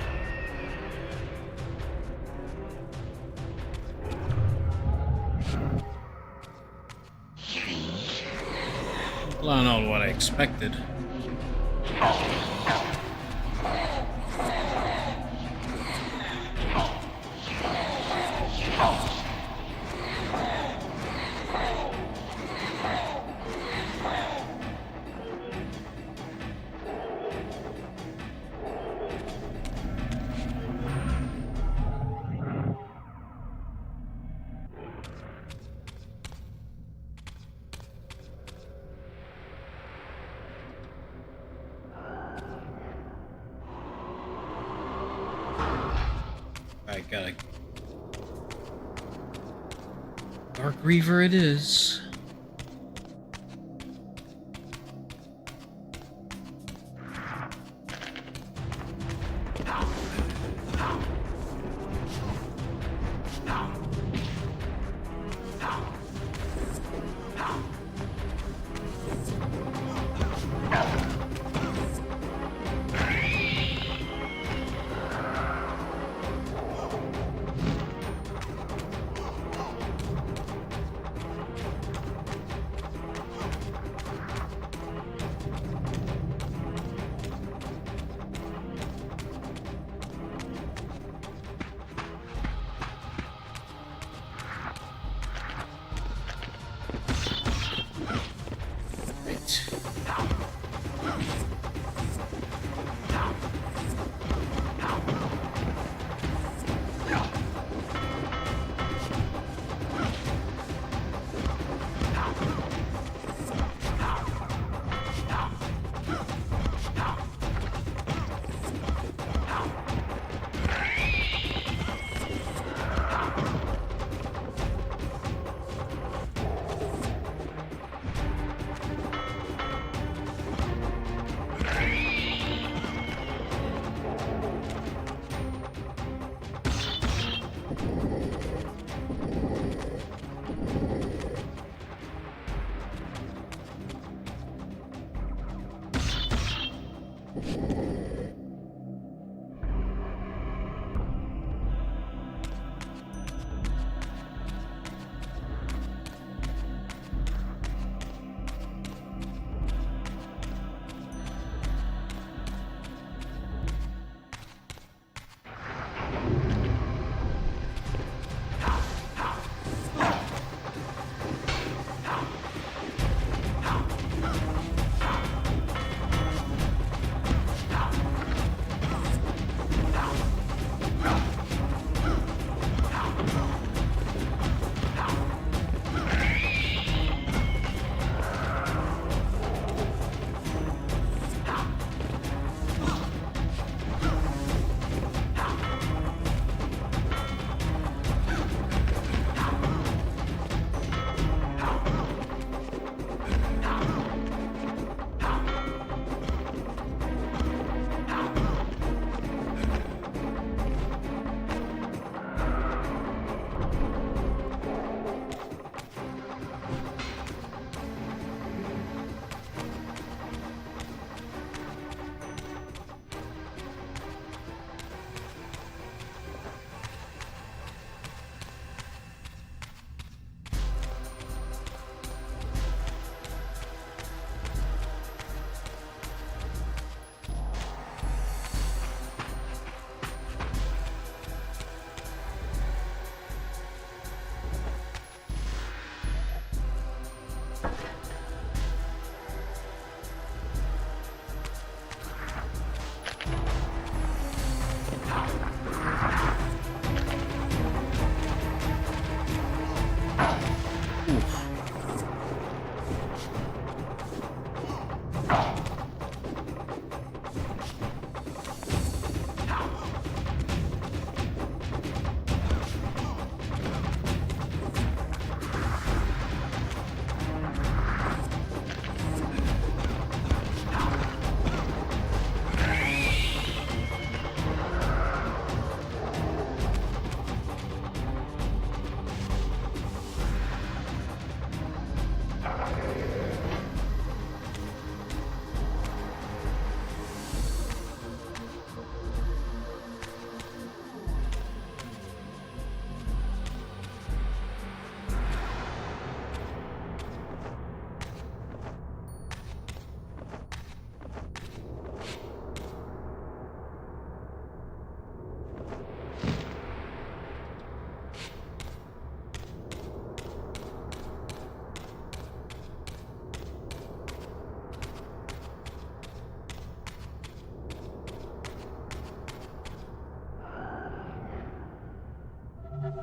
S2: Well, I don't know what I expected. I gotta... Dark Reaver it is.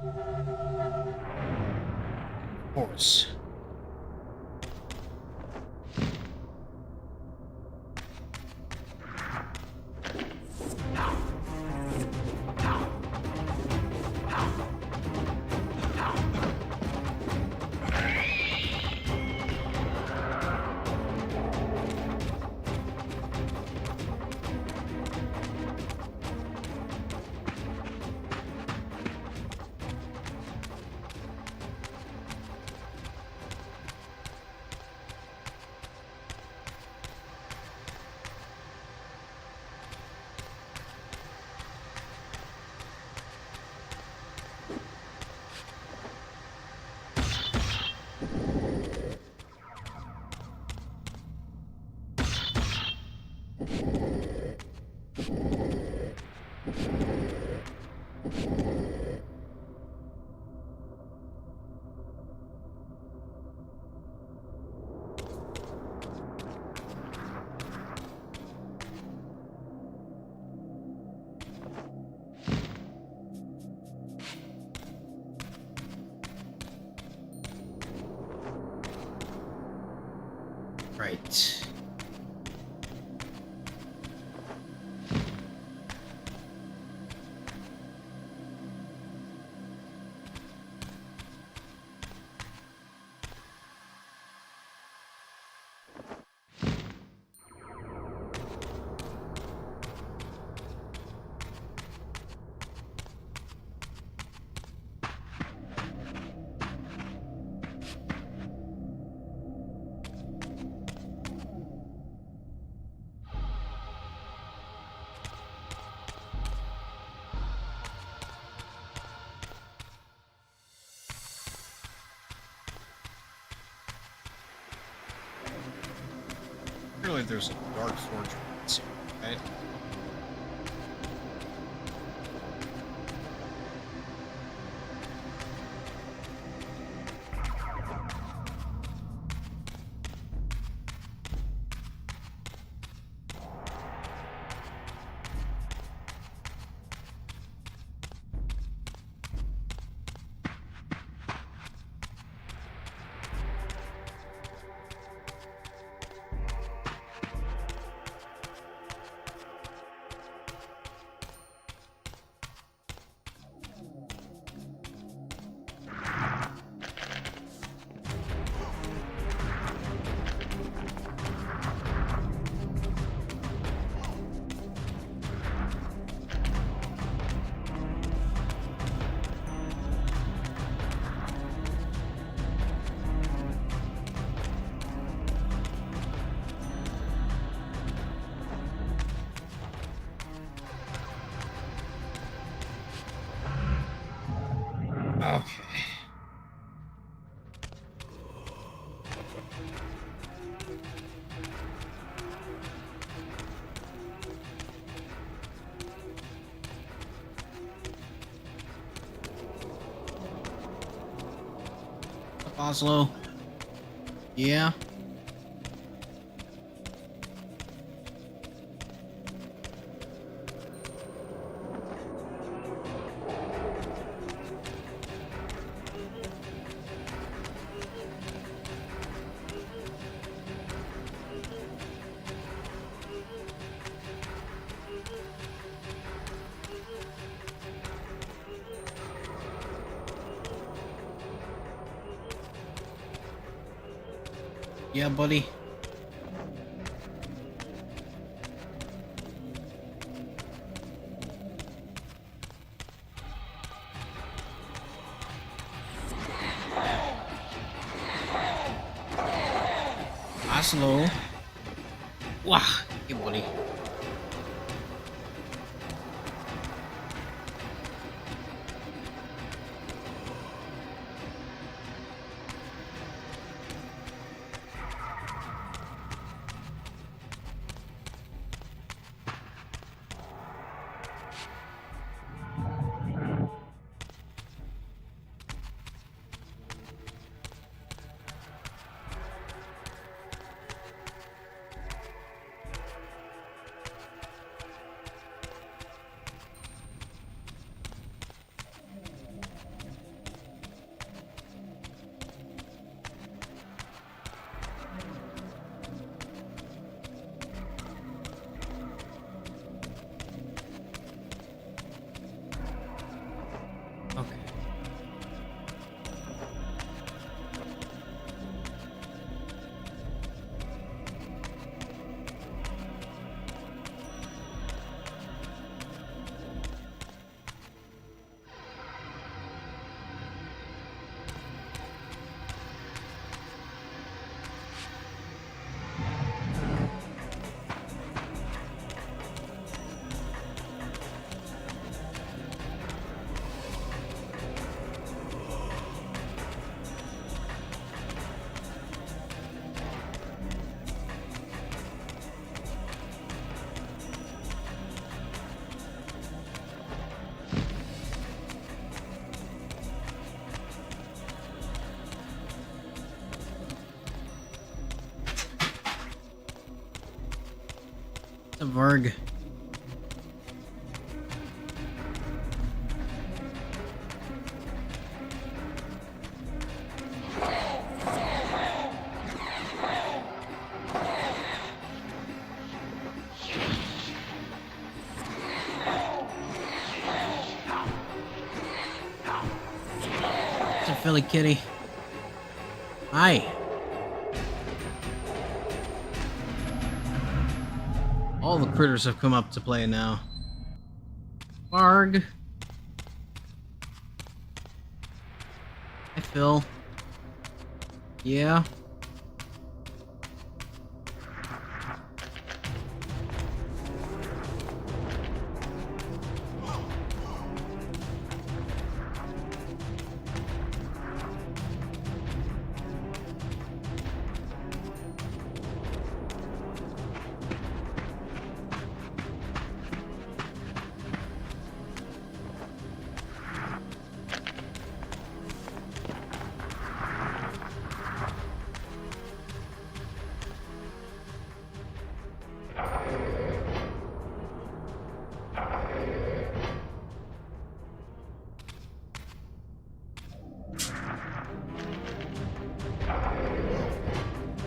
S2: Of course. Right. Surely there's a dark forge, right? Okay. Oslo. Yeah. Yeah, buddy. Oslo. Wow. Hey, buddy. Varg. It's a Philly kitty. Hi. All the critters have come up to play now. Varg. Hi, Phil. Yeah.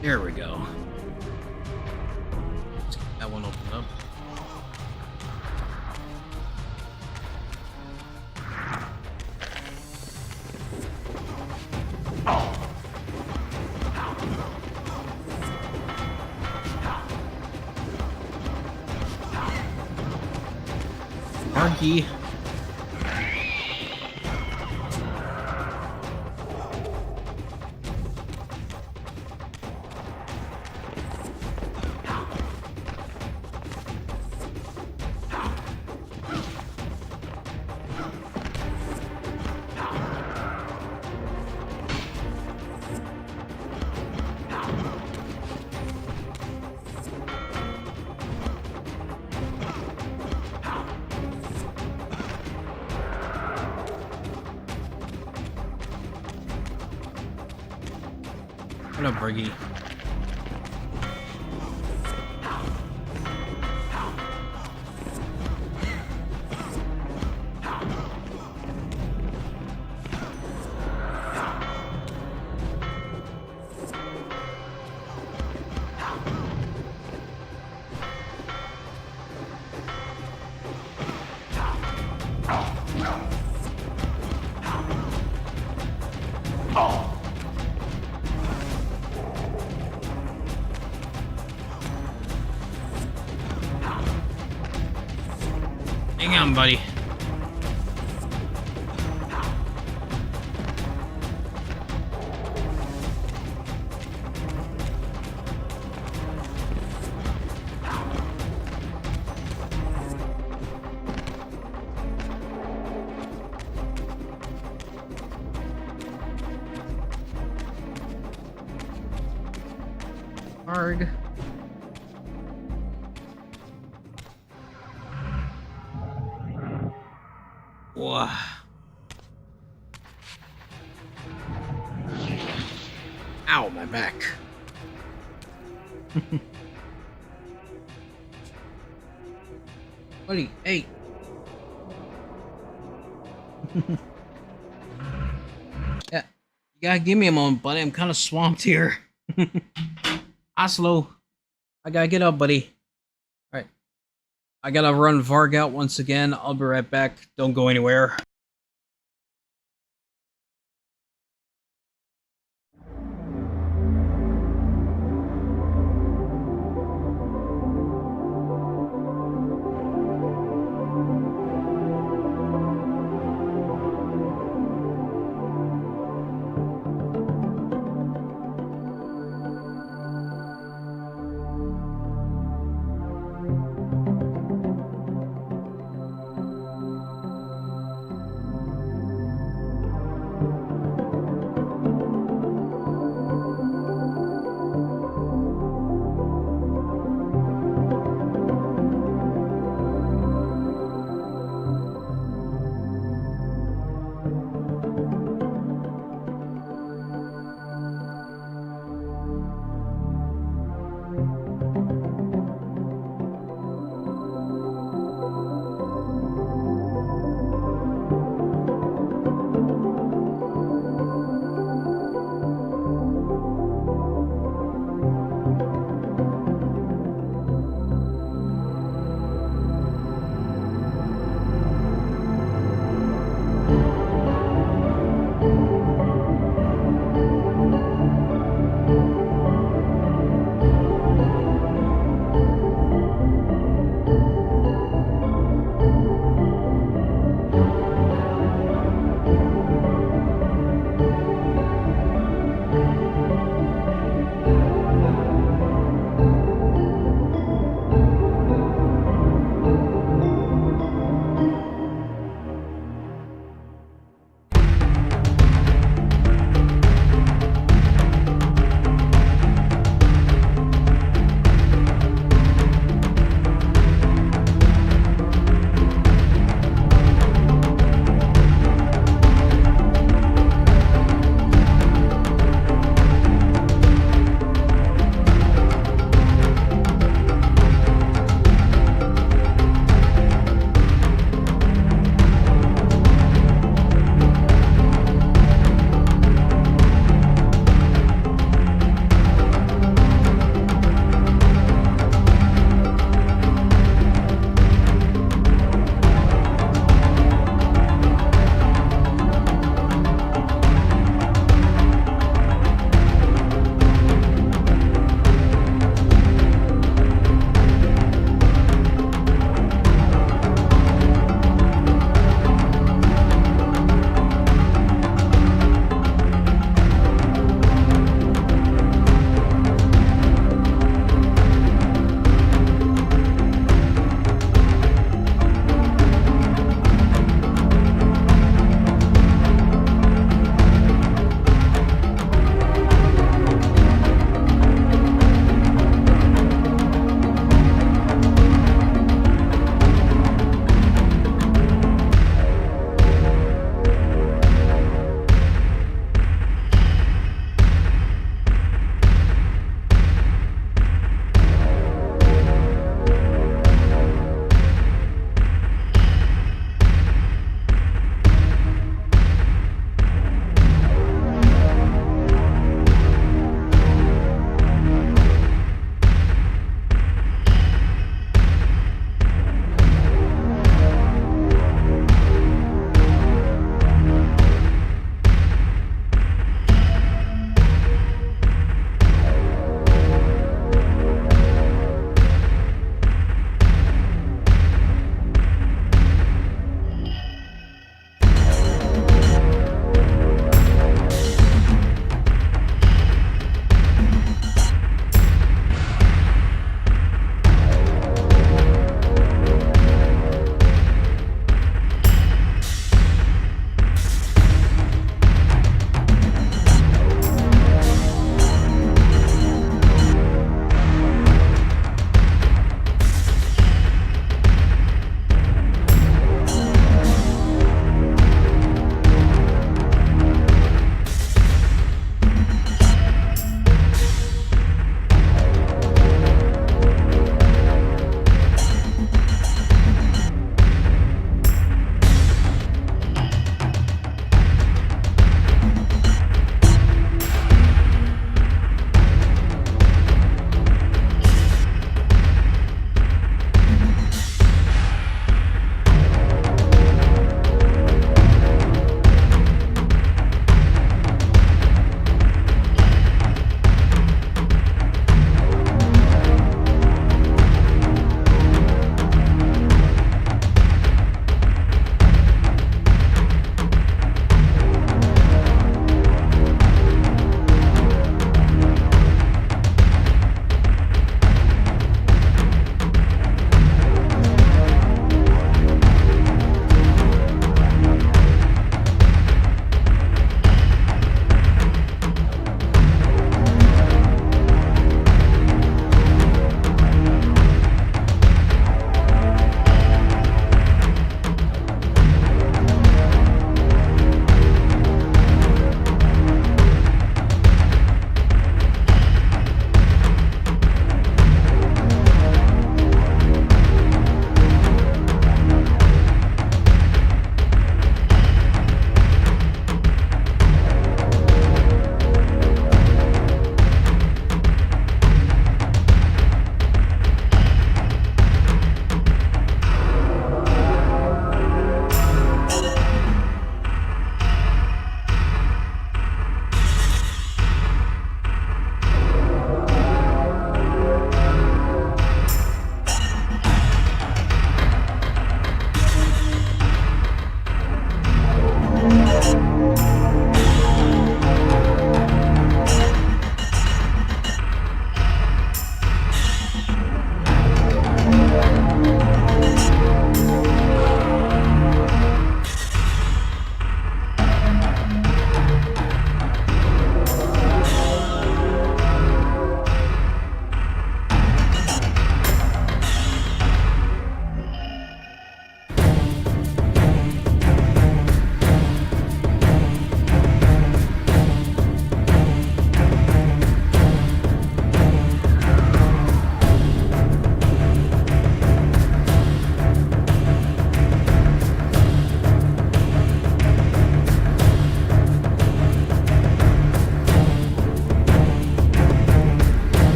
S2: There we go. Let's get that one opened up. Marky. What up, Briggy? Hang on, buddy. Hard. Whoa. Ow, my back. Buddy, hey. Yeah, you gotta give me a moment, buddy. I'm kind of swamped here. Oslo, I gotta get up, buddy. All right. I gotta run Varg out once again. I'll be right back. Don't go anywhere.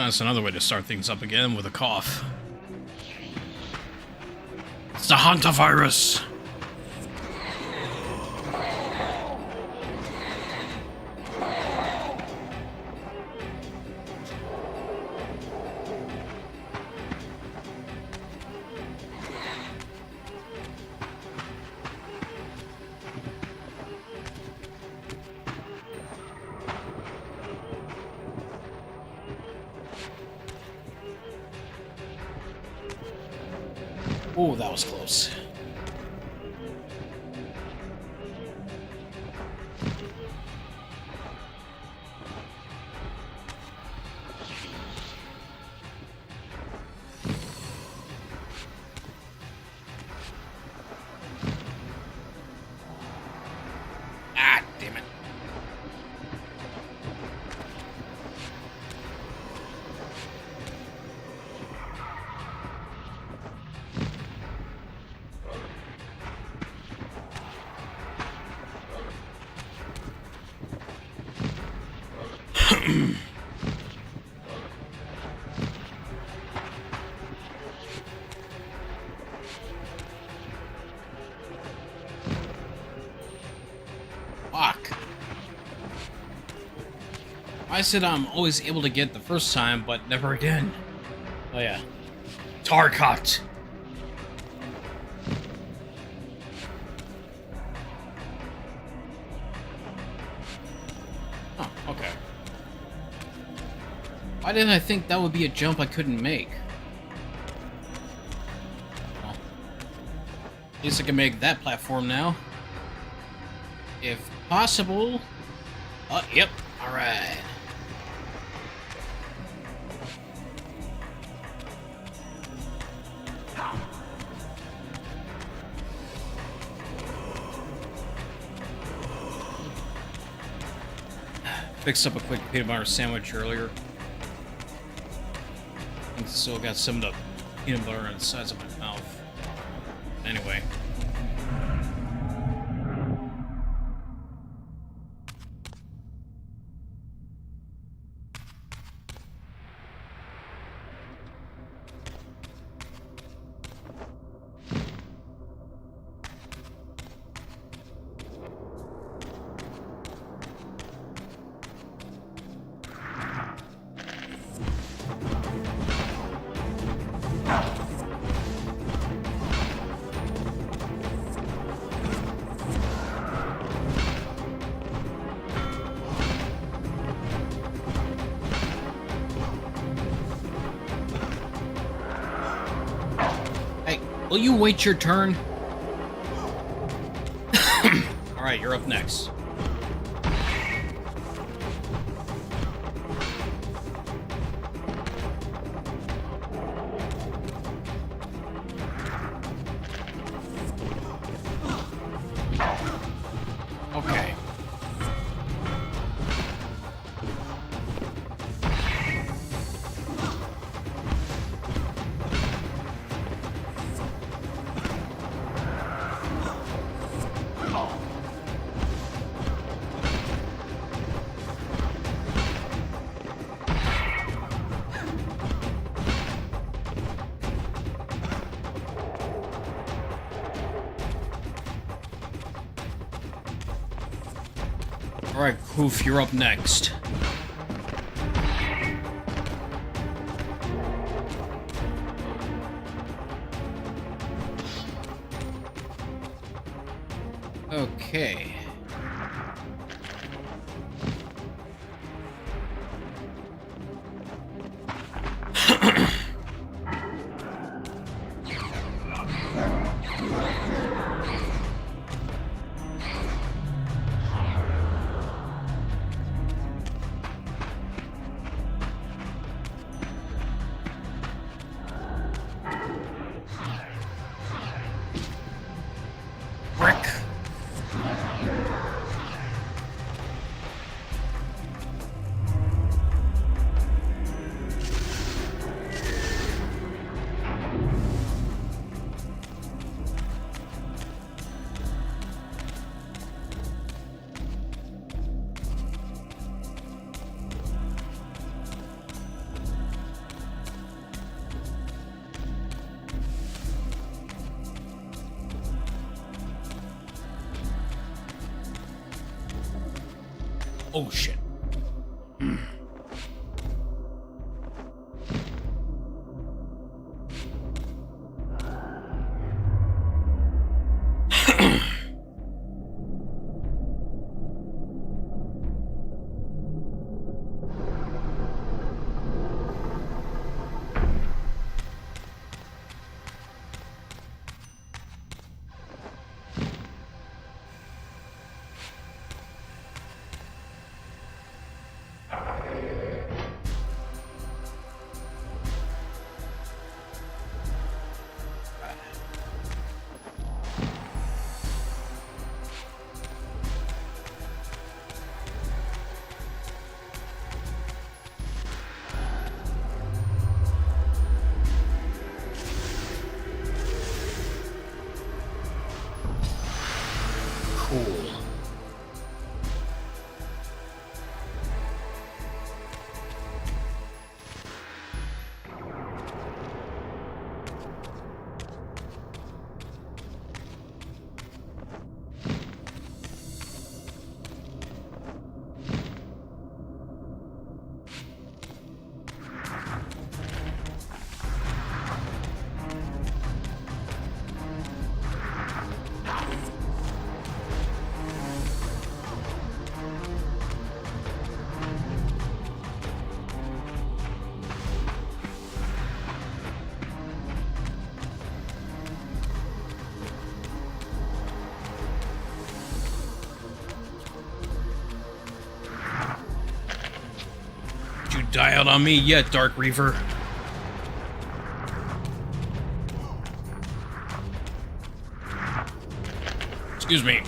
S2: That's another way to start things up again with a cough. It's the hantavirus! Oh, that was close. Ah, damn it. Fuck. I said I'm always able to get the first time, but never again. Oh yeah. Tarkat. Oh, okay. Why didn't I think that would be a jump I couldn't make? Well, at least I can make that platform now. If possible. Oh, yep. Alright. Fixed up a quick peanut butter sandwich earlier. And still got some of the peanut butter on the sides of my mouth. Anyway. Will you wait your turn? Alright, you're up next. Okay. Alright, Hoof, you're up next. Okay. Brick. Oh shit. Cool. Die out on me yet, Dark Reaver. Excuse me.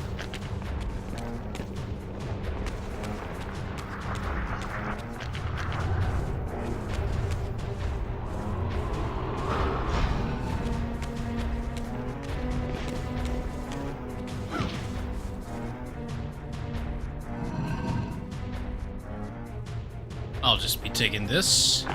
S2: I'll just be taking this.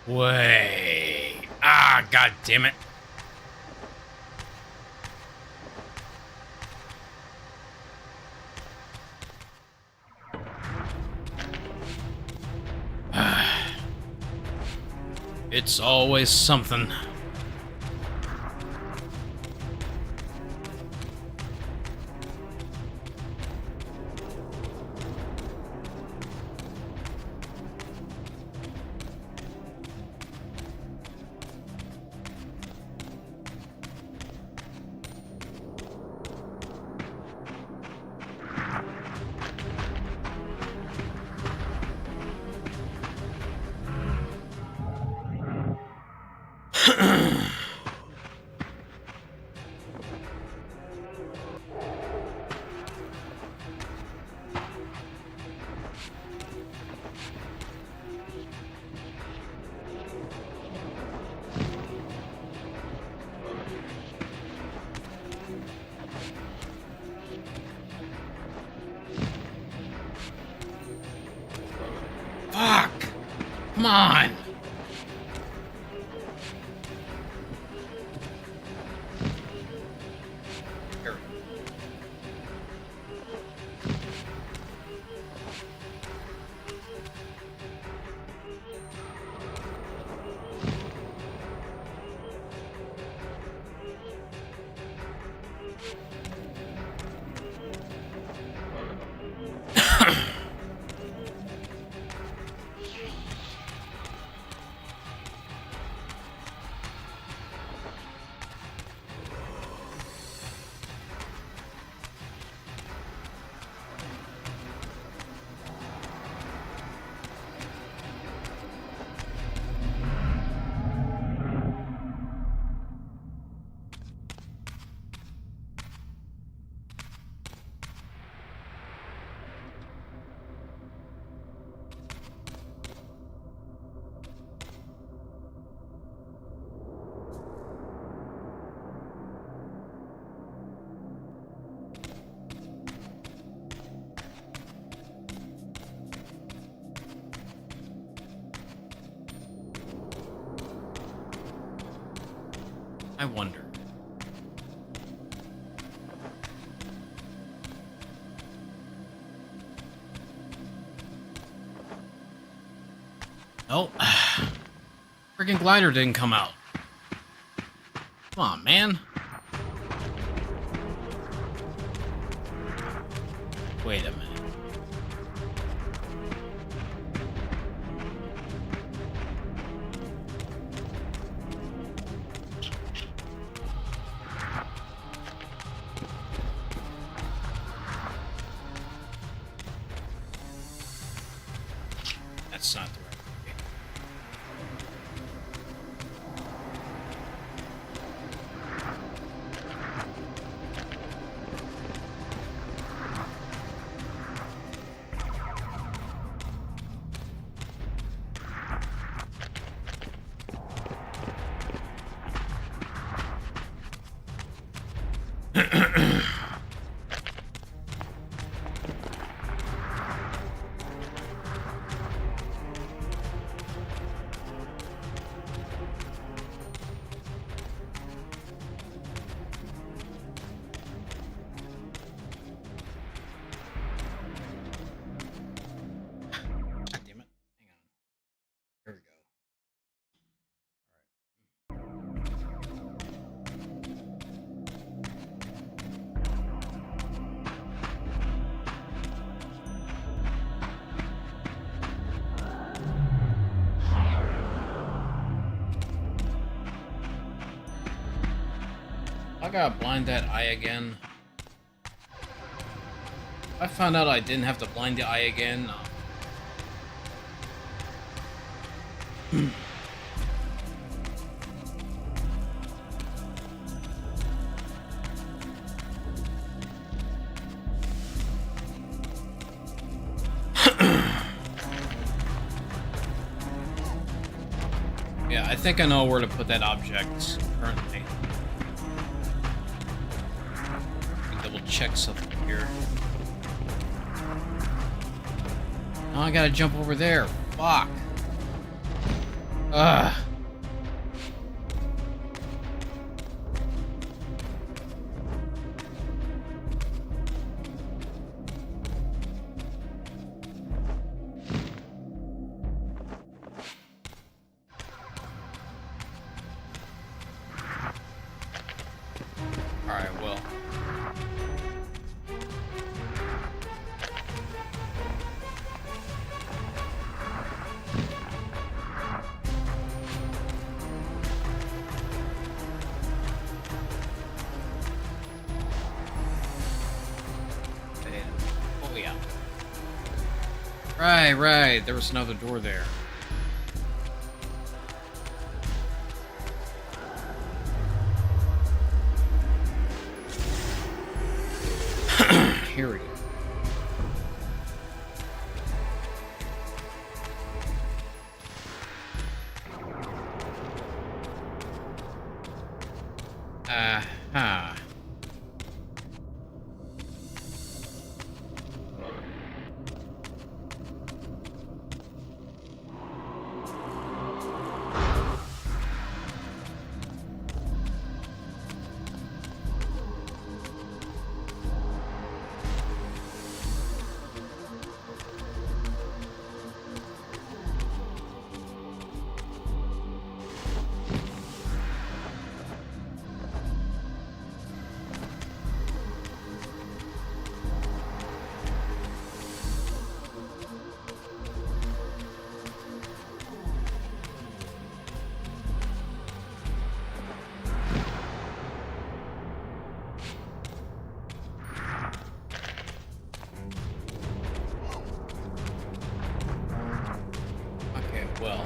S2: Way. Ah, god damn it. It's always something. Fuck! Come on! Here. I wonder. Oh, freaking glider didn't come out. Come on, man. Wait a minute. That's not the right way. God damn it. Hang on. There we go. I gotta blind that eye again. I found out I didn't have to blind the eye again. Yeah, I think I know where to put that object currently. Double check something here. Oh, I gotta jump over there. Fuck. Ugh. Alright, well. Oh, yeah. Right. There was another door there. Here we go. Aha. Well.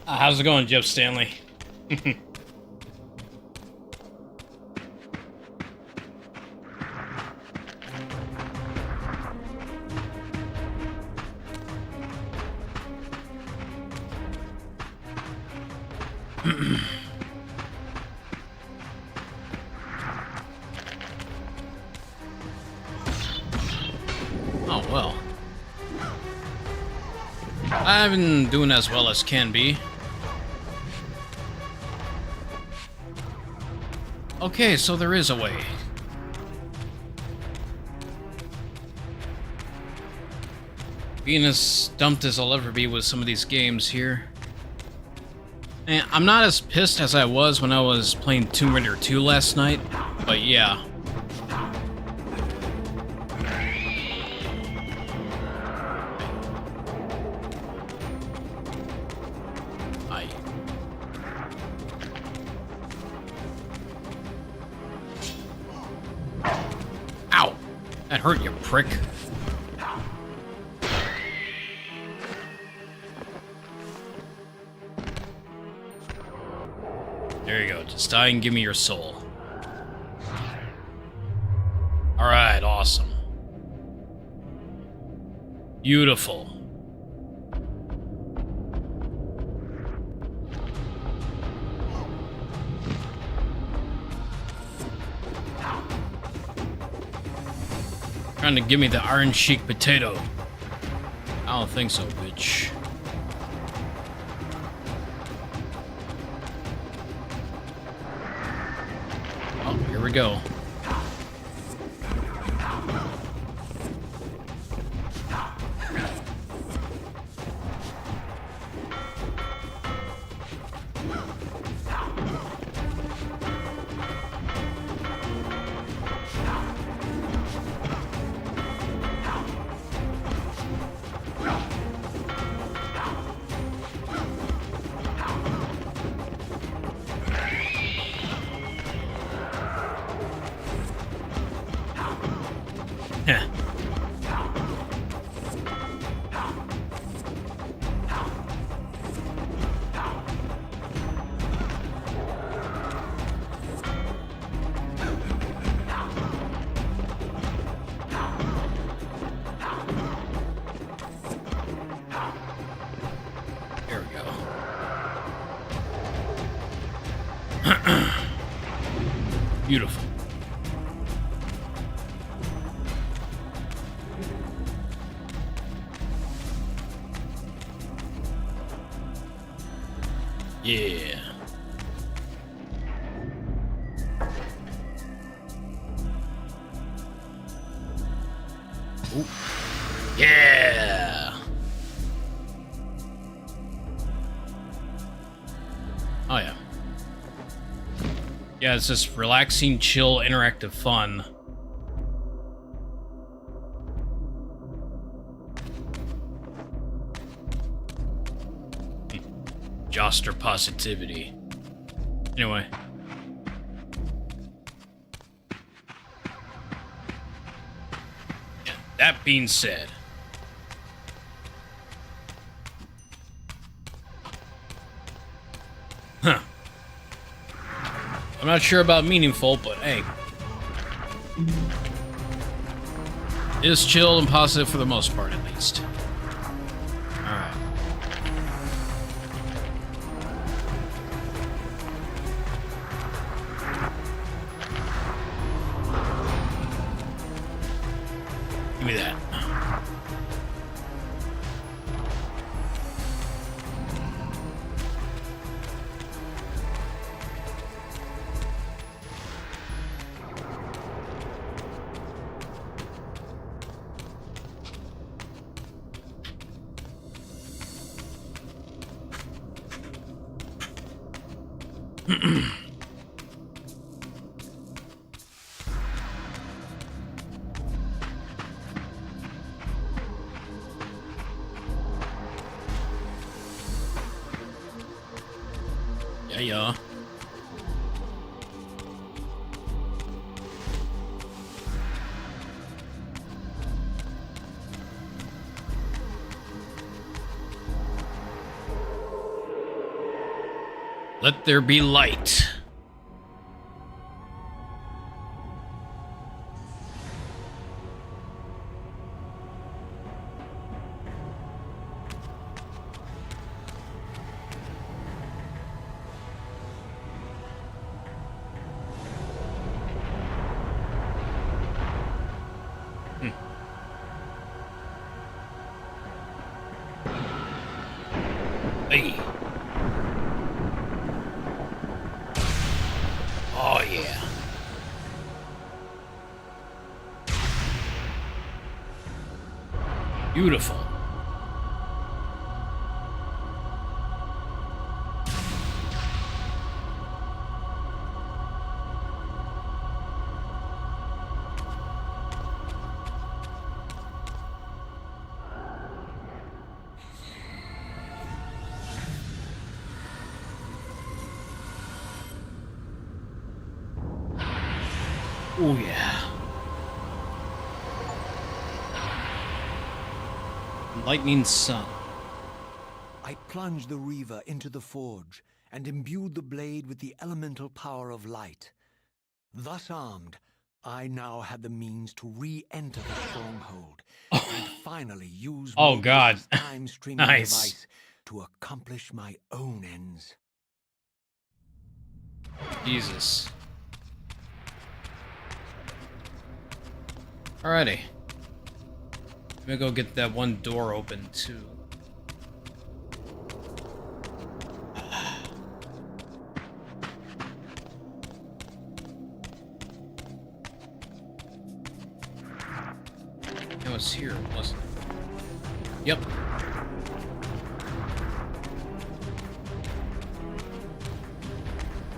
S2: How's it going, Jeff Stanley? Oh, well. I've been doing as well as can be. Okay, so there is a way. Being as stumped as I'll ever be with some of these games here. And I'm not as pissed as I was when I was playing Tomb Raider 2 last night, but yeah. Ow! That hurt, you prick. There you go. Just die and give me your soul. Alright, awesome. Beautiful. Trying to give me the Iron Sheik potato. I don't think so, bitch. Oh, here we go. Heh. There we go. Beautiful. Yeah. Ooh. Yeah. Oh yeah. Yeah, it's just relaxing, chill, interactive fun. Joster positivity. Anyway. Yeah, that being said. Huh. I'm not sure about meaningful, but hey. It is chill and positive for the most part, at least. Alright. Give me that. Yeah. Let there be light. buddy. Oh, yeah. Beautiful. Oh, yeah. Lightning sun.
S4: I plunged the Reaver into the forge and imbued the blade with the elemental power of light. Thus armed, I now had the means to re-enter the stronghold and finally use
S2: Oh, God.
S4: Mobius's time-streaming
S2: Nice.
S4: device to accomplish my own ends.
S2: Jesus. Alrighty. I'm gonna go get that one door open, too. It was here, wasn't it? Yep.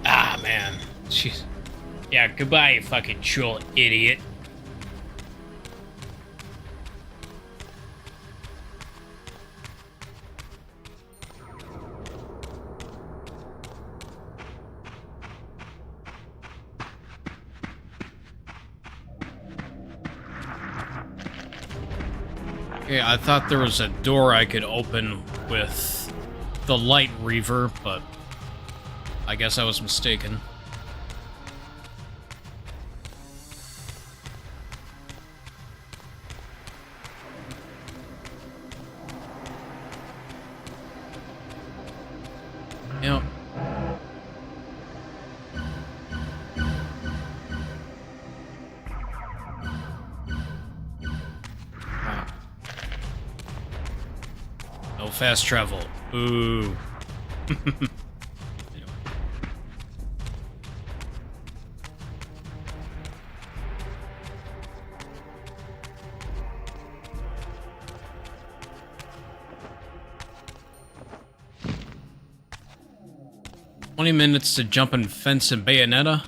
S2: Ah, man. Jeez. Yeah, goodbye, you fucking troll idiot. Okay, I thought there was a door I could open with the light Reaver, but I guess I was mistaken. Yep. No fast travel. Ooh. Anyway. 20 minutes to jump and fence and Bayonetta.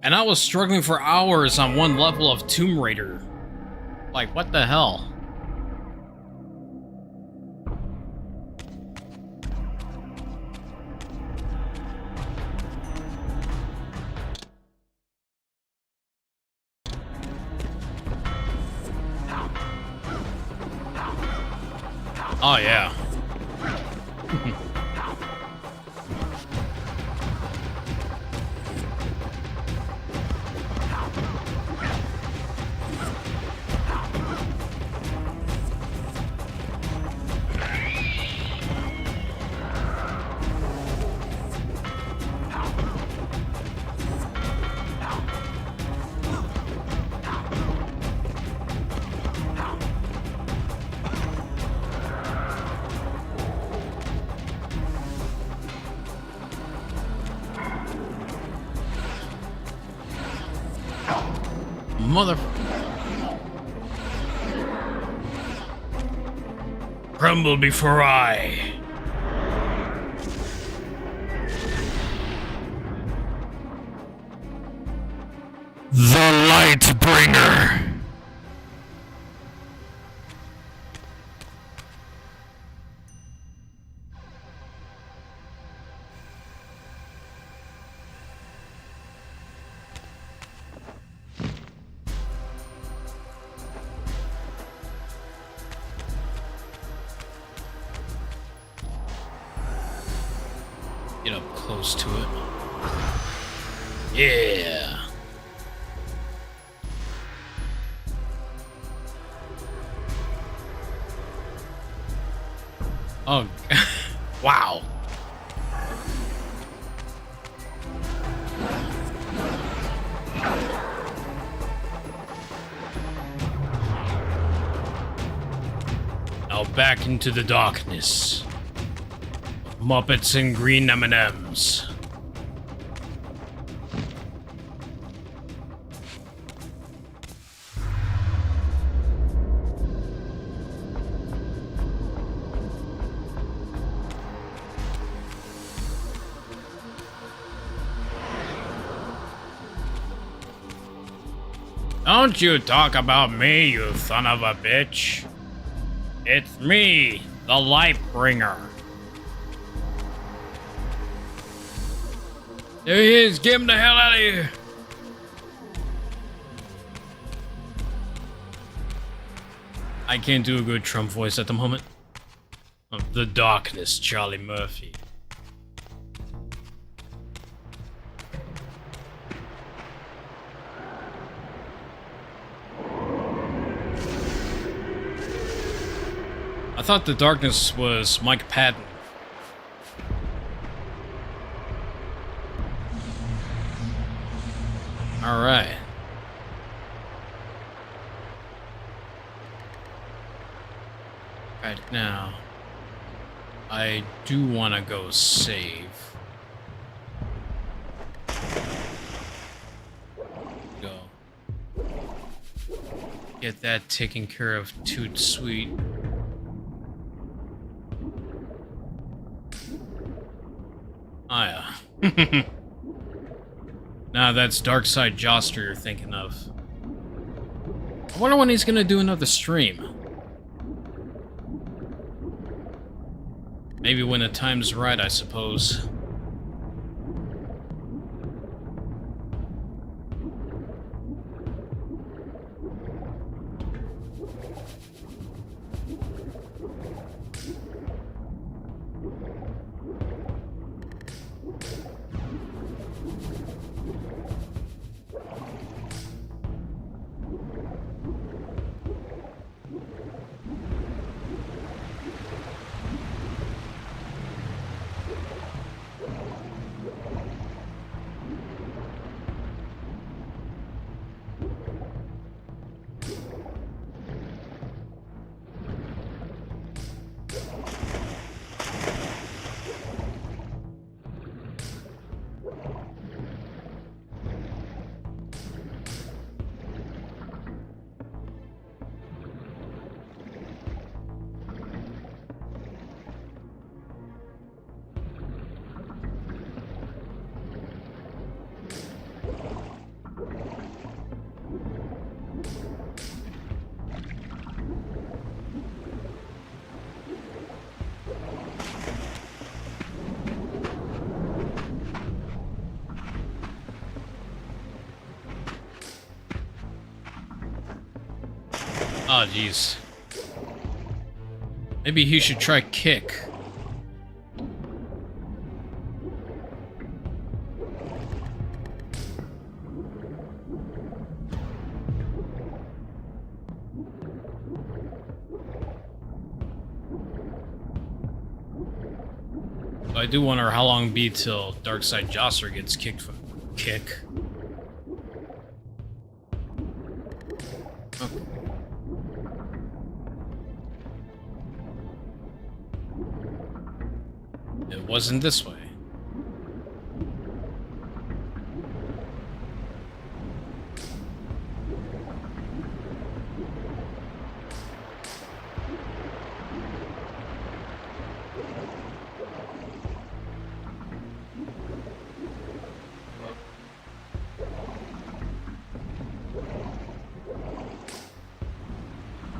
S2: And I was struggling for hours on one level of Tomb Raider. Like, what the hell? Oh, yeah. 'Mother... Crumble before I... The Lightbringer! Get up close to it. Yeah. Oh, wow. Now back into the darkness. Muppets and green M&Ms. Don't you talk about me, you son of a bitch. It's me, the Lightbringer. There he is, get him the hell out of here. I can't do a good Trump voice at the moment. The darkness, Charlie Murphy. I thought the darkness was Mike Patton. All right. Right now, I do want to go save. Go. Get that taken care of, toot sweet. Oh yeah. Nah, that's Darkside Joster you're thinking of. I wonder when he's gonna do another stream. Maybe when the time's right, I suppose. Oh, jeez. Maybe he should try kick. I do wonder how long it'll be till Darkside Joster gets kicked from kick. Okay. It wasn't this way.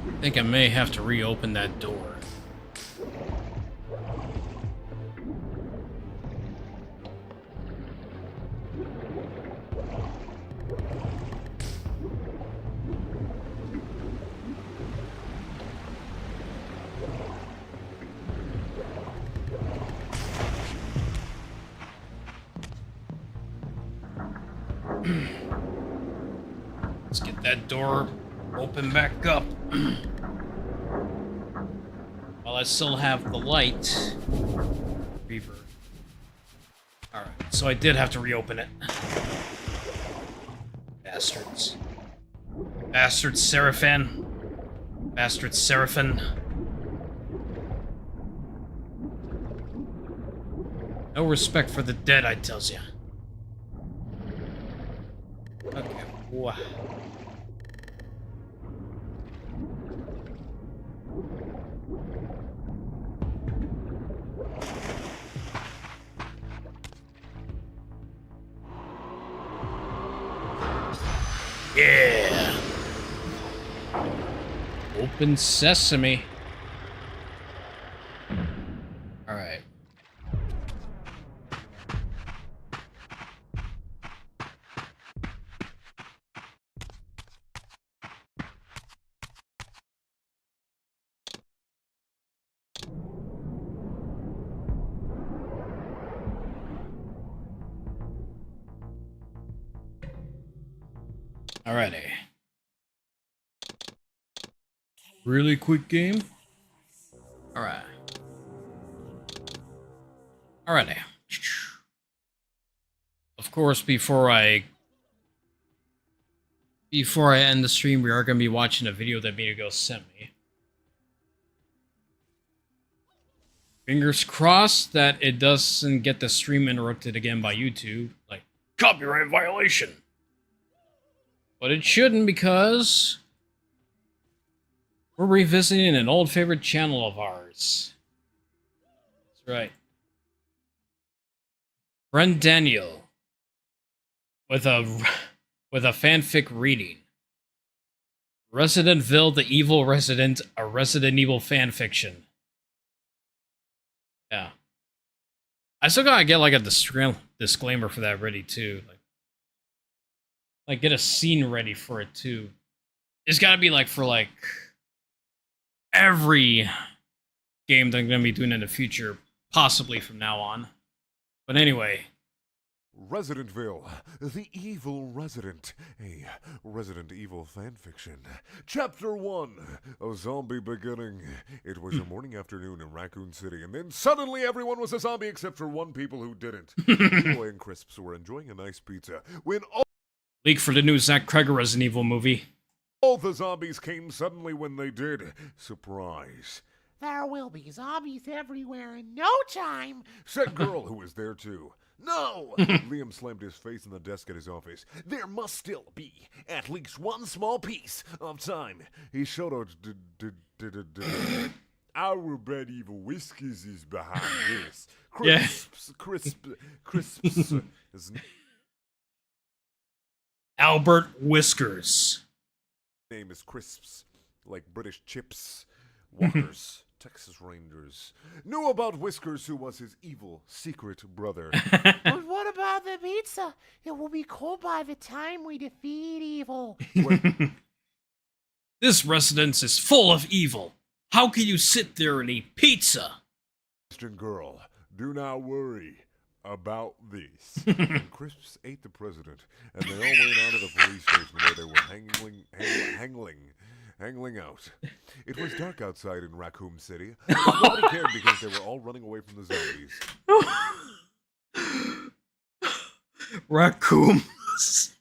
S2: I think I may have to reopen that door. Let's get that door open back up. While I still have the light. Reaver. Alright, so I did have to reopen it. Bastards. Bastard Seraphin. Bastard Seraphin. No respect for the dead, I tells ya. Okay. Wow. Yeah. Open sesame. All right. Alrighty. Really quick game. Alright. Alrighty. Of course, before I end the stream, we are going to be watching a video that Miguel sent me. Fingers crossed that it doesn't get the stream interrupted again by YouTube. Like, copyright violation. But it shouldn't, because we're revisiting an old favorite channel of ours. That's right. Friend Daniel with a fanfic reading. Residentville, the Evil Resident, a Resident Evil fanfiction. Yeah. I still gotta get like a disclaimer for that ready too. Like get a scene ready for it too. It's gotta be like for like every game that I'm gonna be doing in the future, possibly from now on. But anyway.
S9: Residentville, the Evil Resident, a Resident Evil fanfiction. Chapter 1, a zombie beginning. It was a morning afternoon in Raccoon City, and then suddenly everyone was a zombie except for one people who didn't. Boy and Crisps were enjoying a nice pizza when
S2: Leak for the new Zack Kreger Resident Evil movie.
S9: all the zombies came suddenly when they did. Surprise.
S10: There will be zombies everywhere in no time,
S9: Said girl who was there too. No! Liam slammed his face in the desk at his office. There must still be at least one small piece of time. He showed us our bad evil whiskers is behind this. Crisps. His
S2: Albert Whiskers.
S9: name is Crisps, like British chips. Walkers. Texas Rangers knew about Whiskers, who was his evil secret brother.
S10: But what about the pizza? It will be cold by the time we defeat evil.
S2: This residence is full of evil. How can you sit there and eat pizza?
S9: Christian girl, do not worry about this. And Crisps ate the president, and they all went out of the police station where they were hangling out. It was dark outside in Raccoon City. Nobody cared because they were all running away from the zombies.
S2: Raccoons.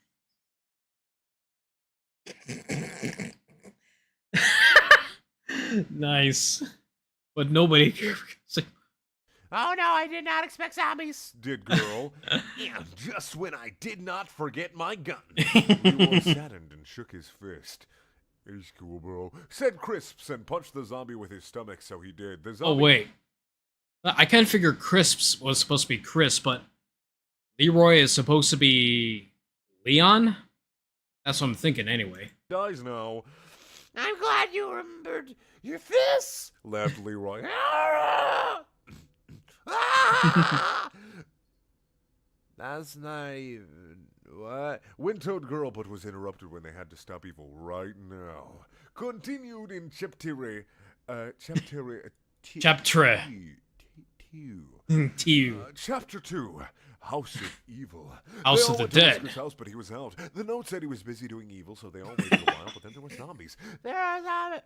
S2: Nice. But nobody cared.
S10: Oh no, I did not expect zombies.
S9: Did girl. And just when I did not forget my gun. Leroy saddened and shook his fist. He's cool, bro. Said Crisps and punched the zombie with his stomach, so he did. The zombie...
S2: Oh, wait. I can't figure Crisps was supposed to be Chris, but Leroy is supposed to be Leon? That's what I'm thinking anyway.
S9: Dies now.
S10: I'm glad you remembered your fists.
S9: Laughed Leroy. That's not even... What? Wind-toed girl, but was interrupted when they had to stop evil right now. Continued in chapter... Chapter 2. House of Evil.
S2: House
S9: They
S2: of
S9: all
S2: the
S9: went to
S2: Dead.
S9: Whisker's house, but he was out. The note said he was busy doing evil, so they all waited a while, but then there were zombies.
S10: There are zombies.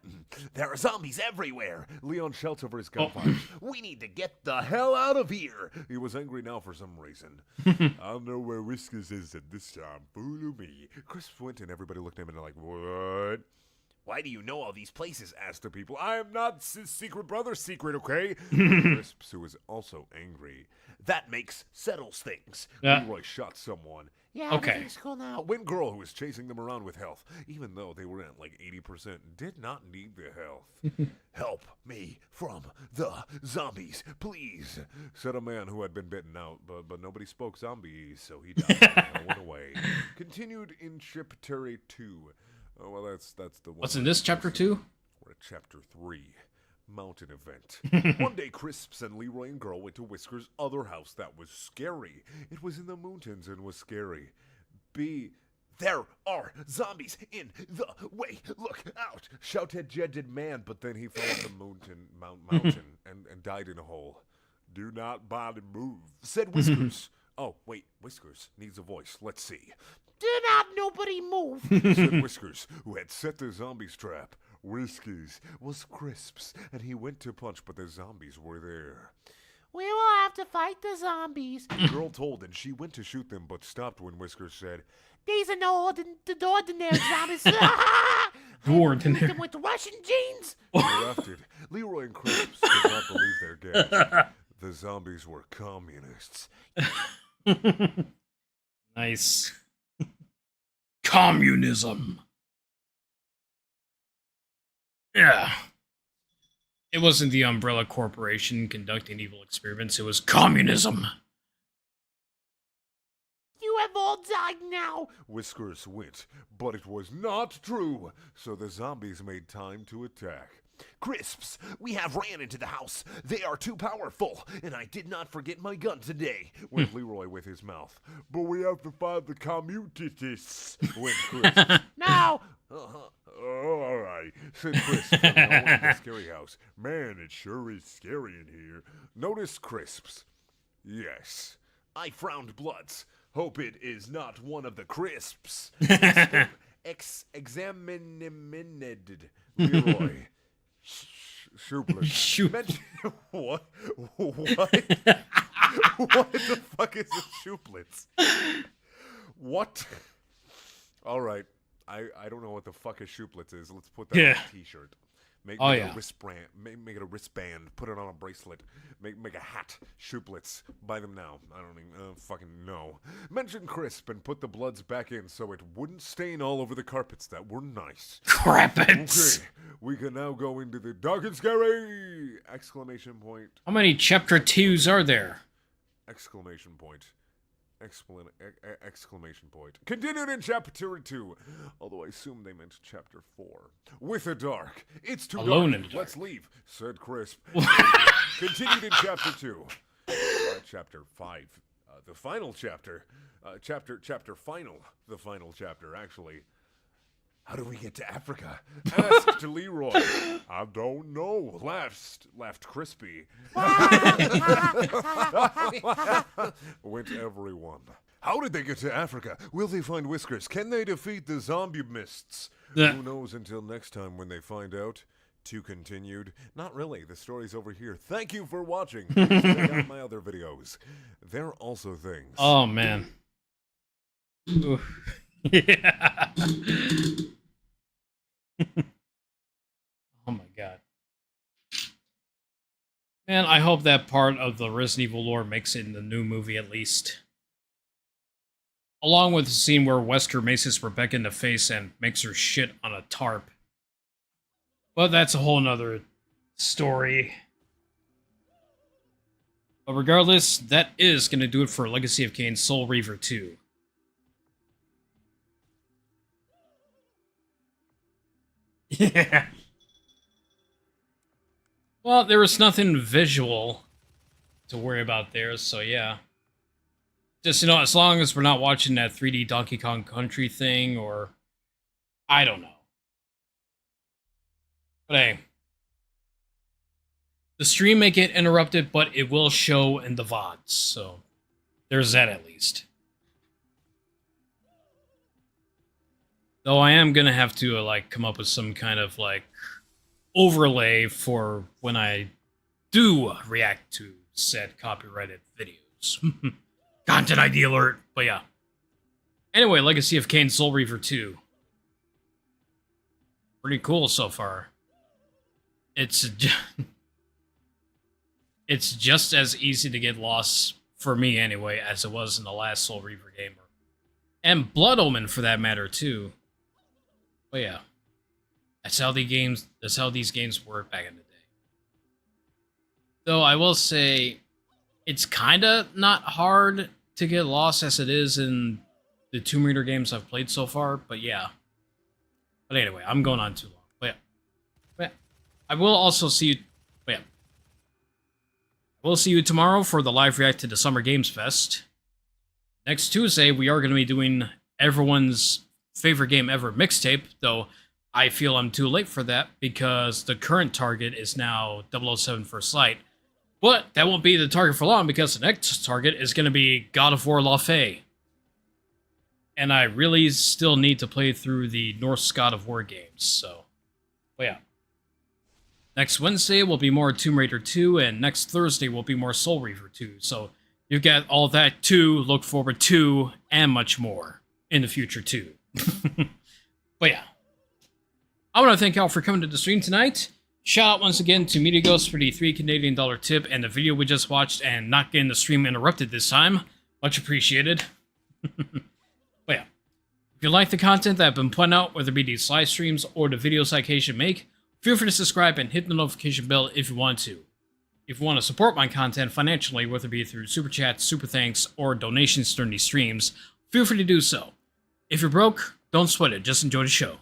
S9: There are zombies everywhere. Leon shouts over his gunfire. We need to get the hell out of here. He was angry now for some reason. I'll know where Whiskers is at this time. Follow me. Crisp went and everybody looked at him and like, what? Why do you know all these places? Asked the people. I am not secret brother's secret, okay? Crisps, who was also angry. That makes settles things. Leroy shot someone.
S10: Yeah,
S2: Okay.
S10: everything's cool now.
S9: One girl who was chasing them around with health, even though they were at like 80%, did not need the health. Help me from the zombies, please, said a man who had been bitten out, but nobody spoke zombies, so he died and went away. Continued in Chapter 2. Oh, well, that's the one.
S2: What's in this chapter 2?
S9: We're at Chapter 3. Mountain event. One day, Crisps and Leroy and Girl went to Whisker's other house that was scary. It was in the mountains and was scary. There are zombies in the way. Look out! Shouted Jedid man, but then he fell off the mountain and died in a hole. Do not bother move, said Whiskers. Oh, wait, Whiskers needs a voice. Let's see.
S10: Do not nobody move.
S9: Said Whiskers, who had set the zombies trap. Whiskers was Crisps, and he went to punch, but the zombies were there.
S10: We will have to fight the zombies.
S9: Girl told, and she went to shoot them, but stopped when Whiskers said,
S10: These are no ordinary zombies.
S2: Ordinary.
S10: Them with Russian jeans.
S9: Interrupted. Leroy and Crisps could not believe their gaze. The zombies were communists.
S2: Nice. Communism. Yeah. It wasn't the Umbrella Corporation conducting evil experiments, it was communism.
S10: You have all died now.
S9: Whiskers went, but it was not true, so the zombies made time to attack. Crisps, we have ran into the house. They are too powerful, and I did not forget my gun today, went Leroy with his mouth. But we have to find the communists, went Crisps.
S10: No.
S9: Oh, all right, said Crisps, and they all went to the scary house. Man, it sure is scary in here. Notice Crisps. Yes. I frowned Bloods. Hope it is not one of the Crisps. Examined Leroy. Shooplet. What? What? What the fuck is a shooplet? What? All right. I don't know what the fuck a shooplet is. Let's put that on a t-shirt. Make it a wristband. Make it a wristband. Put it on a bracelet. Make a hat. Shoeplets. Buy them now. I don't even fucking know. Mention Crisp and put the Bloods back in so it wouldn't stain all over the carpets that were nice.
S2: Carpets.
S9: Okay, we can now go into the dark and scary! Exclamation point.
S2: How many chapter 2s are there?
S9: Exclamation point. Exclamation point. Continued in Chapter 2, although I assume they meant Chapter 4. With the dark. It's too
S2: Alone
S9: dark.
S2: in the dark.
S9: Let's leave, said Crisp. Continued in Chapter 2. Chapter 5. The final chapter. The final chapter, actually. How do we get to Africa? Asked Leroy. I don't know. Laughed Crispy. Went everyone. How did they get to Africa? Will they find Whiskers? Can they defeat the zombie mists? Who knows until next time when they find out? 2 continued. Not really. The story's over here. Thank you for watching. Check out my other videos. They're also things.
S2: Oh, man. Oof. Yeah. Oh my god. Man, I hope that part of the Resident Evil lore makes it in the new movie at least. Along with the scene where Wesker maces Rebecca in the face and makes her shit on a tarp. But that's a whole nother story. But regardless, that is going to do it for Legacy of Kain Soul Reaver 2. Yeah. Well, there was nothing visual to worry about there, so yeah. Just, as long as we're not watching that 3D Donkey Kong Country thing, or... I don't know. But hey. The stream may get interrupted, but it will show in the VODs, so... there's that at least. Though I am gonna have to, come up with some kind of, overlay for when I do react to said copyrighted videos. Content ID alert, but yeah. Anyway, Legacy of Kain Soul Reaver 2. pretty cool so far. It's it's just as easy to get lost, for me anyway, as it was in the last Soul Reaver game. And Blood Omen, for that matter, too. But yeah. That's how these games work back in the day. Though I will say, it's kinda not hard to get lost as it is in the Tomb Raider games I've played so far, but yeah. But anyway, I'm going on too long. But yeah. I will also see you... But yeah. We'll see you tomorrow for the live react to the Summer Games Fest. Next Tuesday, we are going to be doing everyone's favorite game ever mixtape, though I feel I'm too late for that because the current target is now 007 First Light. But that won't be the target for long because the next target is going to be God of War La Fey. And I really still need to play through the Norse God of War games, so... But yeah. Next Wednesday will be more Tomb Raider 2, and next Thursday will be more Soul Reaver 2, so you get all that to look forward to, and much more in the future too. But yeah. I want to thank y'all for coming to the stream tonight. Shout out once again to Media Ghost for the $3 Canadian tip and the video we just watched and not getting the stream interrupted this time. Much appreciated. But yeah. If you like the content that I've been putting out, whether it be these live streams or the videos I occasionally make, feel free to subscribe and hit the notification bell if you want to. If you want to support my content financially, whether it be through Super Chats, Super Thanks, or donations during these streams, feel free to do so. If you're broke, don't sweat it, just enjoy the show.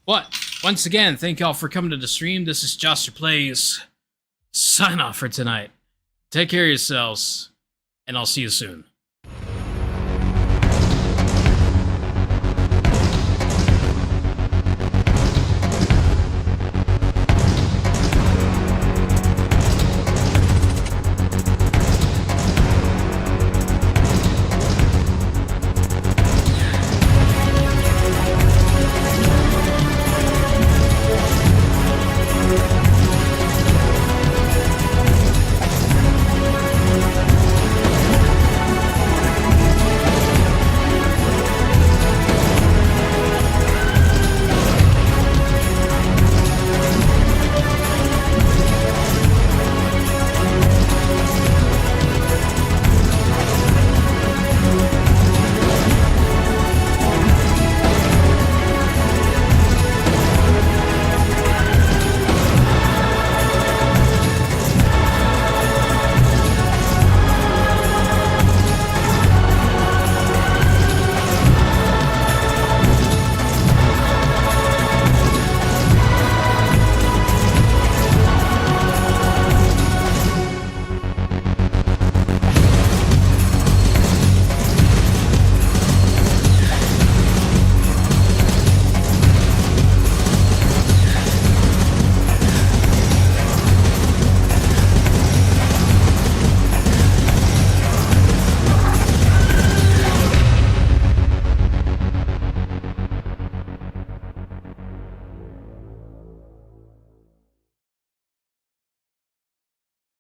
S2: But, once again, thank y'all for coming to the stream. This is Joster Plays. Sign off for tonight. Take care of yourselves, and I'll see you soon.